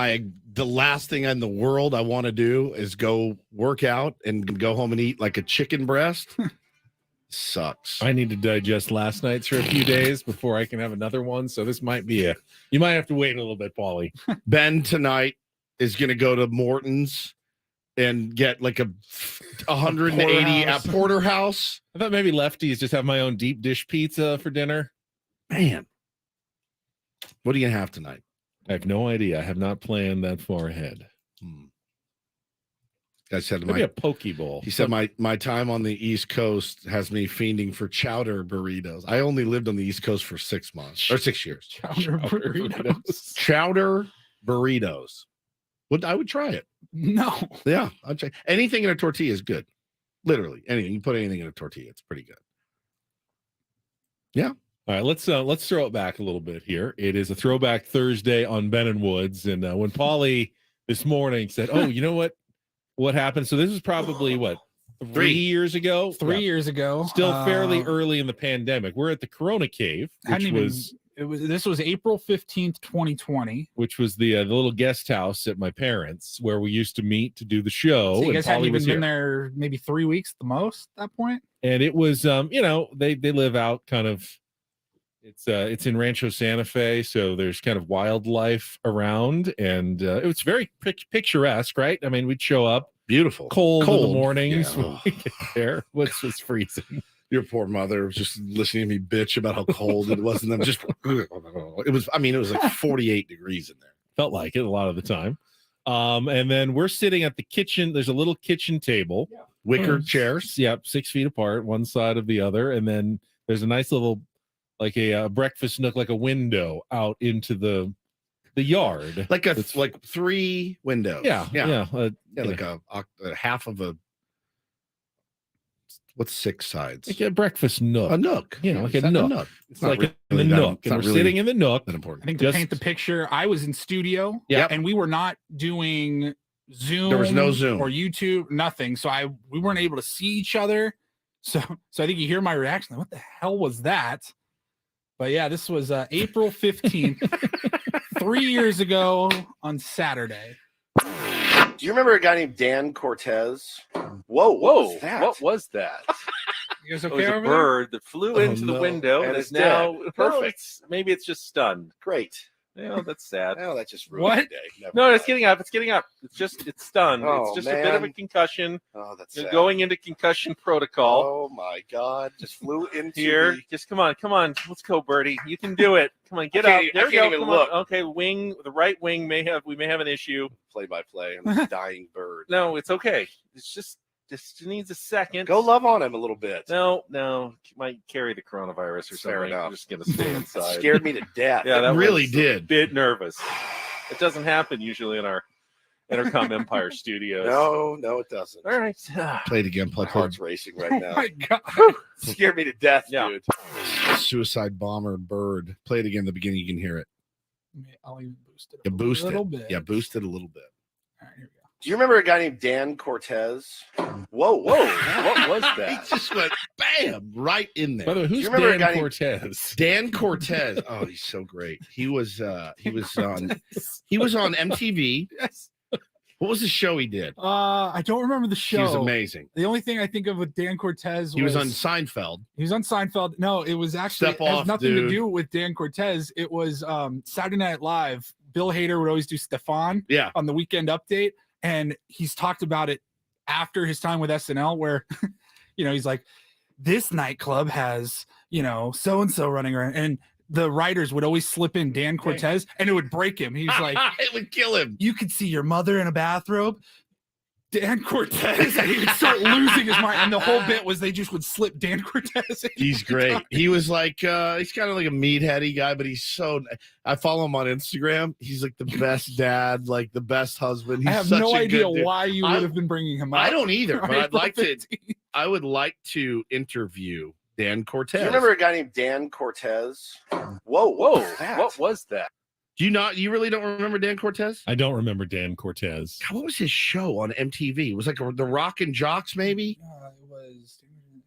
the last thing in the world I want to do is go work out and go home and eat like a chicken breast. Sucks. I need to digest last night's for a few days before I can have another one. So this might be you might have to wait a little bit, Paulie. Ben tonight is going to go to Morton's and get like a 180 at Porterhouse. I thought maybe lefties just have my own deep dish pizza for dinner. Man, what are you going to have tonight? I have no idea. I have not planned that far ahead. I said maybe a poke bowl. He said my time on the East Coast has me fiending for chowder burritos. I only lived on the East Coast for 6 months or 6 years. Chowder burritos. Chowder burritos. I would try it. No. Yeah, I'd try. Anything in a tortilla is good. Literally anything. You put anything in a tortilla, it's pretty good. Yeah. All right, let's throw it back a little bit here. It is a throwback Thursday on Ben and Woods, and when Paulie this morning said, "Oh, you know what happened?" So this is probably what 3 years ago. 3 years ago. Still fairly early in the pandemic. We're at the Corona Cave, this was April 15th, 2020, which was the little guest house at my parents where we used to meet to do the show. So you guys hadn't Paulie even was been here. there maybe 3 weeks the most at that point. And it was they live out kind of it's in Rancho Santa Fe, so there's kind of wildlife around, and it was very picturesque, right? I mean, we'd show up beautiful, cold. In the mornings when we get there, which was freezing. Your poor mother was just listening to me bitch about how cold it was, and then just it was. I mean, it was like 48 degrees in there. Felt like it a lot of the time. And then we're sitting at the kitchen. There's a little kitchen table, wicker chairs. Yep, 6 feet apart, one side of the other, and then there's a nice little like a breakfast nook, like a window out into the yard, like like 3 windows. Yeah, like a half of a. What's 6 sides? Like a breakfast nook. A nook. Like a nook. It's like really in the nook. And we're really sitting in the nook. That important. I think to paint the picture, I was in studio, and we were not doing Zoom. There was no Zoom or YouTube, nothing. So we weren't able to see each other. So I think you hear my reaction. Like, what the hell was that? But yeah, this was April 15th, 3 years ago on Saturday. Do you remember a guy named Dan Cortez? Whoa, what was that? You guys It okay was a over there? bird that flew into the window and it's is now dead. perfect. Maybe it's just stunned. Great. Oh, that's sad. Oh, that just ruined What? the day. Never No, mind. it's getting up. It's stunned. Oh, it's just a bit of a man. concussion. Oh, that's You're sad. going into concussion protocol. Oh my God! Just flew into Here, the- just come on. Let's go, Birdie. You can do it. Come on, get I up. can't- There I we can't go. even Come look. on. Okay, the right wing may have an issue. play-by-play on this dying bird. No, it's okay. It's just needs a second. Go love on him a little bit. No, you might carry the coronavirus or something. Fair enough. You're just gonna stay inside. Scared me to death. Yeah, that really was did. A bit nervous. It doesn't happen usually in our Intercom Empire studios. No, it doesn't. All right. Play it again. My heart's racing right now. Oh my God. Scared me to death, Yeah. dude. Suicide bomber bird. Play it again. At the beginning, you can hear it. I'll even boost it You boost a little it. bit. Yeah, boost it a little bit. All right, here we go. Do you remember a guy named Dan Cortez? Whoa, what was He that? just went bam right in there. By the way, who's you remember a Dan guy named- Cortez? Dan Cortez. Oh, he's so great. He was on MTV. Yes. What was the show he did? I don't remember the show. He was amazing. The only thing I think of with Dan Cortez He was on Seinfeld. He was on Seinfeld. No, it was actually Step it has off, nothing dude. to do with Dan Cortez. It was Saturday Night Live. Bill Hader would always do Stefan on the Weekend Update, and he's talked about it after his time with SNL, where he's like, this nightclub has so and so running around, and the writers would always slip in Dan Cortez, and it would break him. He's like, it would kill him. You could see your mother in a bathrobe. Dan Cortez, and he would start losing his mind. And the whole bit was they just would slip Dan Cortez in. He's great. He was like, he's kind of like a meatheady guy, but he's so. I follow him on Instagram. He's like the best dad, like the best husband. He's I have such no a idea good dude. why you would have been bringing him up. I don't either, but I'd April like to. 15th. I would like to interview Dan Cortez. Do you remember a guy named Dan Cortez? Whoa, what was that? Do you not? You really don't remember Dan Cortez? I don't remember Dan Cortez. God, what was his show on MTV? It was like the Rock and Jocks, maybe. It was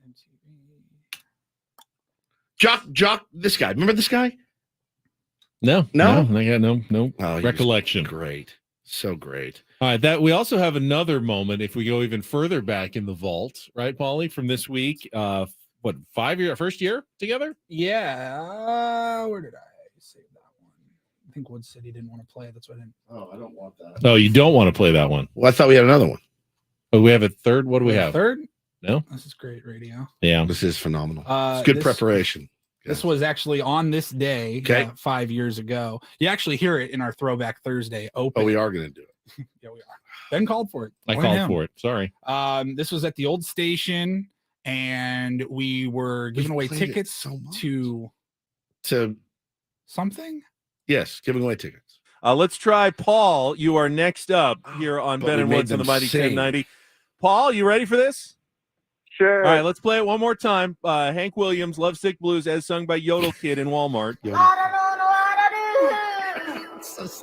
MTV. Jock, this guy. Remember this guy? No. No? I got no Oh, recollection. Great. So great. All right, that we also have another moment if we go even further back in the vault, right, Paulie, from this week. What, 5 year first year together? Yeah. Where did I save that one? I think Wood City didn't want to play. That's why I didn't. Oh, I don't want that. Oh, you don't want to play that one. Well, I thought we had another one. Oh, we have a third. What do we have? Third? No. This is great radio. Yeah. This is phenomenal. It's good preparation. This was actually on this day 5 years ago. You actually hear it in our Throwback Thursday open. Oh, we are going to do it. Yeah, we are. Ben called for it. I called for it. Sorry. This was at the old station, and we were giving away tickets to something. Yes, giving away tickets. Let's try Paul. You are next up here on But Ben we and made Woods on the them Mighty sing. 1090. Paul, you ready for this? Sure. All right, let's play it one more time. Hank Williams, Lovesick Blues, as sung by Yodel Kid in Walmart. I don't know what I do.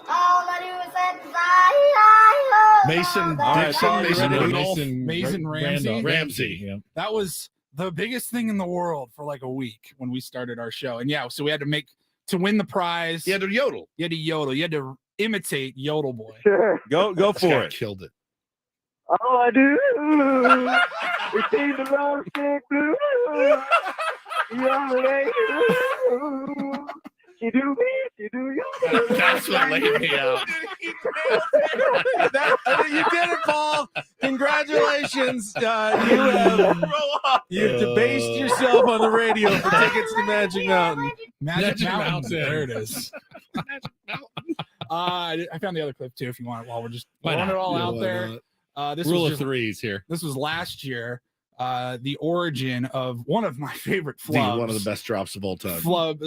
All I do is say, I Mason All right, Dixon, Paul, you Mason ready? Rudolph, Mason Ramsey. Ramsey. Yeah. That was the biggest thing in the world for like a week when we started our show. And yeah, so we had to win the prize. You had to yodel. You had to yodel. You had to imitate Yodel Boy. Sure. Go This for guy it. killed it. All I do is sing the love sick blues. Young lady, she do me, she do you. That's what laid me out. You did it, Paul. Congratulations. You've debased yourself on the radio for tickets to Magic Mountain. Magic Mountain. There it is. I found the other clip too if you want it while we're just Why throwing not? it all Yeah, out why there. not? This Rule was of just, threes here. This was last year. The origin of one of my favorite flubs. One of the best drops of all time. Flub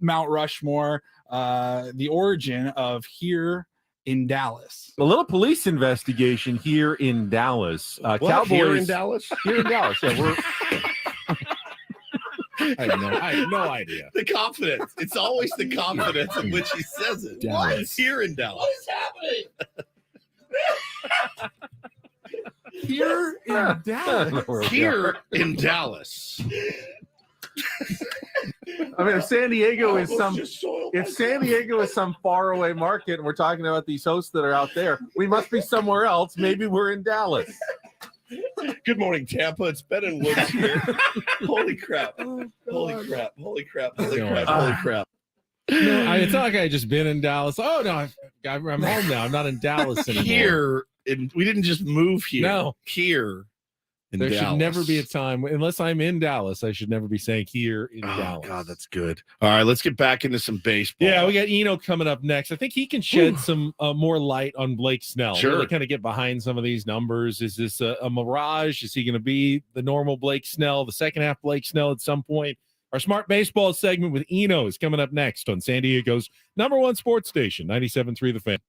Mount Rushmore. The origin of Here in Dallas. A little police investigation here in Dallas. What? Cowboys Here in Dallas? Here in Dallas. Yeah, we're I have no idea. The confidence. It's always the confidence in which he says it. Dallas. Here in Dallas. What is happening? Here in Dallas. Here in Dallas. I mean, if San Diego is some faraway market, and we're talking about these hosts that are out there, we must be somewhere else. Maybe we're in Dallas. Good morning, Tampa. It's Ben and Woods here. Holy crap. Holy crap. Holy crap. Holy crap. Holy crap. No, it's not like I just been in Dallas. Oh no, I'm home now. I'm not in Dallas anymore. Here, we didn't just move here. No. Here in There Dallas. should never be a time, unless I'm in Dallas, I should never be saying here in Dallas. God, that's good. All right, let's get back into some baseball. Yeah, we got Eno coming up next. I think he can shed some more light on Blake Snell. Sure. Really kind of get behind some of these numbers. Is this a mirage? Is he going to be the normal Blake Snell, the second half Blake Snell at some point? Our Smart Baseball segment with Eno is coming up next on San Diego's #1 sports station, 97.3 The Fan.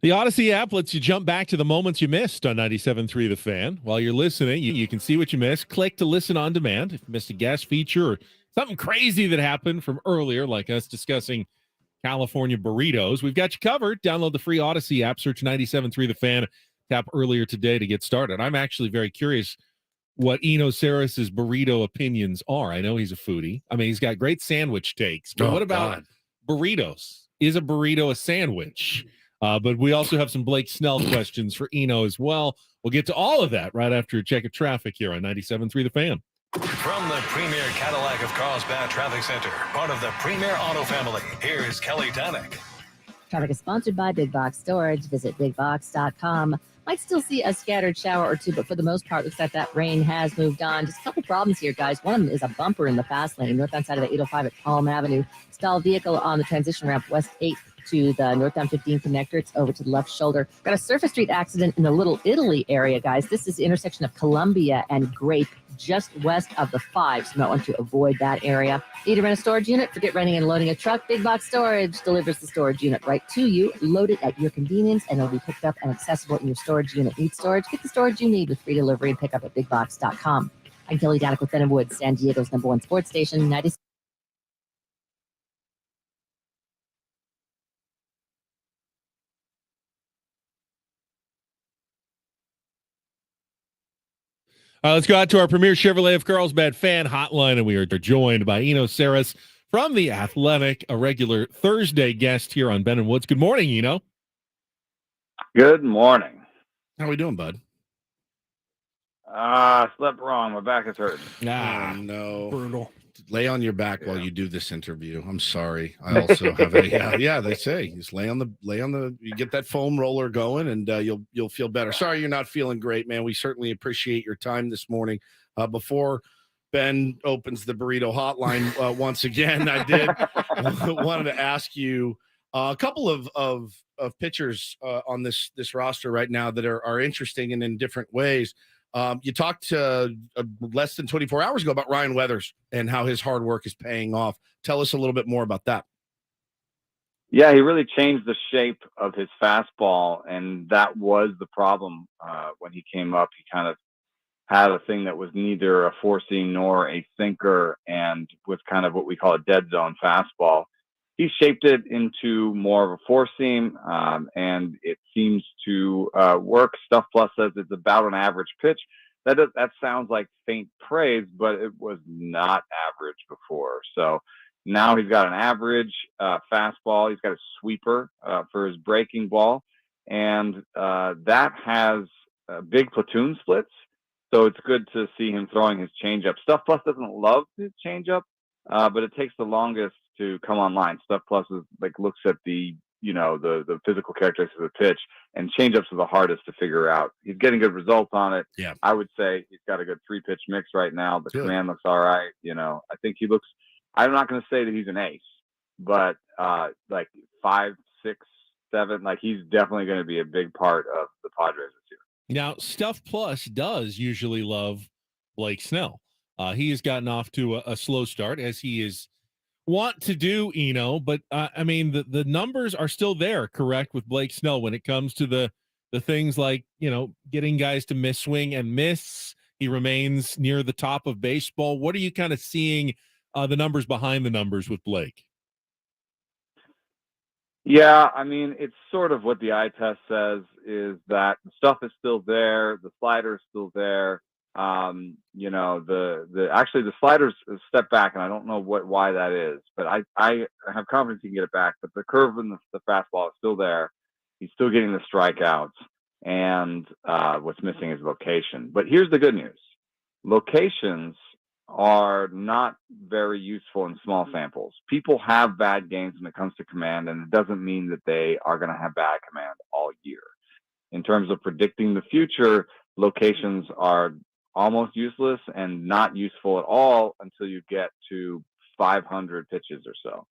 The Odyssey app lets you jump back to the moments you missed on 97.3 The Fan. While you're listening, you can see what you missed. Click to listen on demand. If you missed a guest feature or something crazy that happened from earlier, like us discussing California burritos, we've got you covered. Download the free Odyssey app, search 97.3 The Fan, tap earlier today to get started. I'm actually very curious what Eno Sarris's burrito opinions are. I know he's a foodie. I mean, he's got great sandwich takes, but what about burritos? Is a burrito a sandwich? But we also have some Blake Snell questions for Eno as well. We'll get to all of that right after a check of traffic here on 97.3 The Fan. From the Premier Cadillac of Carlsbad Traffic Center, part of the Premier Auto family, here's Kelly Danick. Traffic is sponsored by Big Box Storage. Visit bigbox.com. Might still see a scattered shower or two, but for the most part, looks like that rain has moved on. Just a couple problems here, guys. One of them is a bumper in the fast lane, northbound side of the 805 at Palm Avenue. Stalled vehicle on the transition ramp west 8 to the northbound 15 connector. It's over to the left shoulder. Got a Surface Street accident in the Little Italy area, guys. This is the intersection of Columbia and Grape, just west of the 5, so you might want to avoid that area. Need to rent a storage unit? Forget renting and loading a truck. Big Box Storage delivers the storage unit right to you. Load it at your convenience, and it'll be picked up and accessible in your storage unit. Need storage? Get the storage you need with free delivery and pickup at bigbox.com. I'm Kelly Danick with Ben & Woods, San Diego's #1 sports station, 96. Let's go out to our Premier Chevrolet of Carlsbad fan hotline, and we are joined by Eno Sarris from The Athletic, a regular Thursday guest here on Ben & Woods. Good morning, Eno. Good morning. How we doing, bud? Slept wrong. My back is hurting. Oh, no. Brutal. Lay on your back while you do this interview. I'm sorry. I also have a yeah. They say just lay on the. You get that foam roller going, and you'll feel better. Sorry, you're not feeling great, man. We certainly appreciate your time this morning. Before Ben opens the burrito hotline once again, I did wanted to ask you a couple of pitchers on this roster right now that are interesting and in different ways. You talked less than 24 hours ago about Ryan Weathers and how his hard work is paying off. Tell us a little bit more about that. Yeah, he really changed the shape of his fastball, and that was the problem when he came up. He kind of had a thing that was neither a four-seam nor a sinker, and was kind of what we call a dead zone fastball. He shaped it into more of a four-seam, and it seems to work. Stuff Plus says it's about an average pitch. That sounds like faint praise, but it was not average before. So now he's got an average fastball. He's got a sweeper for his breaking ball, and that has big platoon splits. So it's good to see him throwing his changeup. Stuff Plus doesn't love his changeup, but it takes the longest to come online. Stuff Plus is looks at the physical characteristics of the pitch, and changeups are the hardest to figure out. He's getting good results on it. Yeah, I would say he's got a good 3-pitch mix right now. The command looks all right. I think he looks. I'm not going to say that he's an ace, but 5, 6, 7, he's definitely going to be a big part of the Padres this year. Now, Stuff Plus does usually love Blake Snell. He has gotten off to a slow start, as he is want to do, but I mean, the numbers are still there, correct, with Blake Snell when it comes to the things like, getting guys to miss swing and miss. He remains near the top of baseball. What are you kind of seeing the numbers behind the numbers with Blake? Yeah, I mean, it's sort of what the eye test says, is that the stuff is still there, the slider is still there. The sliders step back, and I don't know why that is, but I have confidence he can get it back. But the curve and the fastball is still there. He's still getting the strikeouts, and what's missing is location. But here's the good news: locations are not very useful in small samples. People have bad games when it comes to command, and it doesn't mean that they are going to have bad command all year. In terms of predicting the future, locations are almost useless and not useful at all until you get to 500 pitches or so.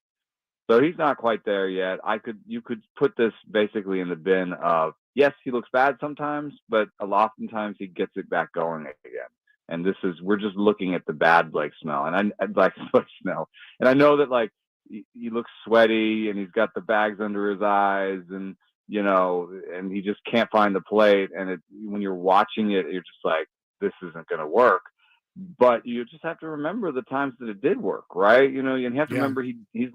So he's not quite there yet. You could put this basically in the bin of, yes, he looks bad sometimes, but oftentimes he gets it back going again. And we're just looking at the bad Blake Snell, and I like Blake Snell. And I know that he looks sweaty and he's got the bags under his eyes, and and he just can't find the plate. And when you're watching it, you're just like, this isn't going to work. But you just have to remember the times that it did work, right? You have to remember he's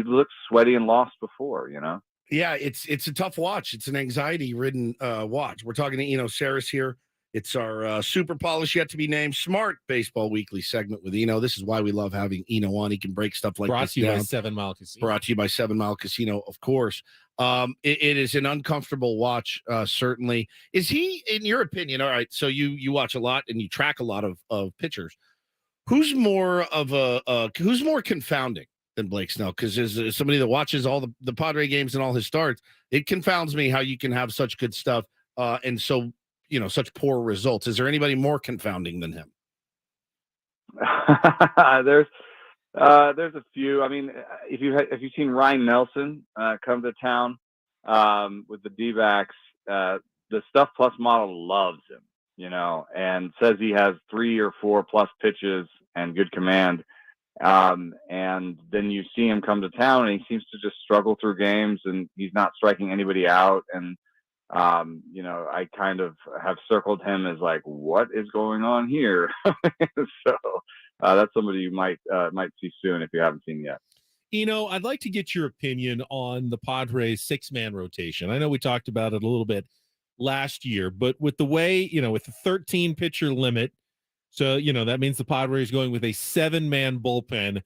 looked sweaty and lost before, Yeah, it's a tough watch. It's an anxiety-ridden watch. We're talking to Eno Sarris here. It's our super polished, yet to be named, Smart Baseball Weekly segment with Eno. This is why we love having Eno on. He can break stuff like Brought this to you down. by 7 Mile Casino. Brought to you by 7 Mile Casino, of course. It is an uncomfortable watch, certainly. Is he, in your opinion, all right, so you watch a lot and you track a lot of pitchers. Who's more confounding than Blake Snell? Because as somebody that watches all the Padre games and all his starts, it confounds me how you can have such good stuff and so such poor results. Is there anybody more confounding than him? There's a few. I mean, if you've seen Ryan Nelson come to town with the D-backs, the Stuff Plus model loves him, and says he has 3 or 4 plus pitches and good command. And then you see him come to town and he seems to just struggle through games and he's not striking anybody out. And, I kind of have circled him as like, what is going on here? So that's somebody you might see soon if you haven't seen yet. I'd like to get your opinion on the Padres 6-man rotation. I know we talked about it a little bit last year, but with the way, with the 13 pitcher limit, so, that means the Padres going with a 7-man bullpen.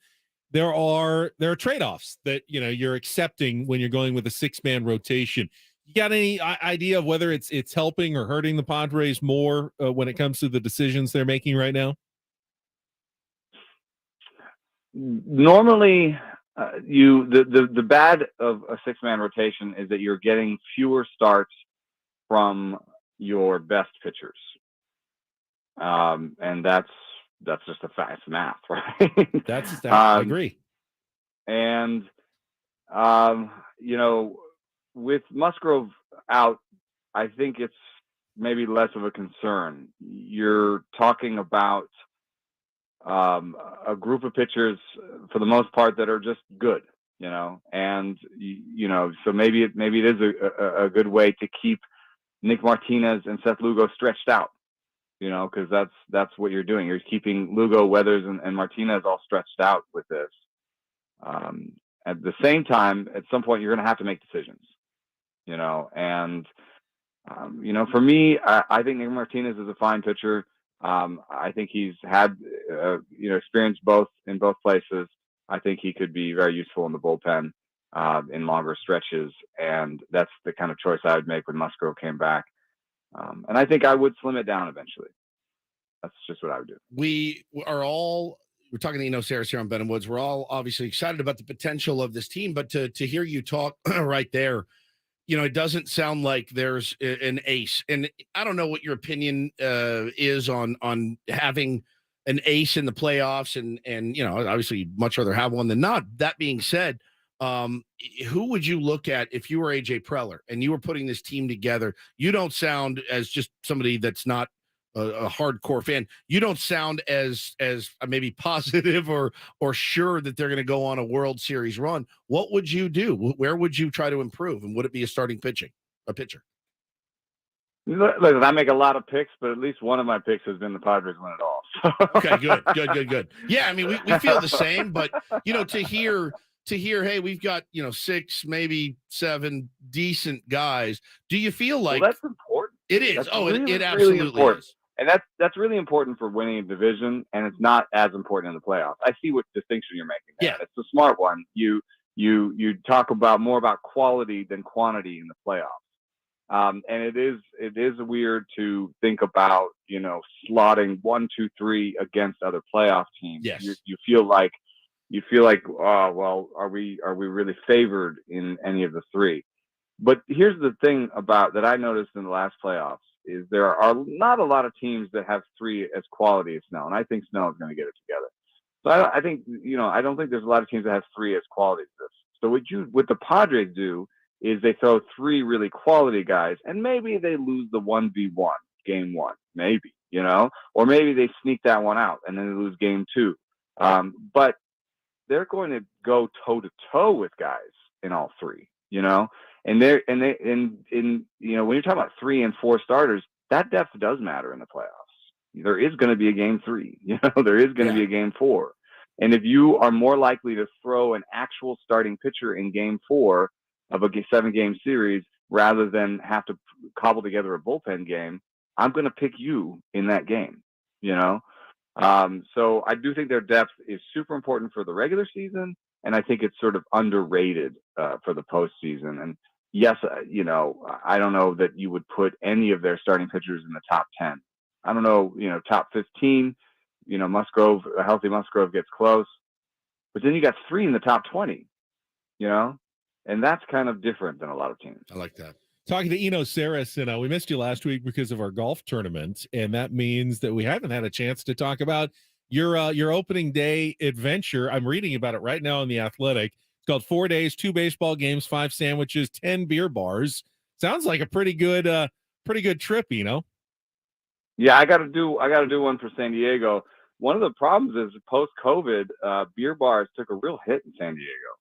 There are trade-offs that, you're accepting when you're going with a 6-man rotation. You got any idea of whether it's helping or hurting the Padres more when it comes to the decisions they're making right now? Normally, the bad of a 6-man rotation is that you're getting fewer starts from your best pitchers. And that's just a fact. It's math, right? I agree. And, with Musgrove out, I think it's maybe less of a concern. You're talking about a group of pitchers, for the most part, that are just good, and so maybe it is a good way to keep Nick Martinez and Seth Lugo stretched out. Because that's what you're doing. You're keeping Lugo, Weathers, and Martinez all stretched out with this. At the same time, at some point, you're going to have to make decisions. And for me, I think Nick Martinez is a fine pitcher. I think he's had experience in both places. I think he could be very useful in the bullpen in longer stretches, and that's the kind of choice I would make when Musgrove came back. And I think I would slim it down eventually. That's just what I would do. We're talking to Eno Sarris here on Ben and Woods. We're all obviously excited about the potential of this team, but to hear you talk right there, it doesn't sound like there's an ace. And I don't know what your opinion is on having an ace in the playoffs, and obviously you'd much rather have one than not. That being said, who would you look at if you were AJ Preller and you were putting this team together? You don't sound as just somebody that's not a hardcore fan. You don't sound as maybe positive or sure that they're going to go on a World Series run. What would you do? Where would you try to improve? And would it be a pitcher? Look, I make a lot of picks, but at least one of my picks has been the Padres win it all. Okay, good. Yeah, I mean, we feel the same, but to hear, hey, we've got 6, maybe 7 decent guys. Do you feel like that's important? It is. That's It absolutely is. And that's really important for winning a division, and it's not as important in the playoffs. I see what distinction you're making there. Yeah. It's a smart one. You talk about more about quality than quantity in the playoffs. And it is weird to think about, slotting 1, 2, 3 against other playoff teams. Yes. You feel like, oh, well, are we really favored in any of the 3? But here's the thing about that I noticed in the last playoffs is there are not a lot of teams that have 3 as quality as Snell, and I think Snell is going to get it together. So I think, I don't think there's a lot of teams that have 3 as quality as this. So what the Padres do is they throw 3 really quality guys, and maybe they lose the 1v1, game 1, maybe, or maybe they sneak that one out and then they lose game 2. But they're going to go toe to toe with guys in all 3, And when you're talking about 3 and 4 starters, that depth does matter in the playoffs. There is going to be a game 3, there is going to be a game 4. And if you are more likely to throw an actual starting pitcher in game 4 of a 7-game series rather than have to cobble together a bullpen game, I'm going to pick you in that game, So I do think their depth is super important for the regular season, and I think it's sort of underrated for the postseason. And yes, I don't know that you would put any of their starting pitchers in the top 10. I don't know, top 15. Musgrove, a healthy Musgrove gets close, but then you got 3 in the top 20. And that's kind of different than a lot of teams. I like that. Talking to Eno Saris, we missed you last week because of our golf tournament, and that means that we haven't had a chance to talk about your opening day adventure. I'm reading about it right now in The Athletic. It's called 4 days, 2 baseball games, 5 sandwiches, 10 beer bars. Sounds like a pretty good trip, Yeah, I got to do one for San Diego. One of the problems is post-COVID, beer bars took a real hit in San Diego.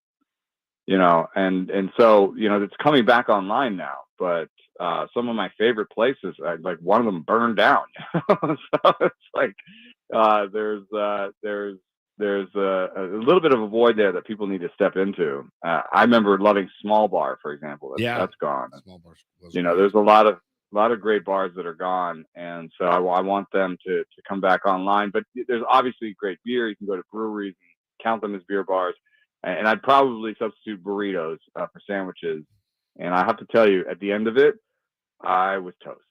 And so it's coming back online now. But some of my favorite places, like one of them burned down. So it's like there's a little bit of a void there that people need to step into. I remember loving Small Bar, for example. That's gone. Small Bar there's a lot of great bars that are gone, and so I want them to come back online. But there's obviously great beer. You can go to breweries and count them as beer bars. And I'd probably substitute burritos for sandwiches. And I have to tell you, at the end of it, I was toast.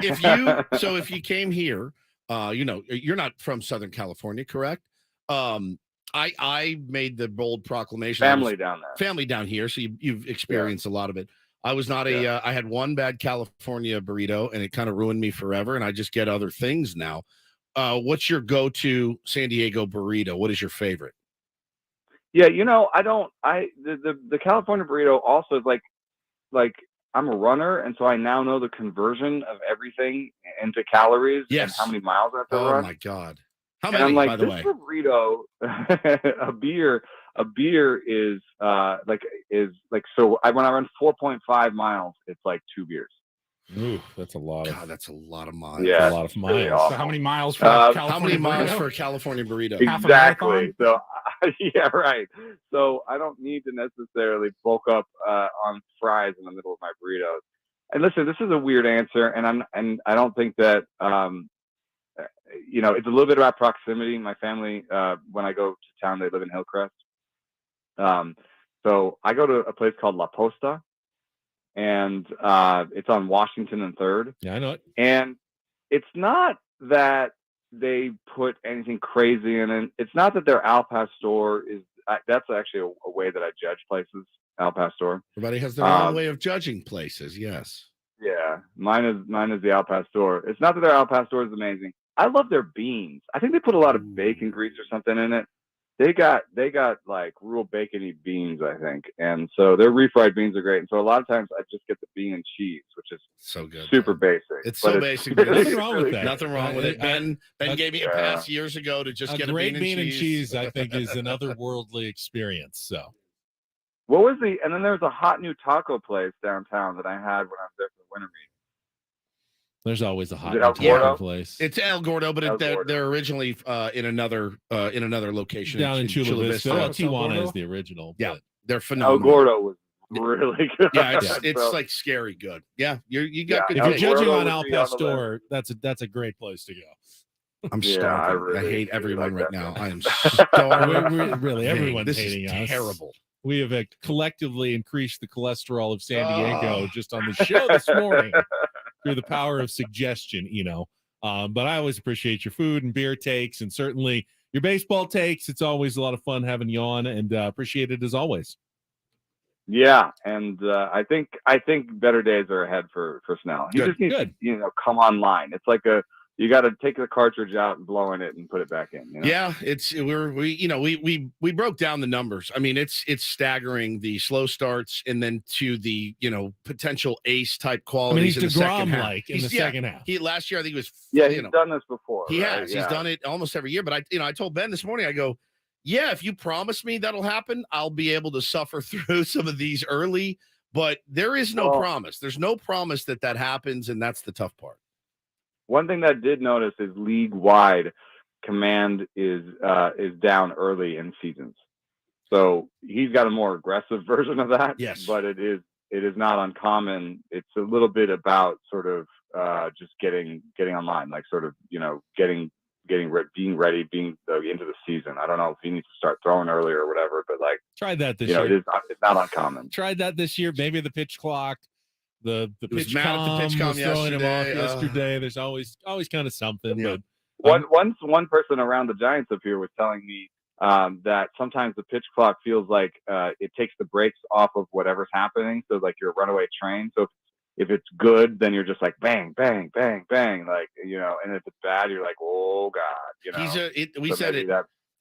If you came here, you're not from Southern California, correct? I made the bold proclamation. Family down here, so you've experienced a lot of it. I was not I had one bad California burrito, and it kind of ruined me forever. And I just get other things now. What's your go-to San Diego burrito? What is your favorite? Yeah, the California burrito also is like I'm a runner, and so I now know the conversion of everything into calories and how many miles I have to run. Oh my God. How and many, I'm like, by the this way? Burrito, a beer is so when I run 4.5 miles, it's like 2 beers. Ooh, that's a lot of. God, that's a lot of miles. Yeah, that's a lot of miles. really So awful. how many miles for a California How many miles burrito? for a California burrito? Exactly. So yeah, right. So I don't need to necessarily bulk up on fries in the middle of my burritos. And listen, this is a weird answer, and I don't think that it's a little bit about proximity. My family, when I go to town, they live in Hillcrest. So I go to a place called La Posta, and it's on Washington and 3rd. Yeah, I know it. And it's not that they put anything crazy in it. It's not that their Al Pastor is. That's actually a way that I judge places. Al Pastor. Everybody has their own way of judging places. Yes. Yeah, mine is the Al Pastor. It's not that their Al Pastor is amazing. I love their beans. I think they put a lot of bacon grease or something in it. They got like real bacony beans, I think, and so their refried beans are great. And so a lot of times I just get the bean and cheese, which is so good, super basic. It's so basic. Nothing wrong with that. Nothing wrong with it. Ben gave me a pass years ago to just get a great bean and cheese. I think, is an otherworldly experience. So, what was and then there's a hot new taco place downtown that I had when I was there for the winter meeting. There's always a hot taco place. It's El Gordo, but they're originally in another location down in Chula Vista. Tijuana is the original. Yeah, they're phenomenal. El Gordo was really good. Yeah, it's like scary good. Yeah, you got good. If you're judging on Al Pastor, that's a great place to go. I'm starving. I hate everyone right now. I am starving. Really, everyone's hating us. This is terrible. We have collectively increased the cholesterol of San Diego just on the show this morning through the power of suggestion, But I always appreciate your food and beer takes, and certainly your baseball takes. It's always a lot of fun having you on, and appreciate it as always. Yeah, and I think better days are ahead for Snell. He just needs to come online. It's like you got to take the cartridge out and blow in it and put it back in. Yeah, we broke down the numbers. I mean, it's staggering, the slow starts and then to the potential ace type qualities in the second half. In the second half. Last year I think he was. Yeah, he's done this before. He right? has. He's done it almost every year. But I told Ben this morning, I go, Yeah, if you promise me that'll happen, I'll be able to suffer through some of these early, but there is no promise. There's no promise that happens, and that's the tough part. One thing that I did notice is league-wide command is down early in seasons. So he's got a more aggressive version of that. Yes. But it is not uncommon. It's a little bit about sort of just getting online, like sort of, being ready, being into the season. I don't know if he needs to start throwing earlier or whatever, but like tried that this year. It's not uncommon. Tried that this year. Maybe the pitch clock, the pitch mad at the pitch com com was throwing him off yesterday. yesterday. There's always kind of something. Yeah. But One person around the Giants up here was telling me that sometimes the pitch clock feels like it takes the brakes off of whatever's happening. So like you're a runaway train. So if it's good, then you're just like bang, bang, bang, bang, like, and if it's bad, you're like, oh God,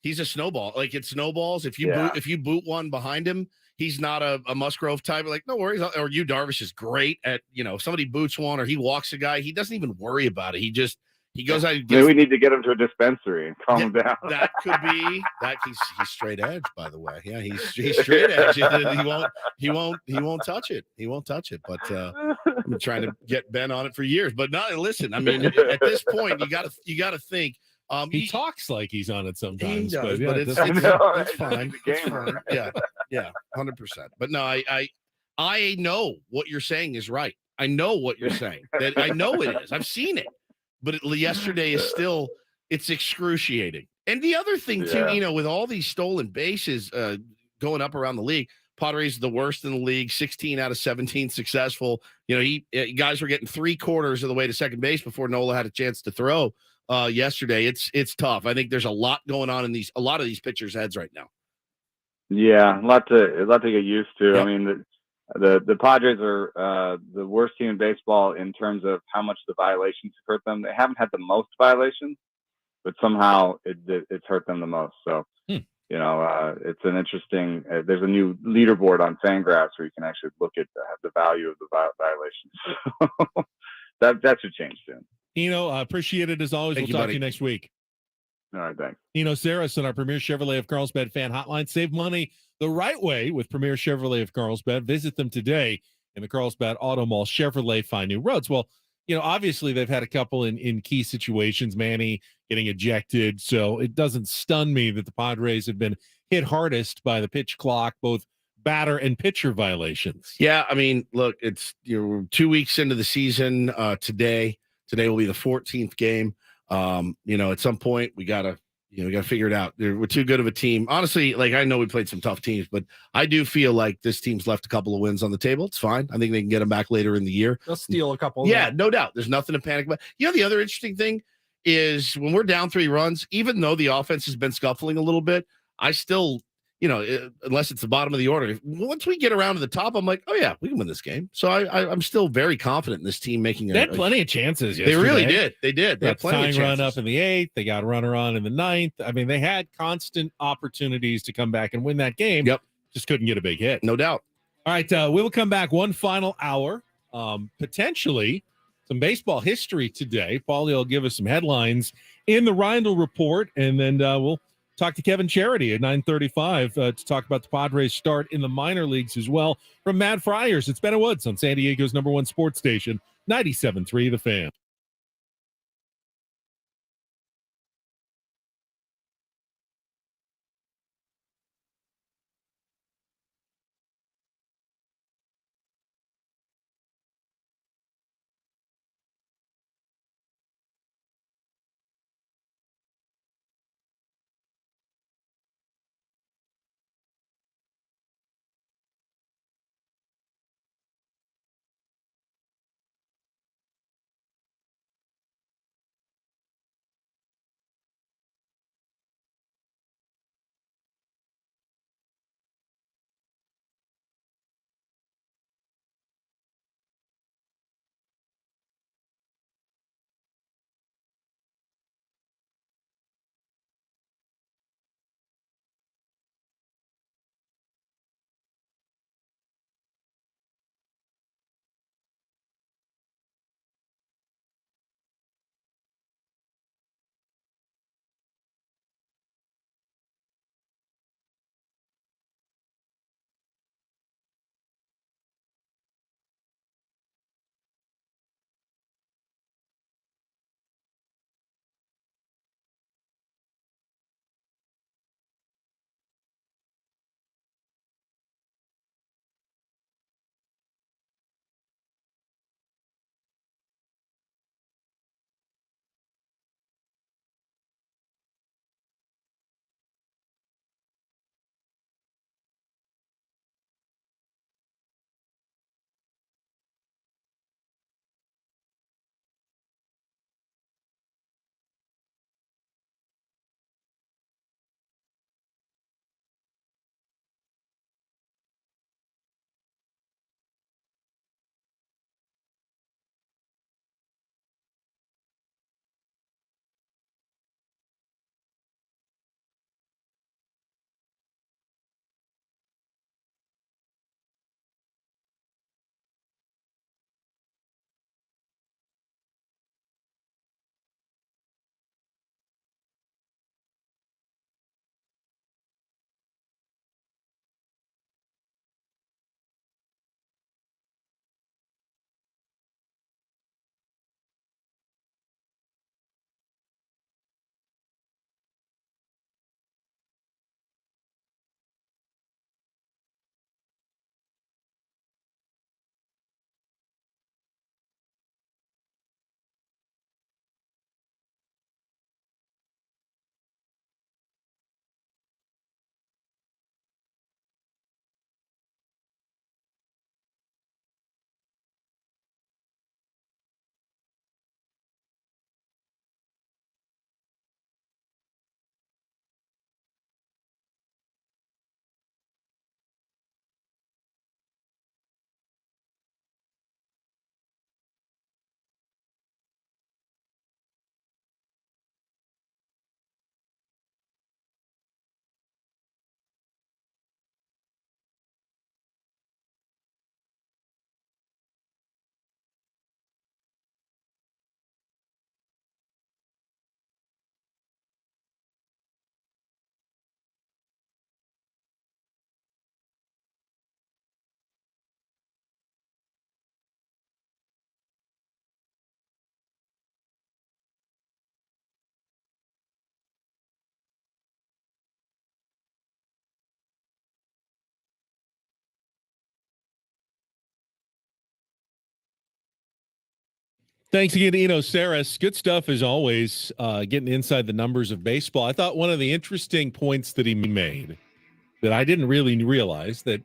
he's a snowball. Like it snowballs. If you boot one behind him, he's not a Musgrove type. Like, no worries. Or Yu Darvish is great at, if somebody boots one or he walks a guy, he doesn't even worry about it. He goes out. Maybe we need to get him to a dispensary and calm him down. That could be that. He's straight edge, by the way. Yeah, he's straight edge. He won't touch it. He won't touch it. But I've been trying to get Ben on it for years. But not listen. I mean, at this point, you gotta think. He talks like he's on it sometimes. He does, but it's fine. It's fine. Yeah, 100%. But no, I know what you're saying is right. I know what you're saying. That I know it is. I've seen it. But yesterday is it's excruciating. And the other thing too, with all these stolen bases going up around the league, Padres the worst in the league, 16 out of 17 successful. Guys were getting 3/4 of the way to second base before Nola had a chance to throw yesterday. It's tough. I think there's a lot going on in a lot of these pitchers' heads right now. Yeah, a lot to get used to. Yep. I mean, the Padres are the worst team in baseball in terms of how much the violations hurt them. They haven't had the most violations, but somehow it's hurt them the most. So, it's an interesting. There's a new leaderboard on Fangraphs where you can actually look at the value of the violations. that should change soon. Appreciate it as always. Thank We'll you, talk buddy. to you next week. All right, thanks. Saracen, our Premier Chevrolet of Carlsbad fan hotline. Save money the right way with Premier Chevrolet of Carlsbad. Visit them today in the Carlsbad Auto Mall. Chevrolet, find new roads. Well, obviously they've had a couple in key situations, Manny getting ejected. So it doesn't stun me that the Padres have been hit hardest by the pitch clock, both batter and pitcher violations. Yeah, I mean, look, it's 2 weeks into the season today. Today will be the 14th game. At some point we gotta figure it out. We're too good of a team. Honestly, like I know we played some tough teams, but I do feel like this team's left a couple of wins on the table. It's fine. I think they can get them back later in the year. They'll steal a couple. Yeah, no doubt. There's nothing to panic about. The other interesting thing is when we're down 3 runs, even though the offense has been scuffling a little bit, I still, unless it's the bottom of the order, once we get around to the top, I'm like, oh yeah, we can win this game. So I'm still very confident in this team making They had plenty of chances yesterday. They really did. They did. They had That plenty of tying chances. run up in the 8th. They got a runner on in the 9th. I mean, they had constant opportunities to come back and win that game. Yep. Just couldn't get a big hit. No doubt. All right. We will come back one final hour. Potentially some baseball history today. Paulie will give us some headlines in the Reindl Report, and then we'll talk to Kevin Charity at 9:35 to talk about the Padres' start in the minor leagues as well. From Mad Friars, it's Ben Woods on San Diego's #1 sports station, 97.3 The Fan. Thanks again to Eno Saris. Good stuff as always, getting inside the numbers of baseball. I thought one of the interesting points that he made that I didn't really realize, that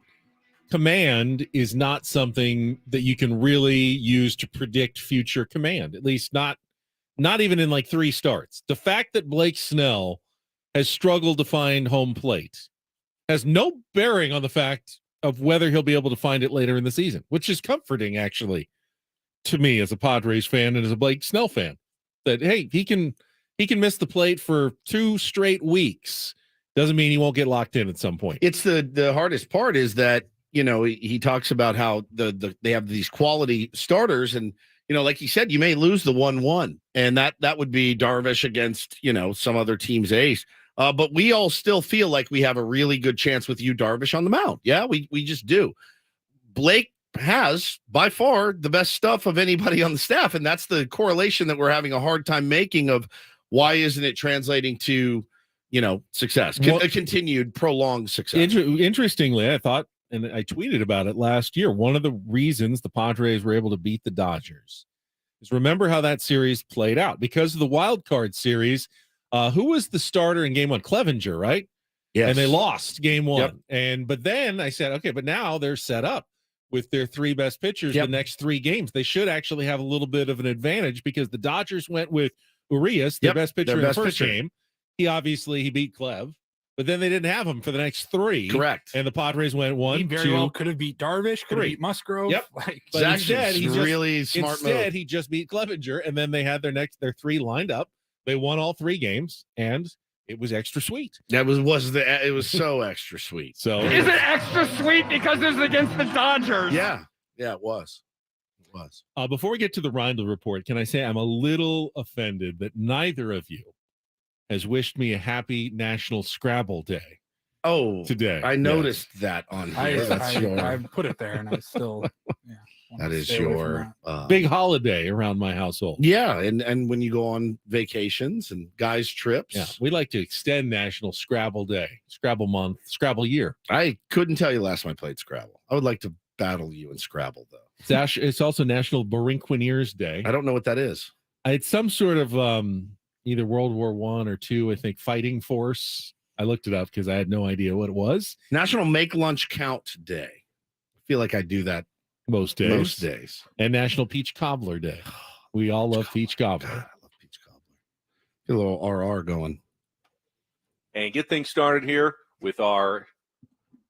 command is not something that you can really use to predict future command, at least not even in like 3 starts. The fact that Blake Snell has struggled to find home plate has no bearing on the fact of whether he'll be able to find it later in the season, which is comforting, actually, to me as a Padres fan and as a Blake Snell fan, that, hey, he can miss the plate for 2 straight weeks. Doesn't mean he won't get locked in at some point. It's the hardest part is that, he talks about how they have these quality starters, and, like he said, you may lose the 1-1, and that would be Darvish against, some other team's ace. But we all still feel like we have a really good chance with you, Darvish, on the mound. Yeah, we just do. Blake has by far the best stuff of anybody on the staff, and that's the correlation that we're having a hard time making of why isn't it translating to success, a continued prolonged success. Interestingly, I thought, and I tweeted about it last year, one of the reasons the Padres were able to beat the Dodgers is, remember how that series played out because of the wild card series. Who was the starter in game 1? Clevenger, right? Yes. And they lost game 1. Yep. But then I said, okay, but now they're set up with their 3 best pitchers the next 3 games. They should actually have a little bit of an advantage because the Dodgers went with Urias, their best pitcher in the first game. He beat Clev, but then they didn't have him for the next 3. Correct. And the Padres went 1, He very 2, well could have beat Darvish, could have 3. beat Musgrove. Yep. But instead, he just beat Clevenger, and then they had their 3 lined up. They won all 3 games, and it was extra sweet. It was so extra sweet. So is it extra sweet because it's against the Dodgers? Yeah, it was. Before we get to the Reindl report, can I say I'm a little offended that neither of you has wished me a happy National Scrabble Day. Today. I noticed that on here. I put it there, and I still. Yeah. That is your big holiday around my household. Yeah, and when you go on vacations and guys' trips. We like to extend National Scrabble Day, Scrabble Month, Scrabble Year. I couldn't tell you last time I played Scrabble. I would like to battle you in Scrabble, though. It's also National Barinquineers Day. I don't know what that is. It's some sort of either World War I or II, I think, fighting force. I looked it up because I had no idea what it was. National Make Lunch Count Day. I feel like I do that most days. And National Peach Cobbler Day. We all love peach cobbler. God, I love peach cobbler. Get a little RR going. And get things started here with our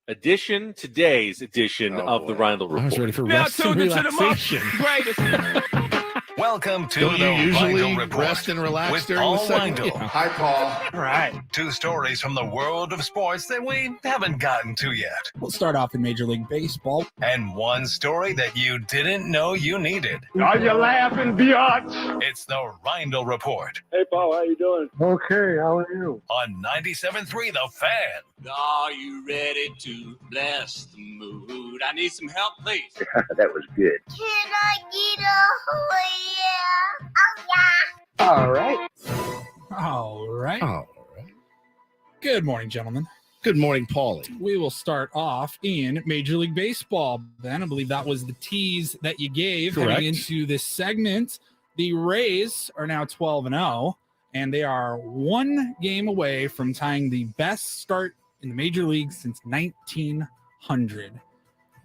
today's edition of the Reindl Report. I was ready for rest and relaxation. Welcome to Don't the you usually Reindl Report rest and relax with during Paul the second? Reindl. Yeah. Hi, Paul. All right. 2 stories from the world of sports that we haven't gotten to yet. We'll start off in Major League Baseball. And 1 story that you didn't know you needed. Are you laughing, biatch? It's the Reindl Report Hey, Paul, how you doing? Okay, how are you? on 97.3 The Fan. Are you ready to bless the mood? I need some help, please. That was good. Can I get a yeah? Oh, yeah. All right. All right. Good morning, gentlemen. Good morning, Paulie. We will start off in Major League Baseball. Then I believe that was the tease that you gave Correct. heading into this segment. The Rays are now 12-0, and they are 1 game away from tying the best start in the major league since 1900.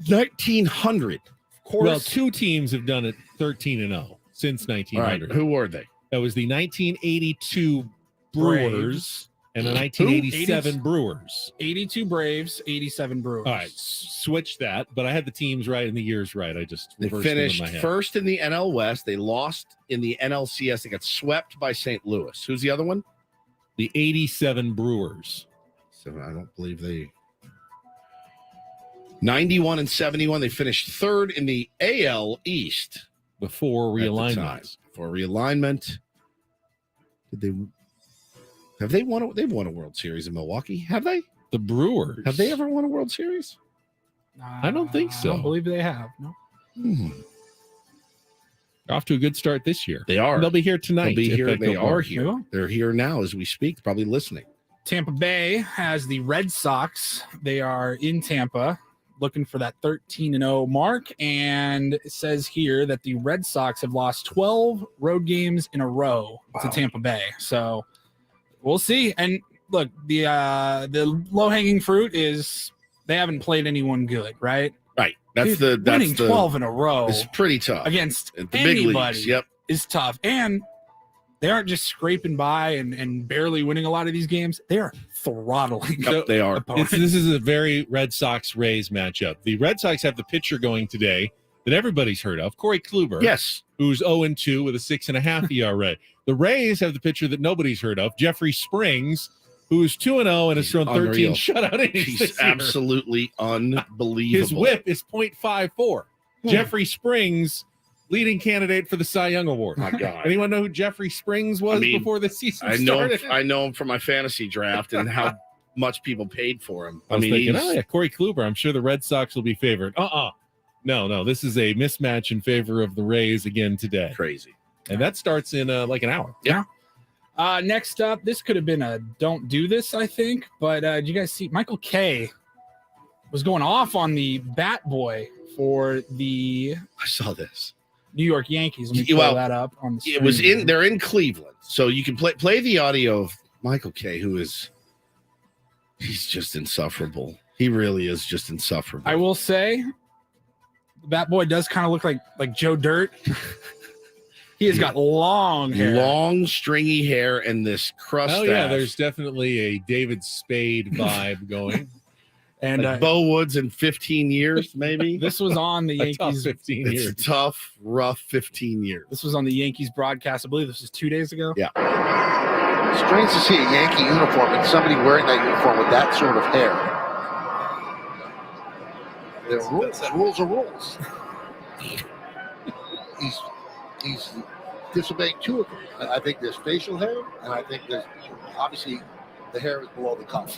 1900. Of course. Well, 2 teams have done it 13-0 since 1900. All right, who were they? That was the 1982 Brewers and the 1987 Brewers. 82 Braves, 87 Brewers. All right, switch that. But I had the teams right and the years right. I just They reversed them in finished my head. first in the NL West. They lost in the NLCS. They got swept by St. Louis. Who's the other one? The 87 Brewers. So I don't believe they. 91 and 71. They finished 3rd in the AL East before at the realignment. time. Before realignment. Did they? Have they won? They've won a World Series in Milwaukee. Have they? The Brewers. Have they ever won a World Series? I don't think so. I don't believe they have. No. They're off to a good start this year. They are. They'll be here tonight. They'll be if here. They go are well. here. They're here now as we speak, probably listening. Tampa Bay has the Red Sox. They are in Tampa. looking for that 13-0 mark. And it says here that the Red Sox have lost 12 road games in a row to Tampa Bay. So we'll see. And look, the low-hanging fruit is they haven't played anyone good, right? Right. That's winning 12 in a row. It's pretty tough against at the big anybody. leagues. Yep. Is tough. And they aren't just scraping by and barely winning a lot of these games. They are throttling. Yep, they are. This is a very Red Sox-Rays matchup. The Red Sox have the pitcher going today that everybody's heard of, Corey Kluber. Yes. Who's 0-2 with a 6.5 ERA. The Rays have the pitcher that nobody's heard of, Jeffrey Springs, who's 2-0 and has thrown 13 unreal. shutout innings. He's this year. absolutely unbelievable. His whip is .54. Jeffrey Springs, leading candidate for the Cy Young Award. My God. Anyone know who Jeffrey Springs was before the season started? I know him from my fantasy draft and how much people paid for him. I was thinking, Corey Kluber. I'm sure the Red Sox will be favored. No. This is a mismatch in favor of the Rays again today. Crazy. And that starts in like an hour. Yeah. Next up, this could have been a don't do this, I think. But did you guys see Michael Kay was going off on the bat boy for the I saw this. New York Yankees. Let me pull that up on the screen. It was they're in Cleveland. So you can play the audio of Michael Kay, he's just insufferable. He really is just insufferable. I will say the bat boy does kind of look like Joe Dirt. He has got long hair. Long, stringy hair and this crust. Oh, yeah, there's definitely a David Spade vibe going. And like Bo Woods in 15 years, maybe. This was on the Yankees. 15 years. It's a tough, rough 15 years. This was on the Yankees broadcast. I believe this was 2 days ago. Yeah. Strange to see a Yankee uniform and somebody wearing that uniform with that sort of hair. The rules are rules. He's disobeying two of them. I think there's facial hair, and I think there's obviously the hair is below the collar.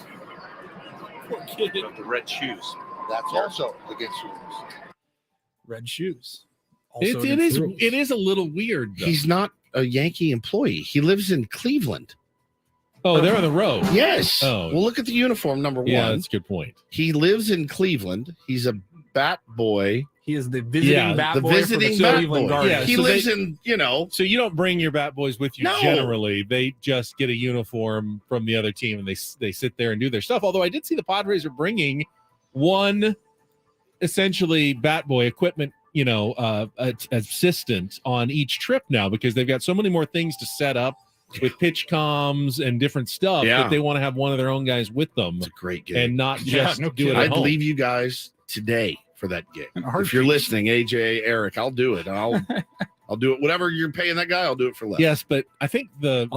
The red shoes. That's also against the rules. Red shoes. It is a little weird, though. He's not a Yankee employee. He lives in Cleveland. Oh, they're on the road. Yes. Oh. Well, look at the uniform, number one. Yeah, that's a good point. He lives in Cleveland. He's a bat boy. He is the visiting bat boy for the bat Cleveland boy. Guardians. Yeah, he lives in, So you don't bring your bat boys with you generally. They just get a uniform from the other team and they sit there and do their stuff. Although I did see the Padres are bringing one essentially bat boy equipment, assistant on each trip now because they've got so many more things to set up with pitch comms and different stuff that they want to have one of their own guys with them. It's a great game. And not just do it at I'd home. leave you guys today for that gig. If you're listening, AJ, Eric, I'll do it. I'll do it. Whatever you're paying that guy, I'll do it for less. Yes, but I think the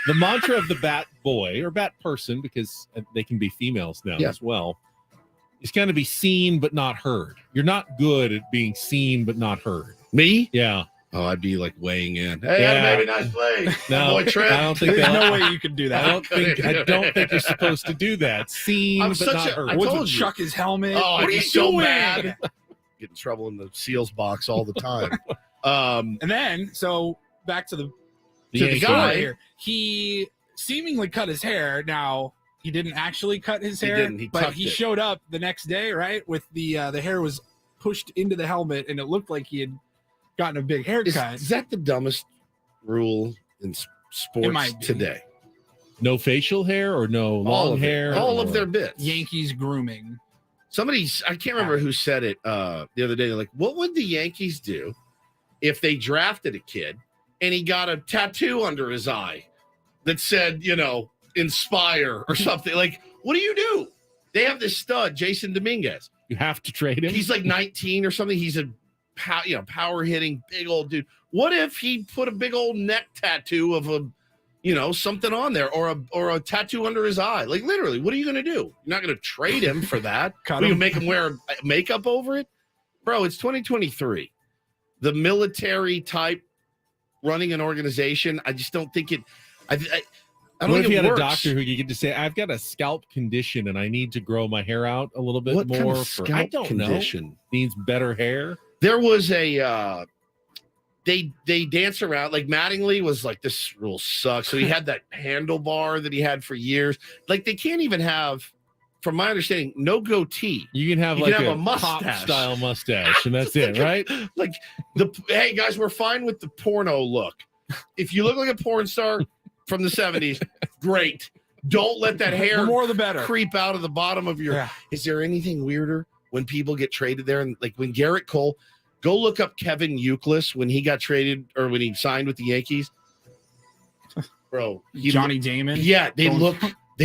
mantra of the bat boy or bat person, because they can be females now as well, is kind of be seen but not heard. You're not good at being seen but not heard. Me? Yeah. Oh, I'd be like weighing in. Hey, maybe nice play. No, boy, Trent. I don't think There's no way you could do that. I don't think you're supposed to do that. Seen but not heard. I told Chuck his helmet. Oh, what I'd are be you so doing? mad. Get in trouble in the Seals box all the time. And then, so back to the guy here. He seemingly cut his hair. Now he didn't actually cut his He hair, didn't. but tucked he it. showed up the next day, right? With the hair was pushed into the helmet, and it looked like he had gotten a big haircut. Is that the dumbest rule in sports might be. today? No facial hair or no long hair? All of their bits. Yankees grooming. I can't remember who said it the other day. They're like, what would the Yankees do if they drafted a kid and he got a tattoo under his eye that said, inspire or something? Like, what do? They have this stud, Jason Dominguez. You have to trade him. He's like 19 or something. He's a power hitting big old dude. What if he put a big old neck tattoo of something on there or a tattoo under his eye? Like literally, what are you going to do? You're not going to trade him for that. Cut You him. make him wear makeup over it, bro. It's 2023. The military type running an organization. I just don't think it. I don't What think if you it had works. a doctor who you get to say, I've got a scalp condition and I need to grow my hair out a little bit What more? kind of I scalp don't condition? know. Needs better hair. There was a they dance around like Mattingly was like, this rule sucks. So he had that handlebar that he had for years. Like they can't even have from my understanding, no goatee. You can have You like can have a a pop mustache. style mustache, and that's it, right? Like hey guys, we're fine with the porno look. If you look like a porn star from the 70s, great. Don't let that hair The more the better. creep out of the bottom of your. Yeah. Is there anything weirder when people get traded there? And like when Garrett Cole, go look up Kevin Youkilis when he got traded or when he signed with the Yankees. Bro, Johnny Damon. Yeah, they Going-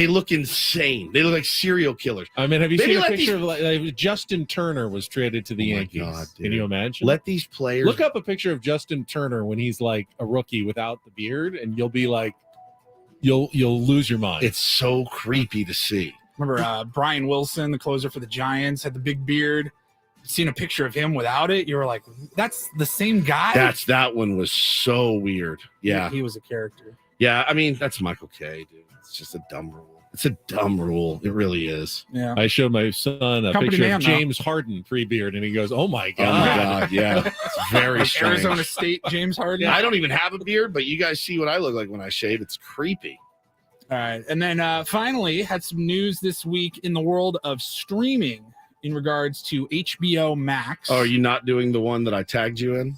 look insane. They look like serial killers. I mean, have you Maybe seen a let picture these- of like Justin Turner was traded to the Oh my Yankees? God, Can you imagine? Let these players Look up a picture of Justin Turner when he's like a rookie without the beard, and you'll be like, you'll lose your mind. It's so creepy to see. Remember Brian Wilson, the closer for the Giants, had the big beard. Seen a picture of him without it, you were like, "That's the same guy." That one was so weird. Yeah, he was a character. yeah. I mean, that's Michael K. Dude, it's just a dumb rule. It's a dumb rule. It really is. Yeah. I showed my son a Company picture man, of though. James Harden pre-beard, and he goes, "Oh my Oh my god!" god, yeah. It's very Like strange. Arizona State, James Harden. Yeah, I don't even have a beard, but you guys see what I look like when I shave. It's creepy. All right. And then finally, had some news this week in the world of streaming in regards to HBO Max. Oh, are you not doing the one that I tagged you in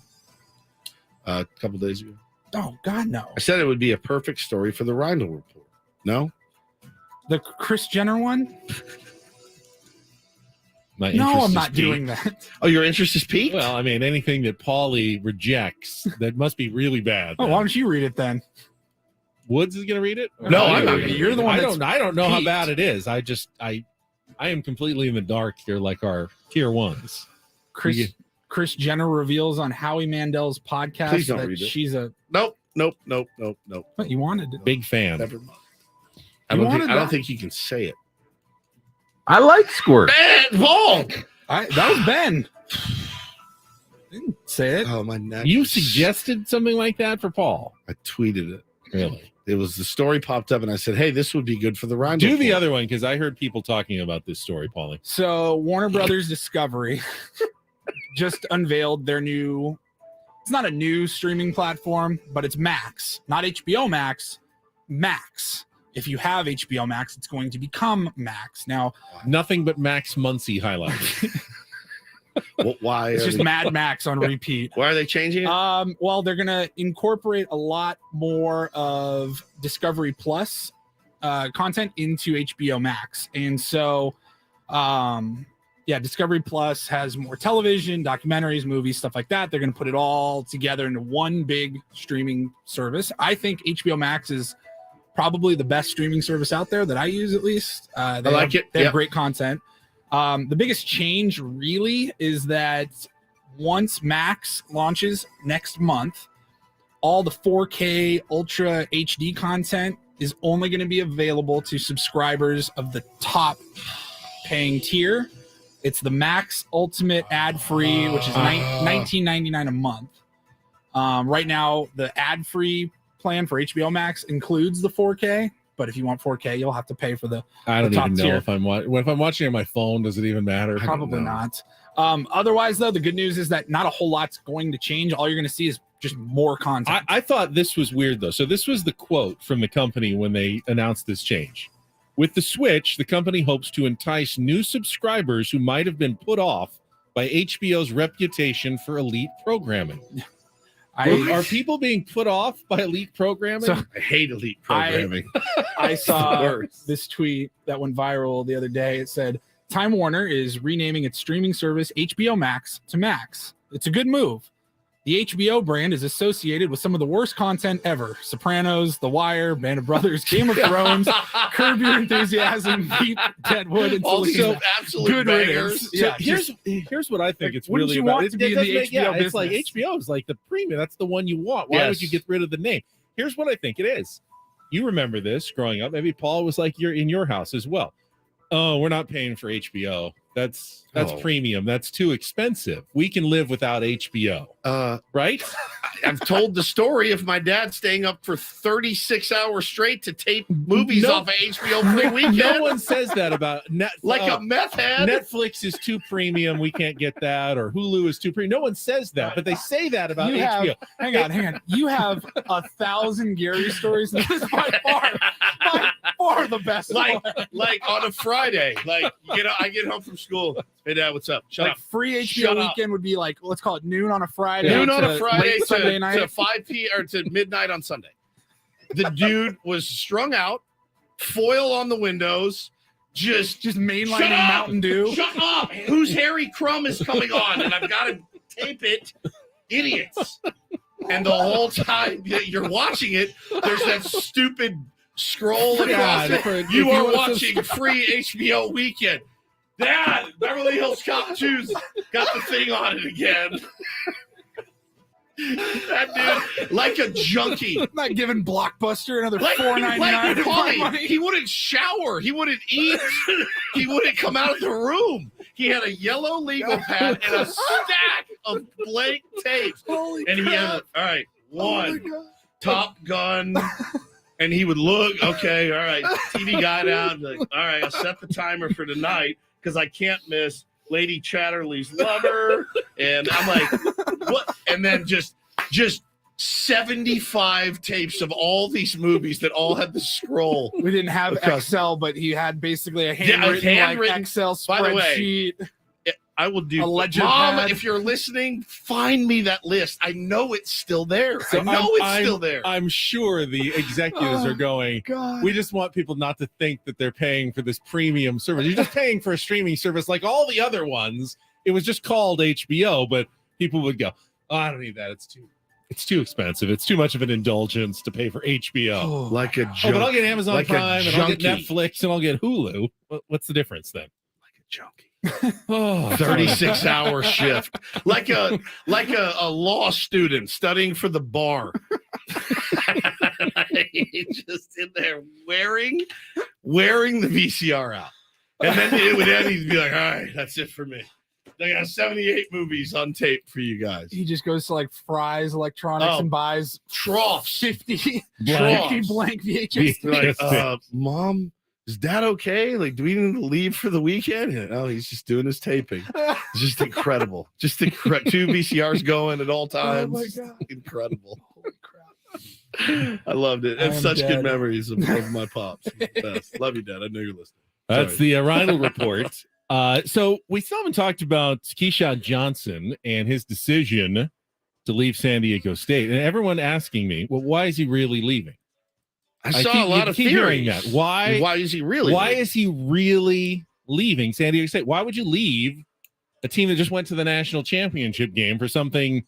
a couple days ago? Oh, God, no. I said it would be a perfect story for the Reindl Report. No? The Kris Jenner one? My No, interest I'm is not piqued. doing that. Oh, your interest is piqued? Well, I mean, anything that Paulie rejects, that must be really bad. Oh, why don't you read it then? Woods is going to read it? No, I'm not gonna You're the one I that's don't know how peaked. bad it is. I am completely in the dark here, like our tier ones. Kris Jenner reveals on Howie Mandel's podcast Please don't that read it. she's a. Nope. What you wanted? To, Big fan. Never mind. You I wanted don't that? think you can say it. I like Squirt. Ben, Paul! That was Ben. Didn't say it. Oh, my neck. You suggested something like that for Paul? I tweeted it. Really? It was the story popped up, and I said, "Hey, this would be good for the Reindl." Do the Report. other one, because I heard people talking about this story, Paulie. So Warner Brothers Discovery just unveiled their new. It's not a new streaming platform, but it's Max, not HBO Max. Max. If you have HBO Max, it's going to become Max. Now, Nothing but Max Muncy highlights. Why? it's just Mad Max on repeat. Why are they changing it? Well, they're gonna incorporate a lot more of Discovery Plus content into HBO Max, and so, Discovery Plus has more television, documentaries, movies, stuff like that. They're gonna put it all together into one big streaming service. I think HBO Max is probably the best streaming service out there that I use, at least. I like it. They have Yep. great content. The biggest change really is that once Max launches next month, all the 4K Ultra HD content is only going to be available to subscribers of the top paying tier. It's the Max Ultimate ad-free, which is $19.99 a month. Right now, the ad-free plan for HBO Max includes the 4K, but if you want 4K, you'll have to pay for the I don't the top even know tier. if I'm watching on my phone. Does it even matter? Probably not. Otherwise, though, the good news is that not a whole lot's going to change. All you're going to see is just more content. I thought this was weird, though. So this was the quote from the company when they announced this change. With the Switch, the company hopes to entice new subscribers who might have been put off by HBO's reputation for elite programming. Are people being put off by elite programming? So- I hate elite programming. I It's the saw worst. this tweet that went viral the other day. It said, Time Warner is renaming its streaming service HBO Max to Max. It's a good move. The HBO brand is associated with some of the worst content ever. Sopranos, The Wire, Band of Brothers, Game of Thrones, Curb Your Enthusiasm, Veep, Deadwood, and All these Selena. absolute Good bangers. riddance. Yeah, So here's what I think it's wouldn't really you about. want to be in the doesn't HBO It's like business? HBO is like the premium. That's the one you want. Why would Yes. you get rid of the name? Here's what I think it is. You remember this growing up. Maybe Paul was like you're in your house as well. Oh, we're not paying for HBO. That's Oh. premium. That's too expensive. We can live without HBO. Right? I've told the story of my dad staying up for 36 hours straight to tape movies No- off of HBO for the weekend. No one says that about like a meth head. Netflix is too premium. We can't get that. Or Hulu is too premium. No one says that, but they say that about You HBO. have, hang on. You have 1,000 Gary stories. This is by far By far the best. like one. like on a Friday, like I get home from school. Hey Dad, what's up? Shut like up. free Shut HBO up. weekend would be like, let's call it noon on a Friday. Noon on to a Friday late Sunday to night. 5 p or to midnight on Sunday. The dude was strung out, foil on the windows, just mainlining Mountain Dew. Shut up! Whose Harry Crumb is coming on? And I've got to tape it. Idiots. And the whole time you're watching it, there's that stupid scroll across it. You are watching free HBO weekend. Dad, Beverly Hills Cop 2's got the thing on it again. That dude, like a junkie. Not giving Blockbuster another Like $4.99. Paulie, he wouldn't shower. He wouldn't eat. He wouldn't come out of the room. He had a yellow legal pad and a stack of blank tapes. Holy and he had, all right, one, Top Gun. And he would look, okay, all right, TV guide out. And like, all right, I'll set the timer for tonight because I can't miss Lady Chatterley's Lover. And I'm like, what? And then just 75 tapes of all these movies that all had the scroll. We didn't have Because- Excel, but he had basically a handwritten, handwritten- Excel By the way, spreadsheet. I will do. A ledger Mom, pad. if you're listening, find me that list. I know it's still there. I know it's still there. I'm sure the executives Oh, are going, God. we just want people not to think that they're paying for this premium service. You're just paying for a streaming service like all the other ones. It was just called HBO, but people would go, oh, I don't need that. It's too expensive. It's too much of an indulgence to pay for HBO. Like a Oh, but I'll get Amazon like a Prime and I'll get junkie. Netflix and I'll get Hulu. What's the difference then? Like a junkie. Oh, 36-hour shift, like a law student studying for the bar. Just in there wearing the VCR out, and then it would end. He'd be like, "All right, that's it for me. I got 78 movies on tape for you guys." He just goes to like Fry's Electronics Oh, and buys troughs. 50 Troughs. blank VHS. Like, Mom, is Dad okay? Like, do we need to leave for the weekend? No, he's just doing his taping. It's just incredible. Just two VCRs going at all times. Oh my God. Incredible. Holy crap. I loved it. I And am such dead. good memories of my pops. Best. Love you, Dad. I know you're listening. That's Sorry. the Rhino report. So we still haven't talked about Keyshawn Johnson and his decision to leave San Diego State. And everyone asking me, well, why is he really leaving? I saw a lot of keep hearing theories. that. Why is he really? Why leaving? is he really leaving San Diego State? Why would you leave a team that just went to the national championship game for something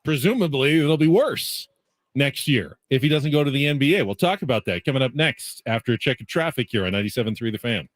presumably it'll be worse next year if he doesn't go to the NBA? We'll talk about that coming up next after a check of traffic here on 97.3 The Fan.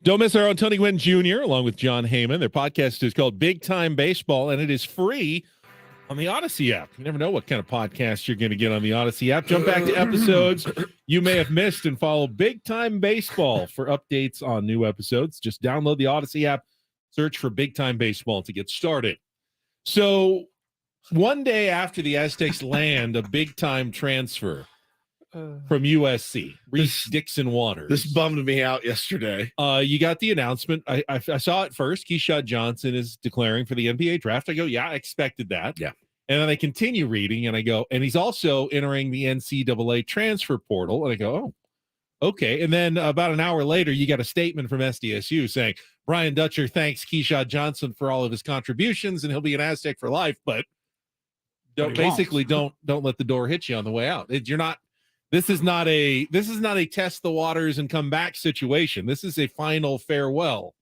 Don't miss our own Tony Gwynn Jr. along with John Heyman. Their podcast is called Big Time Baseball, and it is free on the Odyssey app. You never know what kind of podcast you're going to get on the Odyssey app. Jump back to episodes you may have missed and follow Big Time Baseball for updates on new episodes. Just download the Odyssey app, search for Big Time Baseball to get started. So one day after the Aztecs land a big-time transfer from USC, Reese Dixon Waters. This bummed me out yesterday. You got the announcement. I saw it first. Keyshawn Johnson is declaring for the NBA draft. I go, yeah, I expected that. Yeah. And then I continue reading, and I go, and he's also entering the NCAA transfer portal. And I go, oh, okay. And then about an hour later, you got a statement from SDSU saying, Brian Dutcher thanks Keyshawn Johnson for all of his contributions, and he'll be an Aztec for life. But don't let the door hit you on the way out. This is not a test the waters and come back situation. This is a final farewell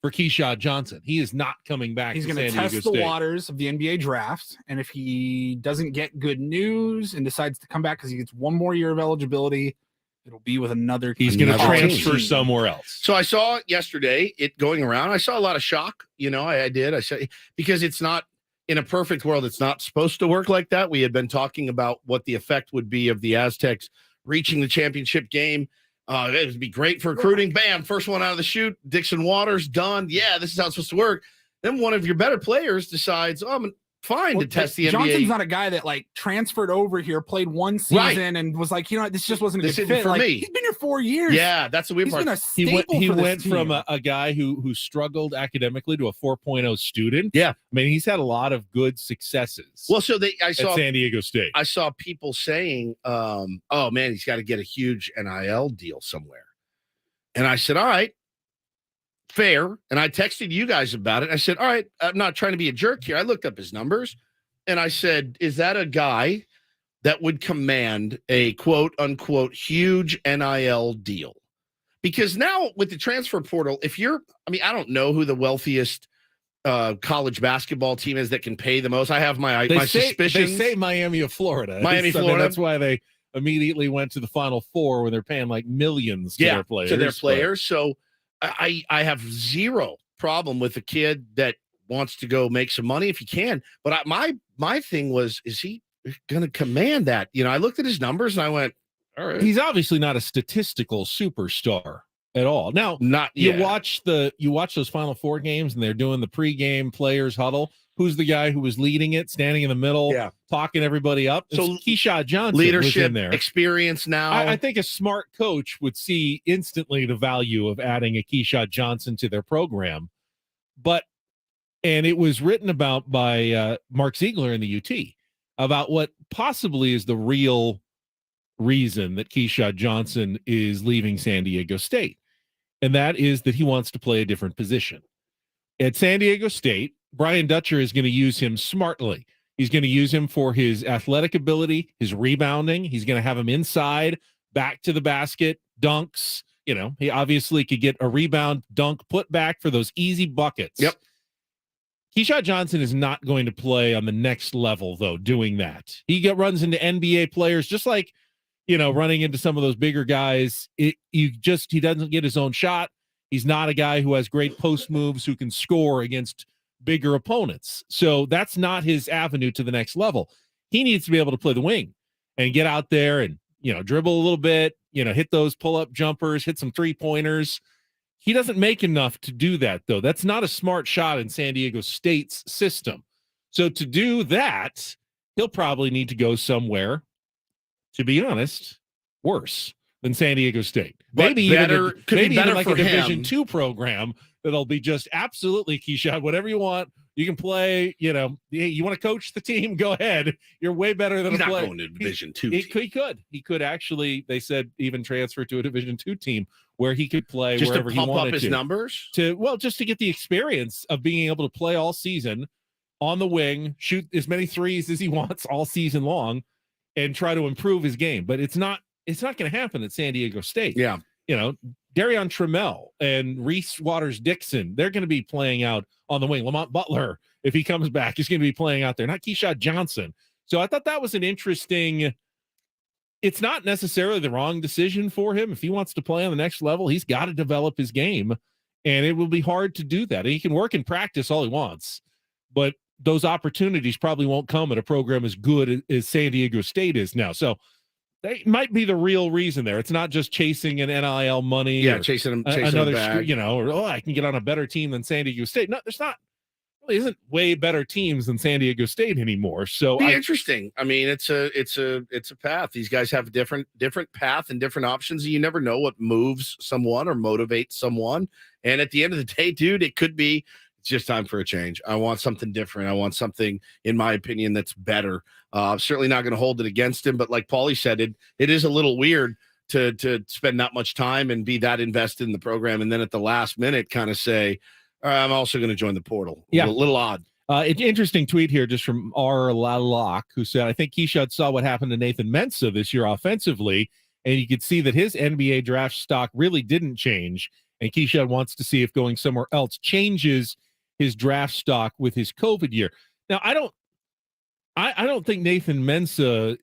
for Keyshawn Johnson. He is not coming back. He's going to test the waters of the NBA draft, and if he doesn't get good news and decides to come back because he gets one more year of eligibility, it'll be with another. He's going to transfer somewhere else. So I saw yesterday it going around. I saw a lot of shock. I did. I said because it's not. In a perfect world, it's not supposed to work like that. We had been talking about what the effect would be of the Aztecs reaching the championship game. It would be great for recruiting. Bam, first one out of the chute. Dixon Waters, done. Yeah, this is how it's supposed to work. Then one of your better players decides, I'm fine to test the NBA. Johnson's not a guy that transferred over here, played one season, and was like, this just wasn't a good fit for me. He's been here 4 years. Yeah, that's the weird part. He went from a guy who struggled academically to a 4.0 student. Yeah, I mean, he's had a lot of good successes. Well, I saw at San Diego State. I saw people saying, "Oh man, he's got to get a huge NIL deal somewhere," and I said, "All right." Fair. And I texted you guys about it. I said, all right, I'm not trying to be a jerk here. I looked up his numbers and I said, is that a guy that would command a quote unquote huge NIL deal? Because now with the transfer portal, I don't know who the wealthiest college basketball team is that can pay the most. I have my suspicions. They say Miami of Florida. Florida. That's why they immediately went to the Final Four when they're paying millions to their players. So I have zero problem with a kid that wants to go make some money if he can. But my thing was, is he going to command that? I looked at his numbers and I went, all right. He's obviously not a statistical superstar at all. Now, you watch those Final Four games and they're doing the pregame players huddle. Who's the guy who was leading it, standing in the middle, talking everybody up? So Keyshawn Johnson, leadership, was in there. Experience now. I think a smart coach would see instantly the value of adding a Keyshawn Johnson to their program. And it was written about by Mark Ziegler in the UT about what possibly is the real reason that Keyshawn Johnson is leaving San Diego State. And that is that he wants to play a different position. At San Diego State, Brian Dutcher is going to use him smartly. He's going to use him for his athletic ability, his rebounding. He's going to have him inside, back to the basket, dunks. He obviously could get a rebound, dunk, put back for those easy buckets. Yep. Keyshawn Johnson is not going to play on the next level, though, doing that. He runs into NBA players just like, running into some of those bigger guys. He doesn't get his own shot. He's not a guy who has great post moves, who can score against bigger opponents. So that's not his avenue to the next level. He needs to be able to play the wing and get out there and, dribble a little bit, hit those pull-up jumpers, hit some three-pointers. He doesn't make enough to do that, though. That's not a smart shot in San Diego State's system. So to do that, he'll probably need to go somewhere, to be honest, worse than San Diego State. Maybe even like a Division II program that'll be just absolutely Keyshawn, whatever you want. You can play, you want to coach the team, go ahead. You're way better than He's a player. Not going to Division II. He could actually, they said, even transfer to a Division II team where he could play just wherever to pump he wanted up his to. Numbers? Just to get the experience of being able to play all season on the wing, shoot as many threes as he wants all season long, and try to improve his game. But it's not going to happen at San Diego State. Yeah. Darion Trammell and Reese Waters Dixon, they're going to be playing out on the wing. Lamont Butler, if he comes back, is going to be playing out there, not Keyshawn Johnson. So I thought that was an interesting, it's not necessarily the wrong decision for him. If he wants to play on the next level, he's got to develop his game. And it will be hard to do that. And he can work in practice all he wants, but those opportunities probably won't come at a program as good as San Diego State is now. So that might be the real reason there. It's not just chasing an NIL money. Yeah, chasing another, a bag. or I can get on a better team than San Diego State. No, there's not. Really isn't way better teams than San Diego State anymore. So Interesting. I mean, it's a path. These guys have different path and different options. You never know what moves someone or motivates someone. And at the end of the day, dude, it could be it's just time for a change. I want something different. I want something, in my opinion, that's better. Certainly not going to hold it against him, but like Paulie said, it is a little weird to spend that much time and be that invested in the program, and then at the last minute kind of say, I'm also going to join the portal. Yeah. A little odd. An interesting tweet here just from R. Laloc, who said, I think Keyshawn saw what happened to Nathan Mensah this year offensively, and you could see that his NBA draft stock really didn't change. And Keyshawn wants to see if going somewhere else changes his draft stock with his COVID year. Now, I don't think Nathan Mensah,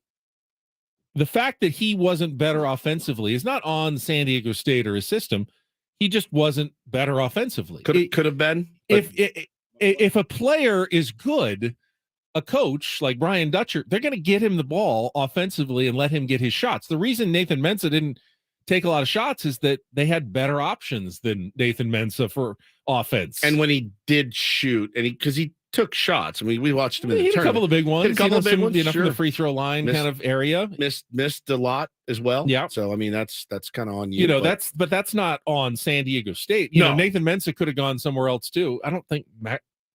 the fact that he wasn't better offensively is not on San Diego State or his system. He just wasn't better offensively. Could have been. If a player is good, a coach like Brian Dutcher, they're going to get him the ball offensively and let him get his shots. The reason Nathan Mensah didn't take a lot of shots is that they had better options than Nathan Mensah for offense. And when he did shoot, and because he took shots, I mean, we watched him in the hit a tournament. couple of big ones. Hit a couple of big ones, Enough sure. in the free throw line kind of area. Missed a lot as well. Yeah. So I mean, that's kind of on you. But that's not on San Diego State. You know, Nathan Mensah could have gone somewhere else too. I don't think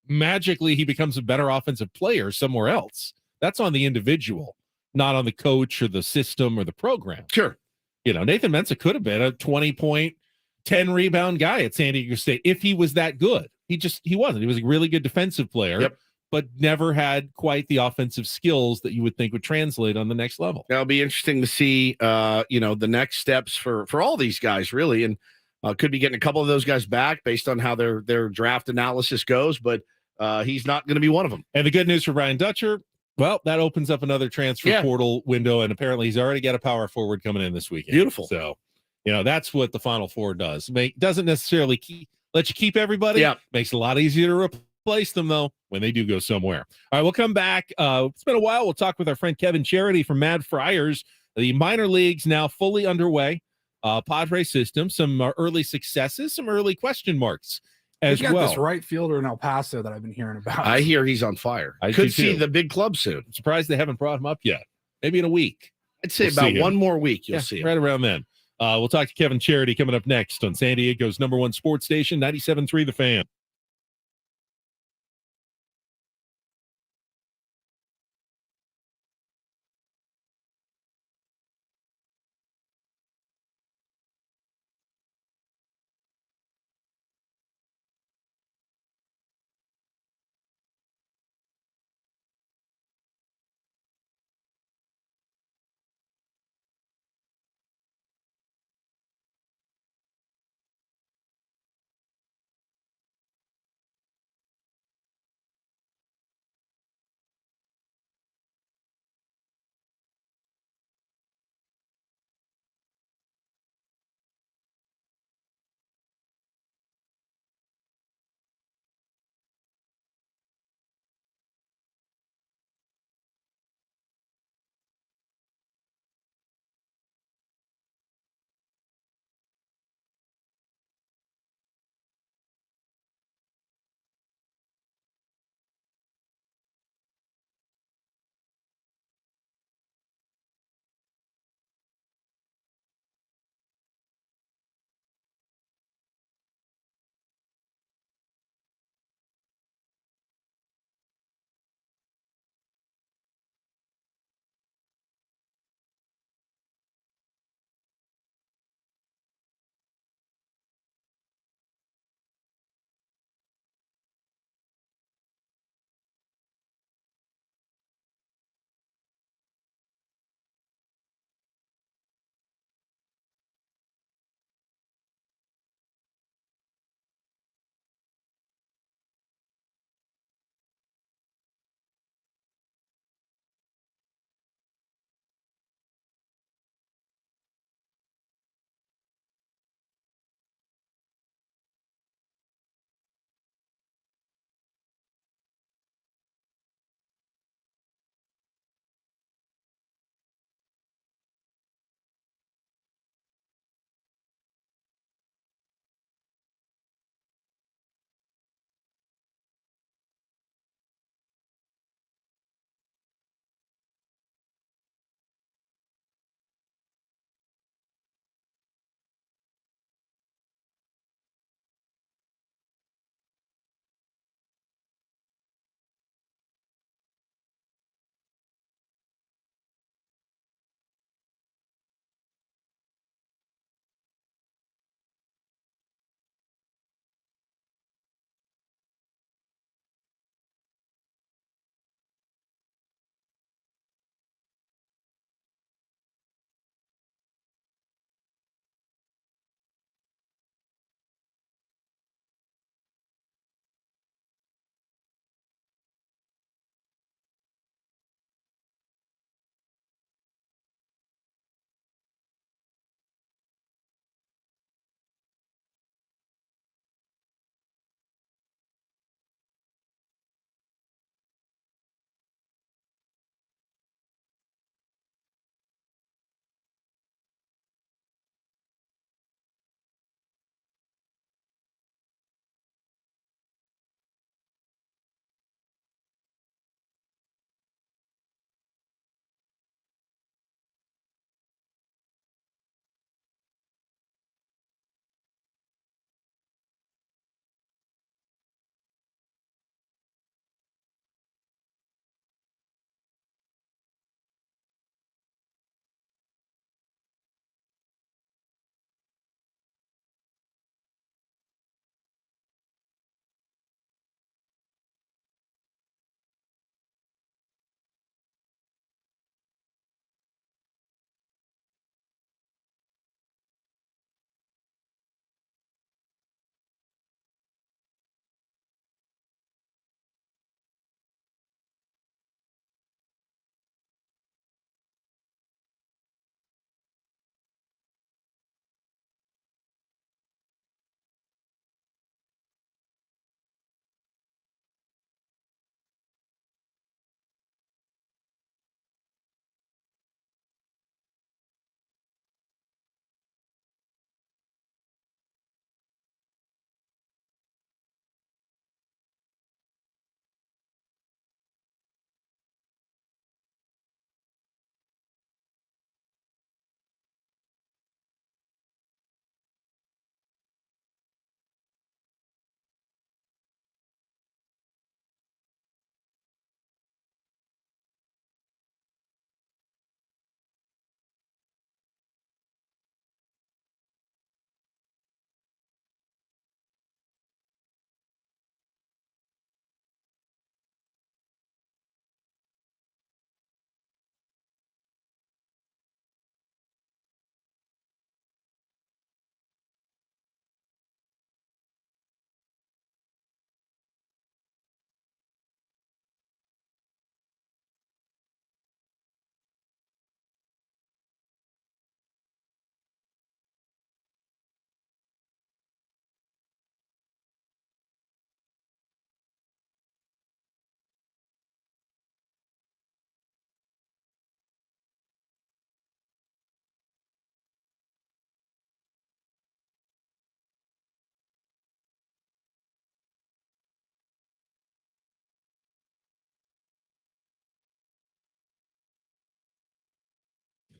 magically he becomes a better offensive player somewhere else. That's on the individual, not on the coach or the system or the program. Sure. You know, Nathan Mensah could have been a 20-point, 10-rebound guy at San Diego State if he was that good. He wasn't. He was a really good defensive player, but never had quite the offensive skills that you would think would translate on the next level. Now, it'll be interesting to see, the next steps for all these guys, really, and could be getting a couple of those guys back based on how their draft analysis goes, but he's not going to be one of them. And the good news for Brian Dutcher, well, that opens up another transfer portal window, and apparently he's already got a power forward coming in this weekend. Beautiful. So, that's what the Final Four does. Doesn't necessarily let you keep everybody. Yeah. Makes it a lot easier to replace them, though, when they do go somewhere. All right, we'll come back. It's been a while. We'll talk with our friend Kevin Charity from Mad Friars. The minor leagues now fully underway. Padre system, some early successes, some early question marks as We've got well. this right fielder in El Paso that I've been hearing about. I hear he's on fire. I could do see too. the big club soon. I'm surprised they haven't brought him up yet. Maybe in a week. I'd say We'll about see him. one more week you'll see him. Right around then. We'll talk to Kevin Charity coming up next on San Diego's #1 sports station, 97.3 The Fan.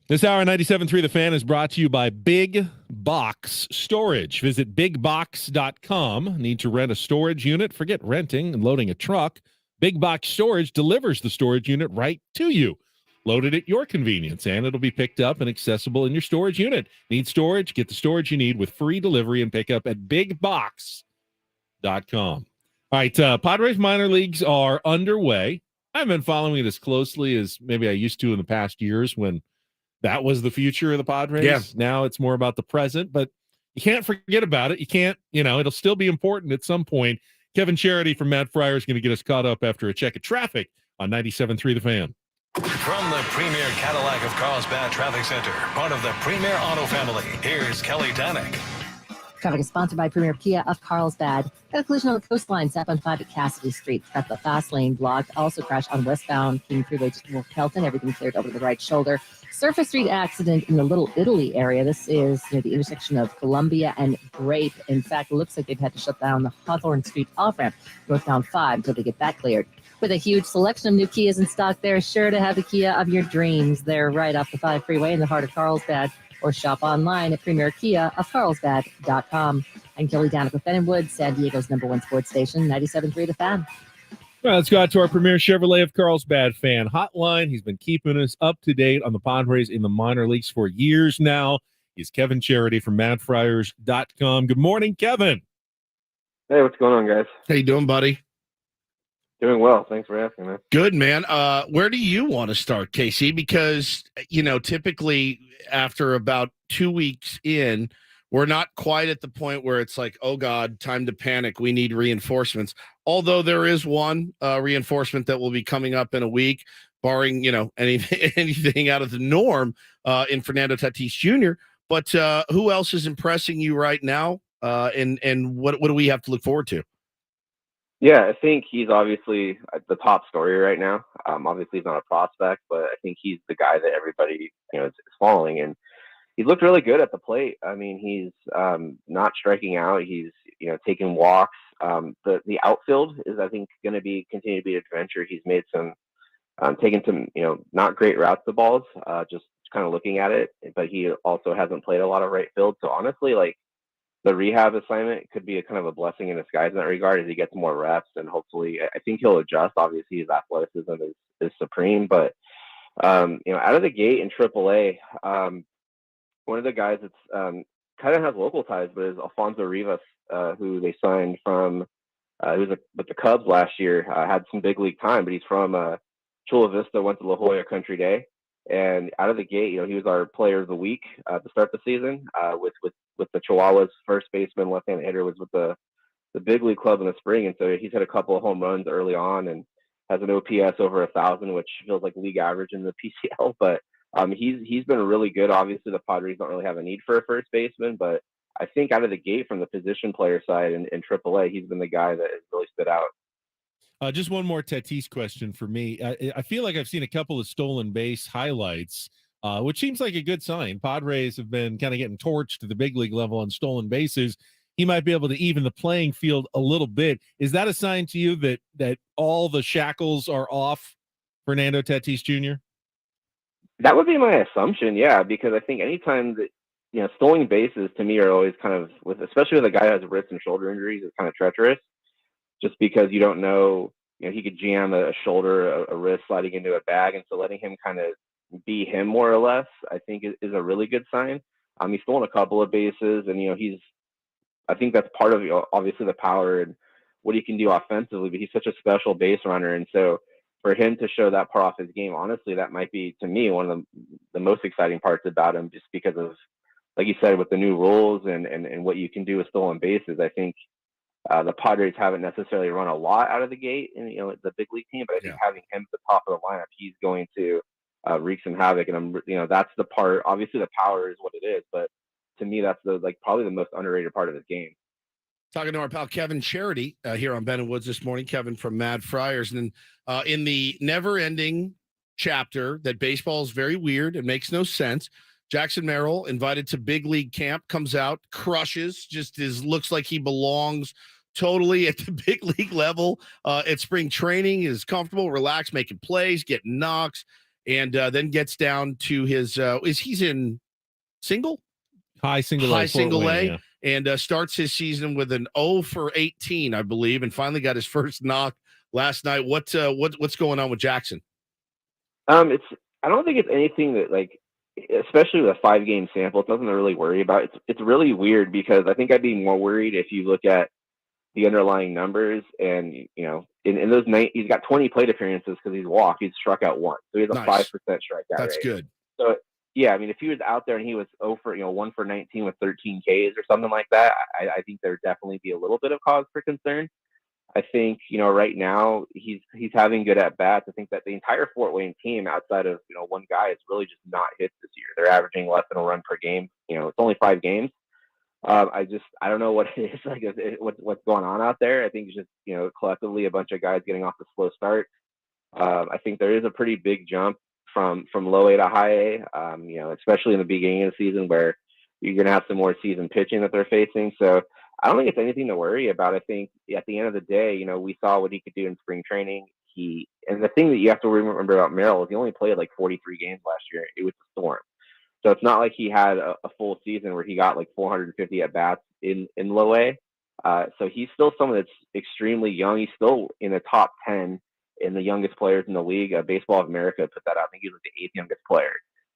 This hour 97.3 The Fan is brought to you by Big Box Storage. Visit bigbox.com. Need to rent a storage unit? Forget renting and loading a truck. Big Box Storage delivers the storage unit right to you. Loaded at your convenience, and it'll be picked up and accessible in your storage unit. Need storage? Get the storage you need with free delivery and pickup at bigbox.com. All right, Padres minor leagues are underway. I haven't been following it as closely as maybe I used to in the past years when that was the future of the Padres. Yeah. Now it's more about the present, but you can't forget about it. You can't, it'll still be important at some point. Kevin Charity from Matt Fryer is going to get us caught up after a check of traffic on 97.3 The Fan. From the premier Cadillac of Carlsbad Traffic Center, part of the Premier Auto family, here's Kelly Danick. Traffic is sponsored by Premier Kia of Carlsbad. Got a collision on the coastline, set on 5 at Cassidy Street. Got the fast lane blocked. Also crashed on westbound King Freeway to Wolf Kelton. Everything cleared over the right shoulder. Surface Street accident in the Little Italy area. This is near the intersection of Columbia and Grape. In fact, it looks like they've had to shut down the Hawthorne Street off-ramp northbound 5 until they get that cleared. With a huge selection of new Kias in stock, they're sure to have the Kia of your dreams. They're right off the 5 freeway in the heart of Carlsbad. Or shop online at premierkiaofcarlsbad.com. I'm Kelly Danick with Ben & Woods, San Diego's #1 sports station, 97.3 The Fan. Well, let's go out to our Premier Chevrolet of Carlsbad fan hotline. He's been keeping us up to date on the Padres in the minor leagues for years now. He's Kevin Charity from MadFryers.com. Good morning, Kevin. Hey, what's going on, guys? How you doing, buddy? Doing well. Thanks for asking, man. Good, man. Where do you want to start, Casey? Because, typically after about 2 weeks in, we're not quite at the point where it's like, oh, God, time to panic. We need reinforcements. Although there is one reinforcement that will be coming up in a week, barring, anything out of the norm in Fernando Tatis Jr. But who else is impressing you right now? And what do we have to look forward to? Yeah, I think he's obviously the top story right now. Obviously, he's not a prospect, but I think he's the guy that everybody is following, and he's looked really good at the plate. I mean, he's not striking out. He's taking walks. The outfield is, I think, going to continue to be an adventure. He's made some taken some not great routes to balls, just kind of looking at it, but he also hasn't played a lot of right field. So honestly, the rehab assignment could be a kind of a blessing in disguise in that regard as he gets more reps, and hopefully I think he'll adjust. Obviously his athleticism is supreme, but out of the gate in AAA, one of the guys that's kind of has local ties, but is Alfonso Rivas, who they signed from he was with the Cubs last year, had some big league time, but he's from Chula Vista, went to La Jolla Country Day. And out of the gate, he was our player of the week to start the season. With the Chihuahuas, first baseman, left-handed hitter, was with the big league club in the spring, and so he's had a couple of home runs early on and has an OPS over 1,000, which feels like league average in the PCL. But he's been really good. Obviously, the Padres don't really have a need for a first baseman, but I think out of the gate from the position player side in AAA, he's been the guy that has really stood out. Just one more Tatis question for me. I feel like I've seen a couple of stolen base highlights, which seems like a good sign. Padres have been kind of getting torched to the big league level on stolen bases. He might be able to even the playing field a little bit. Is that a sign to you that all the shackles are off Fernando Tatis Jr.? That would be my assumption, yeah, because I think anytime that stolen bases to me are always kind of especially with a guy who has wrist and shoulder injuries, is kind of treacherous. Just because you don't know, he could jam a shoulder, a wrist sliding into a bag. And so letting him kind of be him more or less, I think is a really good sign. He's stolen a couple of bases, and, I think that's part of, obviously the power and what he can do offensively, but he's such a special base runner. And so for him to show that part off his game, honestly, that might be, to me, one of the most exciting parts about him, just because of, like you said, with the new rules and what you can do with stolen bases. I think, the Padres haven't necessarily run a lot out of the gate in the big league team, but I think having him at the top of the lineup, he's going to wreak some havoc. And that's the part. Obviously, the power is what it is, but to me, that's probably the most underrated part of his game. Talking to our pal Kevin Charity here on Ben & Woods this morning. Kevin from Mad Friars, and in the never-ending chapter that baseball is very weird and makes no sense. Jackson Merrill, invited to big league camp, comes out, crushes, looks like he belongs totally at the big league level at spring training, is comfortable, relaxed, making plays, getting knocks. and then gets down to his he's in single high single A, yeah. and starts his season with an 0 for 18, I believe, and finally got his first knock last night. What's going on with Jackson? I don't think it's anything that, like, especially with a 5-game sample, it's nothing to really worry about. It's really weird because I think I'd be more worried if you look at the underlying numbers, and in those night he's got 20 plate appearances because he's struck out once, so he has a 5% strikeout That's rate. good. So yeah, I mean, if he was out there and he was 1 for 19 with 13 Ks or something like that, I think there'd definitely be a little bit of cause for concern. I think right now he's having good at bats. I think that the entire Fort Wayne team, outside of one guy, is really just not hits this year. They're averaging less than a run per game. It's only 5 games. I don't know what it is, like what's going on out there. I think it's just collectively a bunch of guys getting off the slow start. I think there is a pretty big jump from low A to high A. Especially in the beginning of the season where you're going to have some more seasoned pitching that they're facing. So I don't think it's anything to worry about. I think at the end of the day, we saw what he could do in spring training. And the thing that you have to remember about Merrill is he only played like 43 games last year. It was the Storm. So it's not like he had a full season where he got like 450 at bats in low A. So he's still someone that's extremely young. He's still in the top 10 in the youngest players in the league. Baseball of America put that out. I think he's like the 8th youngest player.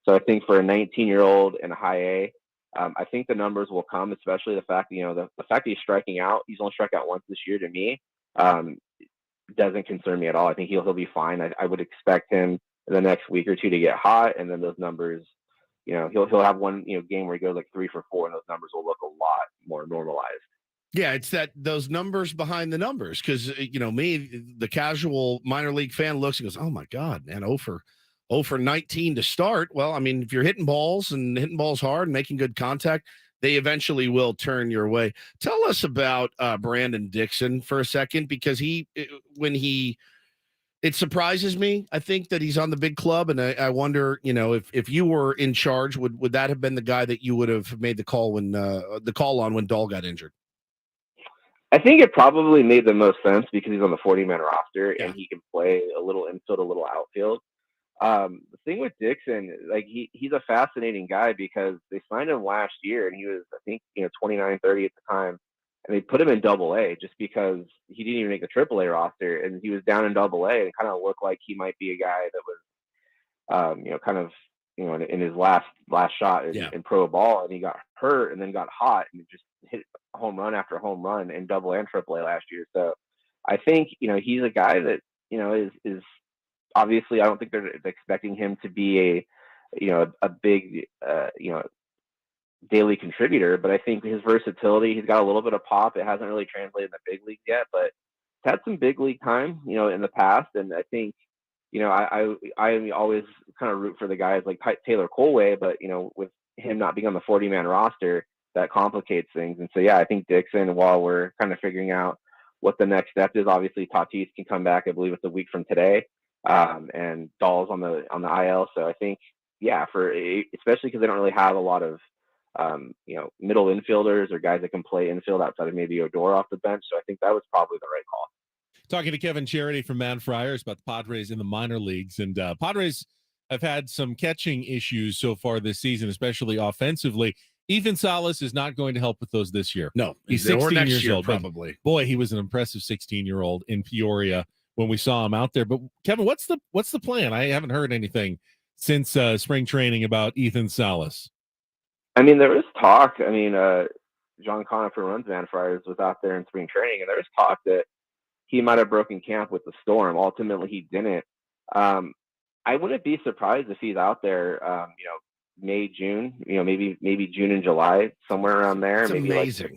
So I think for a 19-year-old in a high A, I think the numbers will come, especially the fact that, the fact that he's striking out. He's only struck out once this year, to me, doesn't concern me at all. I think he'll be fine. I would expect him in the next week or two to get hot, and then those numbers, he'll have one game where he goes like 3 for 4, and those numbers will look a lot more normalized. Yeah, it's those numbers behind the numbers, because me, the casual minor league fan, looks and goes, "Oh my God, man, 0 for 19 to start." Well, I mean, if you're hitting balls hard and making good contact, they eventually will turn your way. Tell us about Brandon Dixon for a second, because it surprises me. I think that he's on the big club, and I wonder, if you were in charge, would that have been the guy that you would have made the call when Dahl got injured? I think it probably made the most sense because he's on the 40-man roster and he can play a little infield, a little outfield. The thing with Dixon, like he's a fascinating guy because they signed him last year and he was, I think, 29, 30 at the time, and they put him in Double A just because he didn't even make the Triple A roster, and he was down in Double A, and it kind of looked like he might be a guy that was, in his last shot in pro ball, and he got hurt and then got hot and just hit home run after home run in Double A and Triple A last year. So I think he's a guy that is obviously, I don't think they're expecting him to be a big daily contributor, but I think his versatility, he's got a little bit of pop. It hasn't really translated in the big league yet, but he's had some big league time in the past, and I think I always kind of root for the guys like Taylor Colway, but with him not being on the 40-man roster, that complicates things. And so yeah, I think Dixon, while we're kind of figuring out what the next step is, obviously Tatis can come back, I believe it's a week from today, and Dahl's on the IL. So I think especially because they don't really have a lot of middle infielders or guys that can play infield outside of maybe Odor off the bench. So I think that was probably the right call. Talking to Kevin Charity from Mad Friars about the Padres in the minor leagues, and Padres have had some catching issues so far this season, especially offensively. Ethan Salas is not going to help with those this year. No, he's 16 years year, old. Probably. Boy, he was an impressive 16-year-old in Peoria when we saw him out there. But Kevin, what's the plan? I haven't heard anything since spring training about Ethan Salas. I mean, there was talk. I mean, John Conniff, who runs Mad Friars, was out there in spring training, and there was talk that he might have broken camp with the Storm. Ultimately, he didn't. I wouldn't be surprised if he's out there, May, June, maybe June and July, somewhere around there. It's maybe amazing.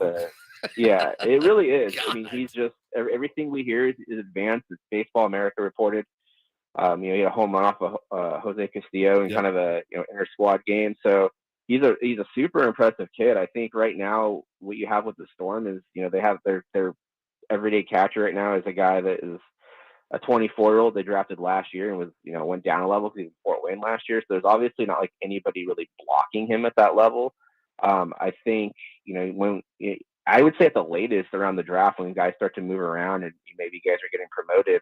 Yeah, it really is. God. I mean, he's just, everything we hear is advanced. It's Baseball America reported. He had a home run off of Jose Castillo in kind of a inter squad game. So he's a super impressive kid. I think right now what you have with the Storm is, they have their everyday catcher right now is a guy that is a 24-year-old they drafted last year and was, went down a level because he was in Fort Wayne last year. So there's obviously not like anybody really blocking him at that level. I think, when I would say at the latest around the draft, when guys start to move around and maybe guys are getting promoted,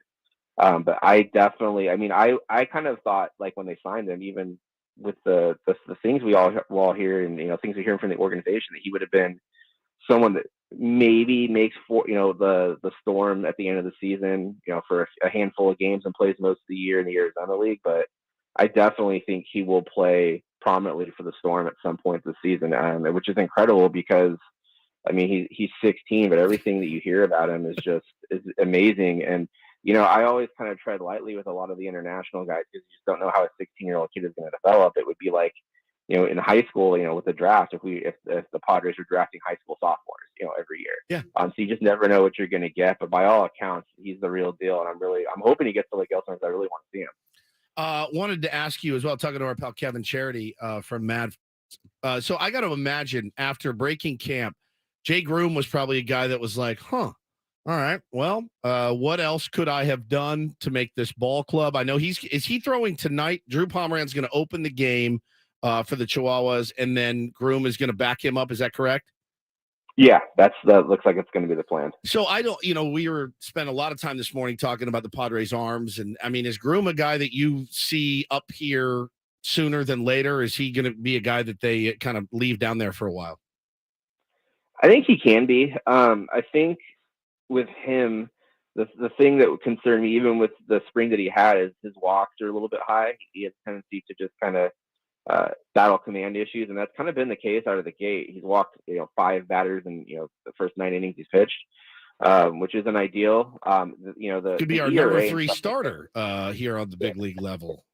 But I definitely, I kind of thought, like, when they signed him, even with the things we all hear, and things we hear from the organization, that he would have been someone that maybe makes the Storm at the end of the season, for a handful of games and plays most of the year in the Arizona League. But I definitely think he will play prominently for the Storm at some point this season, which is incredible because, he's 16, but everything that you hear about him is amazing. And, I always kind of tread lightly with a lot of the international guys because you just don't know how a 16-year-old kid is going to develop. It would be like, in high school, with the draft, if the Padres were drafting high school sophomores, every year. Yeah. So you just never know what you're going to get. But by all accounts, he's the real deal. And I'm hoping he gets to Lake Elsinore because I really want to see him. Wanted to ask you as well, talking to our pal Kevin Charity from Mad. So I got to imagine after breaking camp, Jay Groom was probably a guy that was like, all right, well, what else could I have done to make this ball club? I know is he throwing tonight? Drew Pomeranz going to open the game for the Chihuahuas, and then Groom is going to back him up. Is that correct? Yeah, that looks like it's going to be the plan. So I don't, we spent a lot of time this morning talking about the Padres arms. And is Groom a guy that you see up here sooner than later? Is he going to be a guy that they kind of leave down there for a while? I think he can be. I think with him, the thing that would concern me, even with the spring that he had, is his walks are a little bit high. He has a tendency to just kind of battle command issues, and that's kind of been the case out of the gate. He's walked 5 batters in the first 9 innings he's pitched, which isn't ideal. Could be our number 3 starter here on the big league level.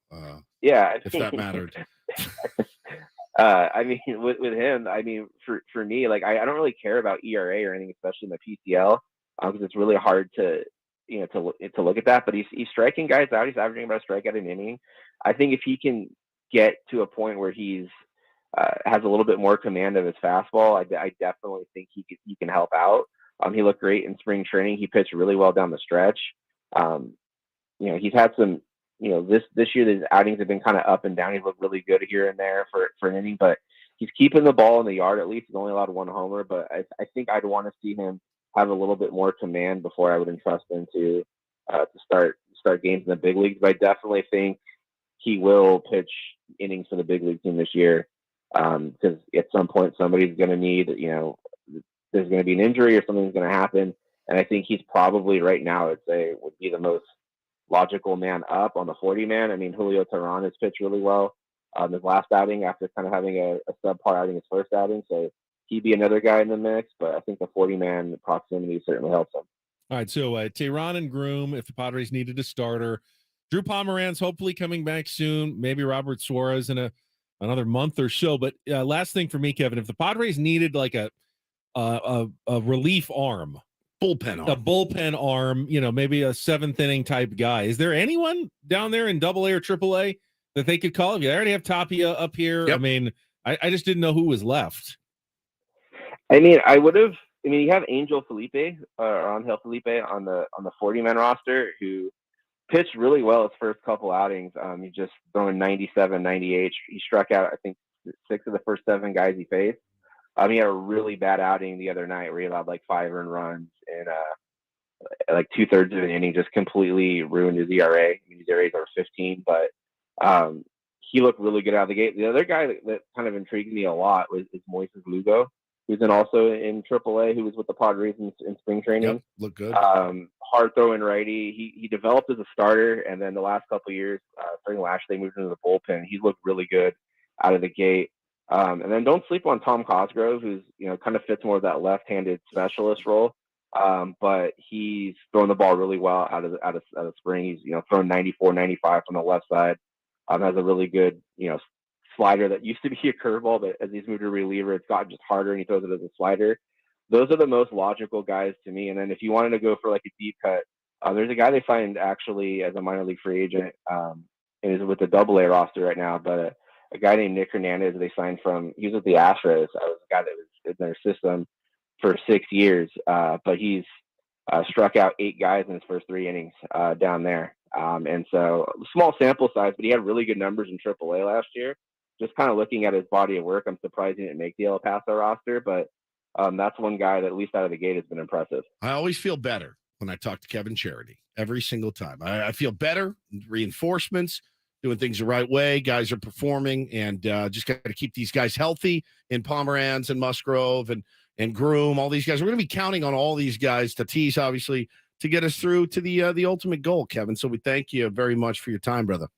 If that mattered. With him, for me, like, I don't really care about ERA or anything, especially in the PCL, because it's really hard to look at that. But he's striking guys out. He's averaging about a strikeout an inning. I think if he can get to a point where he's has a little bit more command of his fastball, I definitely think he can help out. He looked great in spring training. He pitched really well down the stretch. He's had some. This year his outings have been kind of up and down. He's looked really good here and there for an inning, but he's keeping the ball in the yard at least. He's only allowed 1 homer, but I think I'd want to see him have a little bit more command before I would entrust him to start games in the big leagues. But I definitely think he will pitch innings for the big league team this year because at some point somebody's going to need, there's going to be an injury or something's going to happen. And I think he's probably right now, I'd say, would be the most logical man up on the 40-man. Julio Teheran has pitched really well his last outing after kind of having a subpar outing his first outing. So he'd be another guy in the mix, but I think the 40-man proximity certainly helps him. All right, so Teheran and Groom, if the Padres needed a starter. Drew Pomeranz hopefully coming back soon. Maybe Robert Suarez in another month or so. But last thing for me, Kevin, if the Padres needed like a relief arm, a bullpen arm, maybe a 7th inning type guy, is there anyone down there in AA or AAA that they could call? They already have Tapia up here. Yep. I just didn't know who was left. I would have. You have Angel Felipe or Angel Felipe on the 40-man roster who pitched really well his first couple outings. He just throwing 97, 98. He struck out, I think, 6 of the first 7 guys he faced. He had a really bad outing the other night where he allowed like 5 earned runs and like 2/3 of an inning, just completely ruined his ERA. His ERAs are 15, but he looked really good out of the gate. The other guy that kind of intrigued me a lot is Moises Lugo, who's also in AAA, who was with the Padres in spring training. Yep, look good. Hard throwing righty. He developed as a starter, and then the last couple of years, starting last year, they moved into the bullpen. He looked really good out of the gate. And then don't sleep on Tom Cosgrove, who's kind of fits more of that left-handed specialist role. But he's throwing the ball really well out of spring. He's throwing 94, 95 from the left side. Has a really good slider that used to be a curveball, but as he's moved to reliever, it's gotten just harder, and he throws it as a slider. Those are the most logical guys to me. And then if you wanted to go for like a deep cut, there's a guy they signed actually as a minor league free agent, and is with the AA roster right now. But a guy named Nick Hernandez they signed from. He was with the Astros. I was a guy that was in their system for 6 years, but he's struck out 8 guys in his first 3 innings down there. And so small sample size, but he had really good numbers in AAA last year. Just kind of looking at his body of work, I'm surprised he didn't make the El Paso roster, but that's one guy that at least out of the gate has been impressive. I always feel better when I talk to Kevin Charity. Every single time. I feel better, reinforcements, doing things the right way. Guys are performing, and just got to keep these guys healthy in Pomeranz and Musgrove and Groom, all these guys. We're going to be counting on all these guys, Tatis, obviously, to get us through to the ultimate goal, Kevin. So we thank you very much for your time, brother.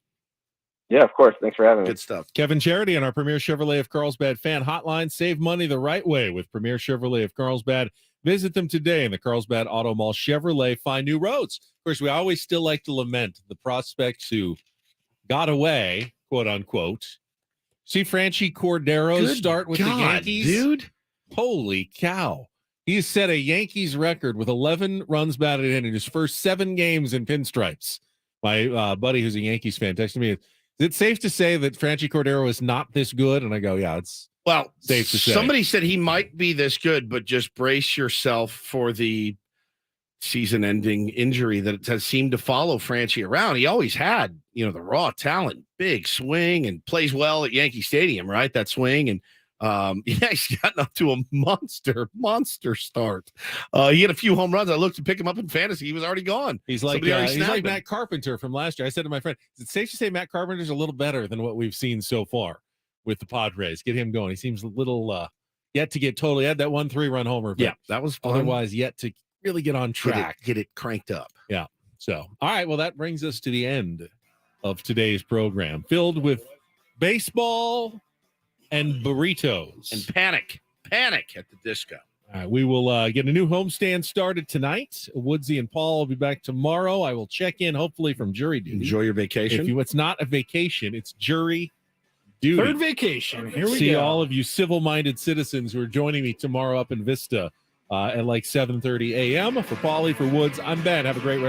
Yeah, of course. Thanks for having me. Good stuff. Kevin Charity on our Premier Chevrolet of Carlsbad fan hotline. Save money the right way with Premier Chevrolet of Carlsbad. Visit them today in the Carlsbad Auto Mall. Chevrolet, find new roads. Of course, we always still like to lament the prospects who got away, quote unquote. See Franchy Cordero start with the Yankees, dude. Holy cow! He's set a Yankees record with 11 runs batted in his first 7 games in pinstripes. My buddy, who's a Yankees fan, texted me. Is it safe to say that Franchy Cordero is not this good? And I go, yeah, it's safe to say. Somebody said he might be this good, but just brace yourself for the season-ending injury that has seemed to follow Franchy around. He always had, the raw talent, big swing, and plays well at Yankee Stadium, right? That swing. And he's gotten up to a monster start. He had a few home runs. I looked to pick him up in fantasy. He was already gone. He's like Matt Carpenter from last year. I said to my friend, is it safe to say Matt Carpenter's a little better than what we've seen so far with the Padres? Get him going. He seems a little yet to get totally had that 1-3 run homer. Yeah, that was fun. Otherwise yet to really get on track. Get it cranked up. Yeah. So, all right. Well, that brings us to the end of today's program, filled with baseball and burritos and panic at the disco. All right, we will get a new homestand started tonight. Woodsy and Paul will be back tomorrow. I will check in hopefully from jury duty. Enjoy your vacation. It's not a vacation, it's jury duty. Third vacation. Here we go. See all of you civil-minded citizens who are joining me tomorrow up in Vista at like 7:30 a.m. For Paulie, for Woods, I'm Ben. Have a great rest.